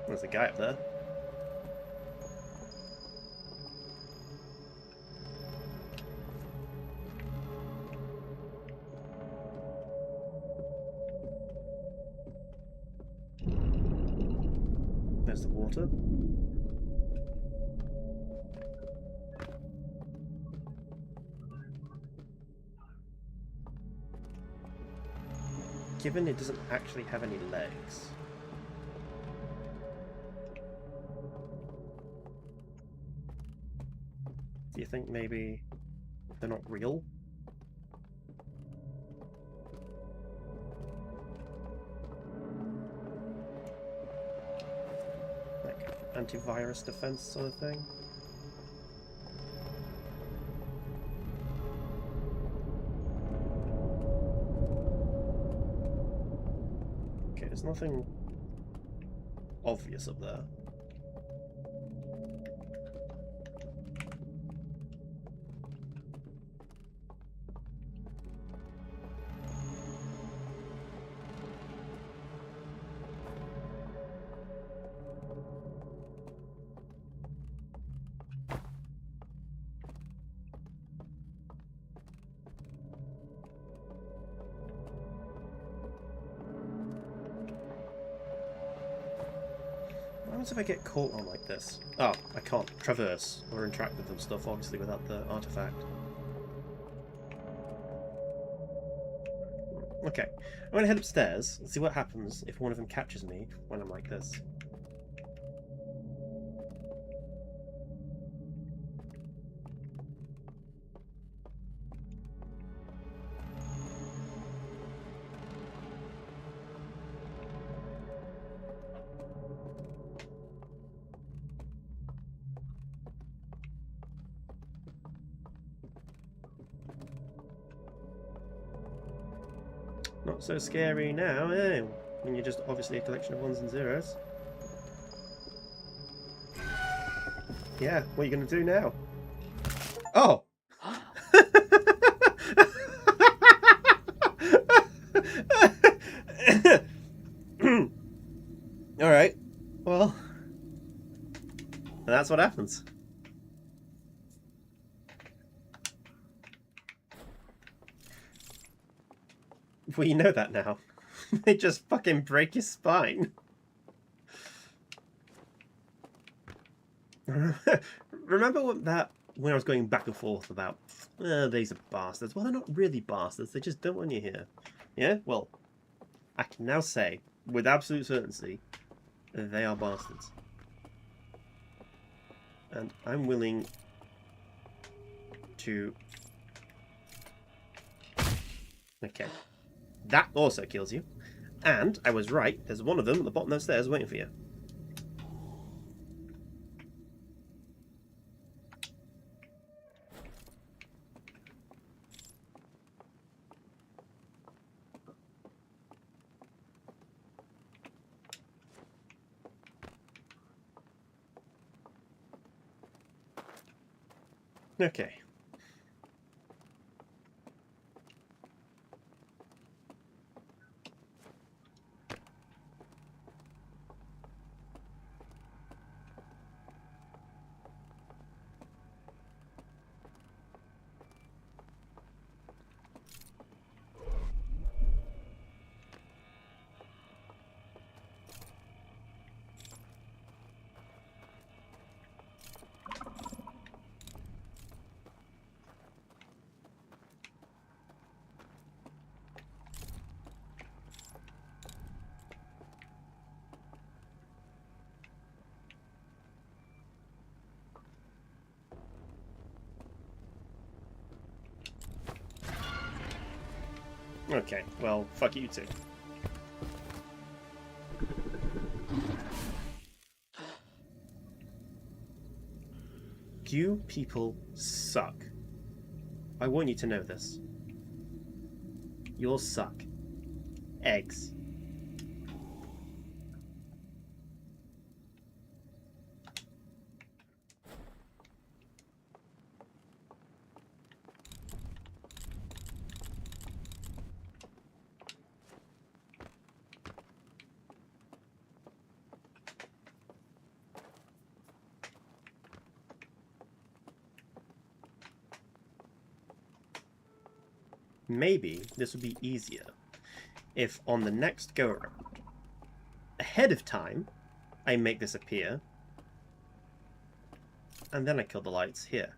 There's a guy up there. There's the water. Given it doesn't actually have any legs. Do you think maybe they're not real? Like antivirus defense sort of thing? Okay, there's nothing obvious up there. What happens if I get caught on like this? Oh, I can't traverse or interact with them stuff, obviously, without the artifact. Okay, I'm going to head upstairs and see what happens if one of them catches me when I'm like this. Not so scary now, eh? When you're just obviously a collection of ones and zeros. Yeah, what are you going to do now? Oh! Alright. Well, that's what happens. Well, you know that now. They just fucking break your spine. Remember when I was going back and forth about these are bastards? Well, they're not really bastards. They just don't want you here. Yeah. Well, I can now say with absolute certainty they are bastards, and I'm willing to. Okay, that also kills you, and I was right. There's one of them at the bottom of those stairs waiting for you. Okay. Okay, well, fuck you too. You people suck. I want you to know this. You'll suck. Eggs. Maybe this would be easier if on the next go around, ahead of time, I make this appear, and then I kill the lights here.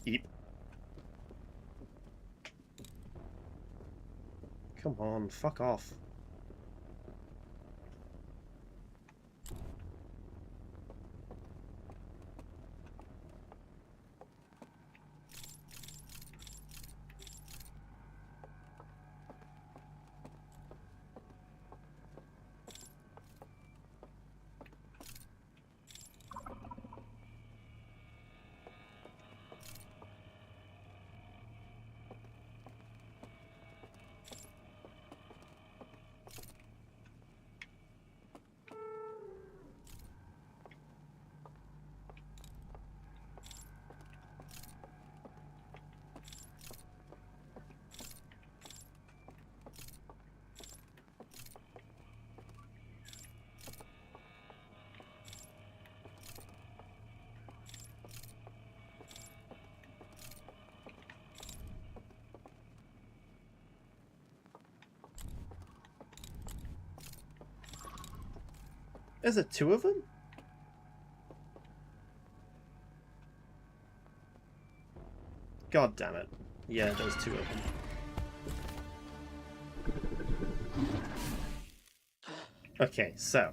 Eep. Come on, fuck off. Is there two of them? God damn it. Yeah, there's two of them. Okay, so.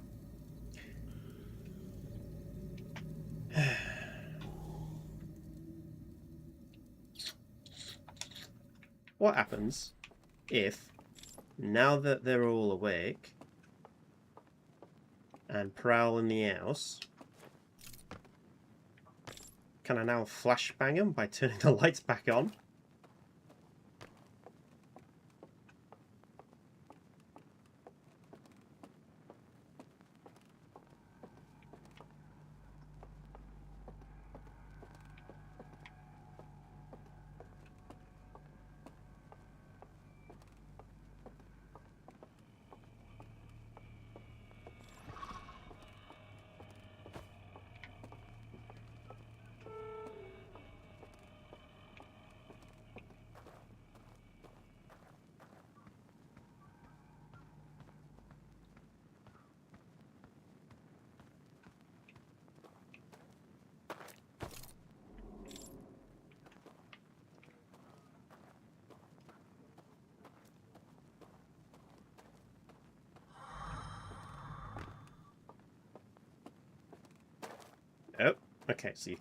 What happens if Now that they're all awake and prowling the house, can I now flashbang them by turning the lights back on? Oh, okay, so you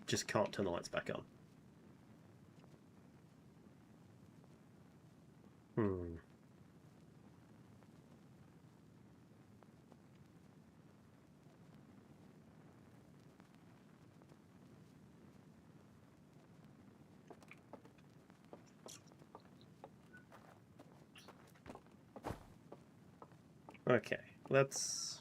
just can't turn the lights back on. Hmm. Okay, let's...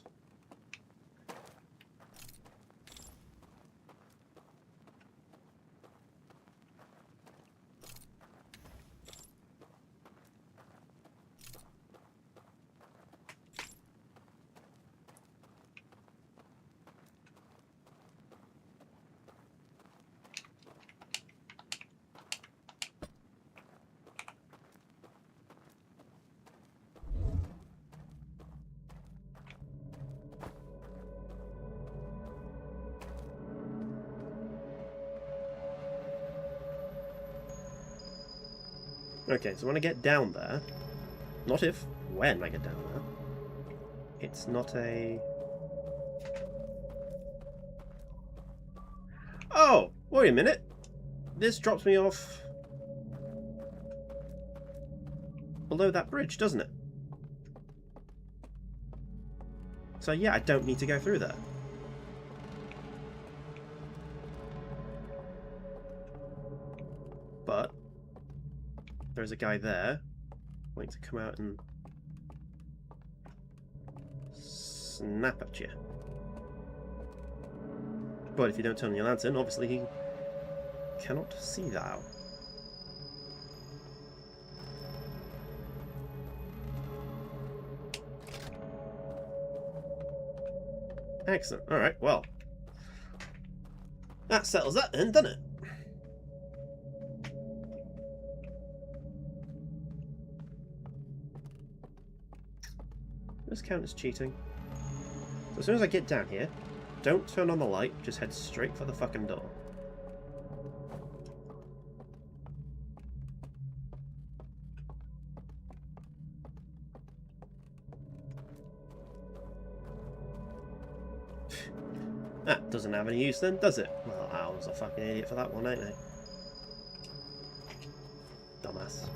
Okay, so when I get down there, not if, when I get down there, it's not a... Oh, wait a minute. This drops me off below that bridge, doesn't it? So yeah, I don't need to go through there. But there's a guy there waiting to come out and snap at you. But if you don't turn on your lantern, obviously he cannot see thou. Excellent. Alright, well. That settles that then, doesn't it? Does count as cheating. So as soon as I get down here, don't turn on the light, just head straight for the fucking door. That doesn't have any use then, does it? Well, I was a fucking idiot for that one, ain't I? Dumbass.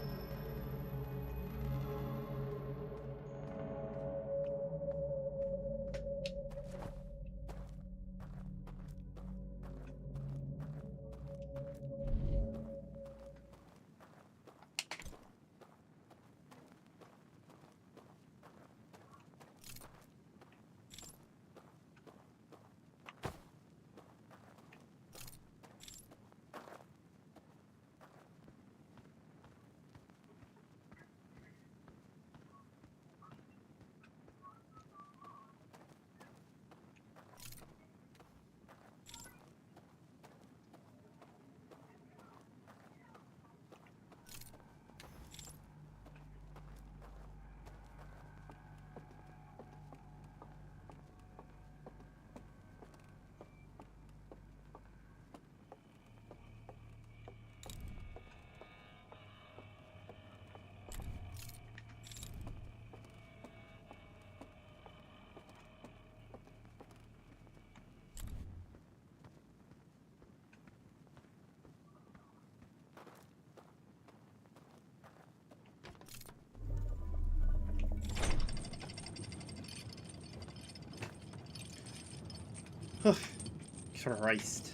Christ.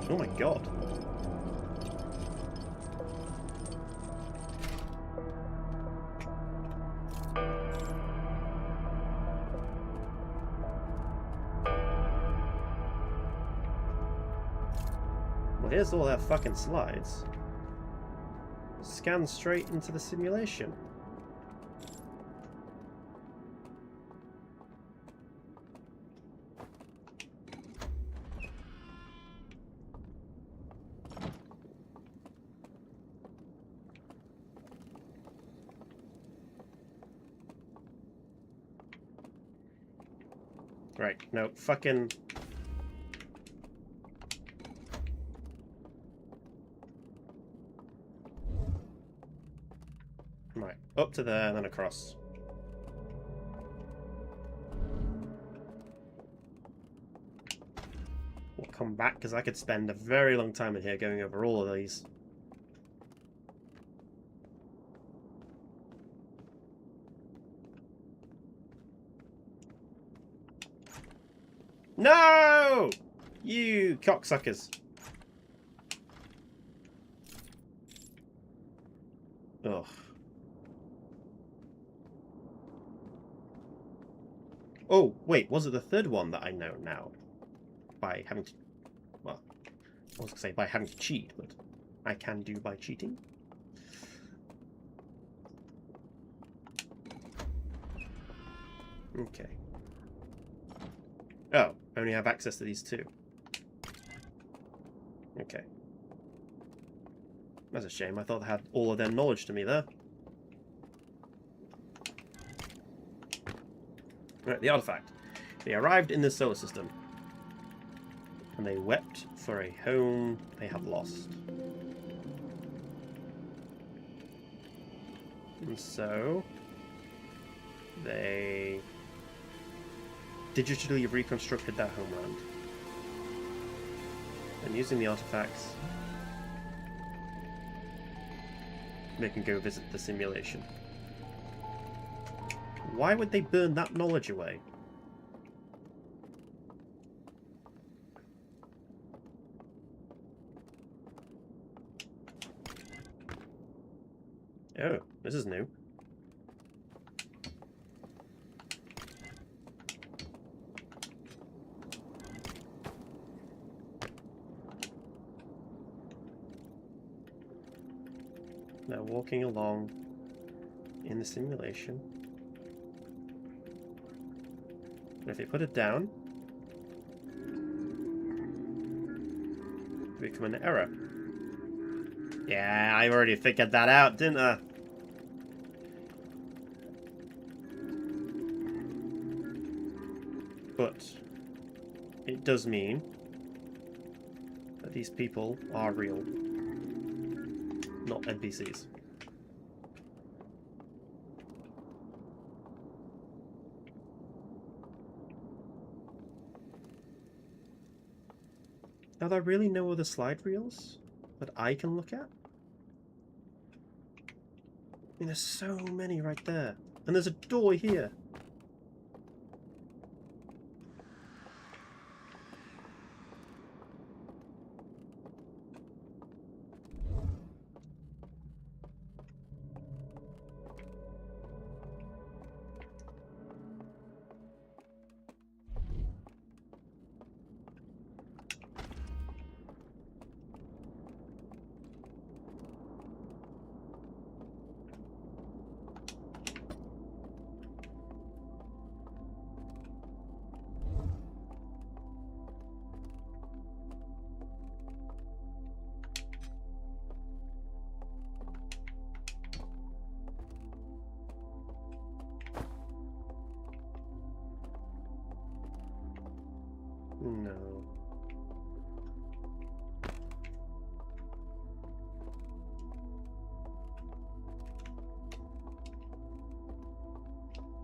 Oh my god. Well, here's all our fucking slides. Scan straight into the simulation. Right, no, fucking... Right, up to there and then across. We'll come back, because I could spend a very long time in here going over all of these. No! You cocksuckers. Ugh. Oh, wait, was it the third one that I know now? By having to... Well, I was going to say by having to cheat, but I can do by cheating. Okay. Oh, I only have access to these two. Okay. That's a shame. I thought I had all of their knowledge to me there. Right, the artifact. They arrived in the solar system. And they wept for a home they had lost. And so... they... digitally reconstructed their homeland. And using the artifacts, they can go visit the simulation. Why would they burn that knowledge away? Oh, this is new. Now walking along in the simulation. And if you put it down, it become an error. Yeah, I already figured that out, didn't I? But it does mean that these people are real, not NPCs. Are there really no other slide reels that I can look at? I mean, there's so many right there. And there's a door here. No.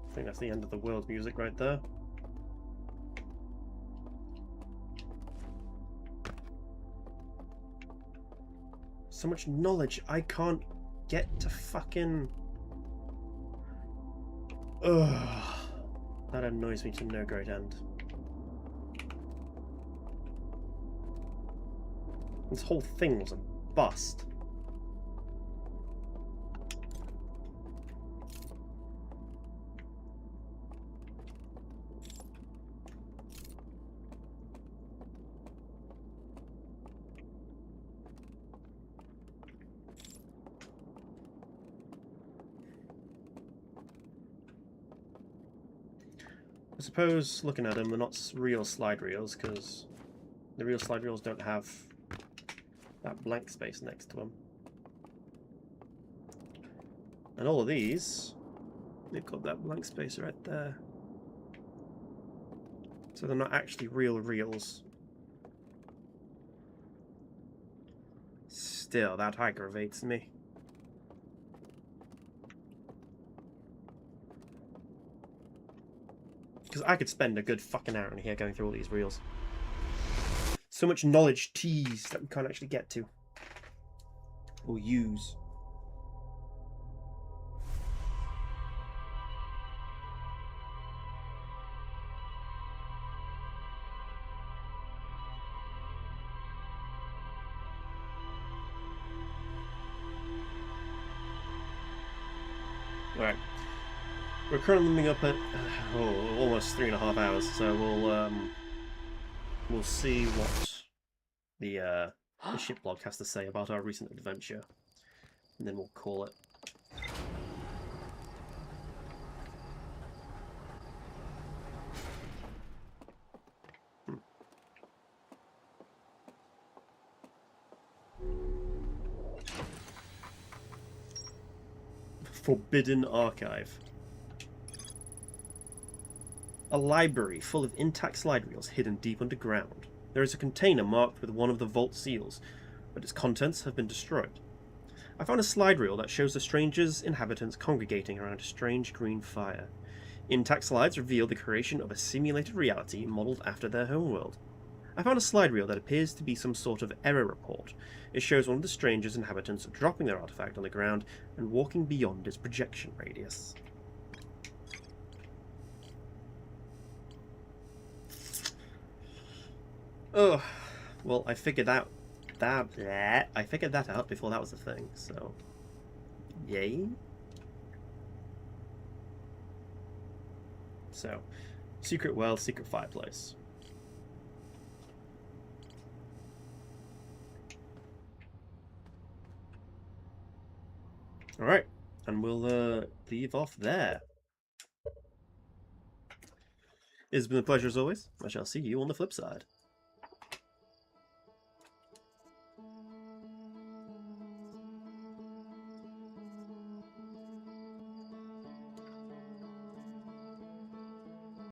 I think that's the end of the world music right there. So much knowledge I can't get to fucking... Ugh. That annoys me to no great end. This whole thing was a bust. I suppose, looking at them, they're not real slide reels, because the real slide reels don't have that blank space next to them. And all of these, they've got that blank space right there. So they're not actually real reels. Still, that aggravates me. Because I could spend a good fucking hour in here going through all these reels. So much knowledge teased that we can't actually get to. Or use. Alright. We're currently moving up at almost 3.5 hours, so we'll see what the ship blog has to say about our recent adventure, and then we'll call it. Forbidden Archive. A library full of intact slide reels hidden deep underground. There is a container marked with one of the vault seals, but its contents have been destroyed. I found a slide reel that shows the stranger's inhabitants congregating around a strange green fire. Intact slides reveal the creation of a simulated reality modelled after their homeworld. I found a slide reel that appears to be some sort of error report. It shows one of the stranger's inhabitants dropping their artifact on the ground and walking beyond its projection radius. Oh, well, I figured that out before that was a thing, so yay. So, secret well, secret fireplace. Alright, and we'll leave off there. It's been a pleasure as always. I shall see you on the flip side.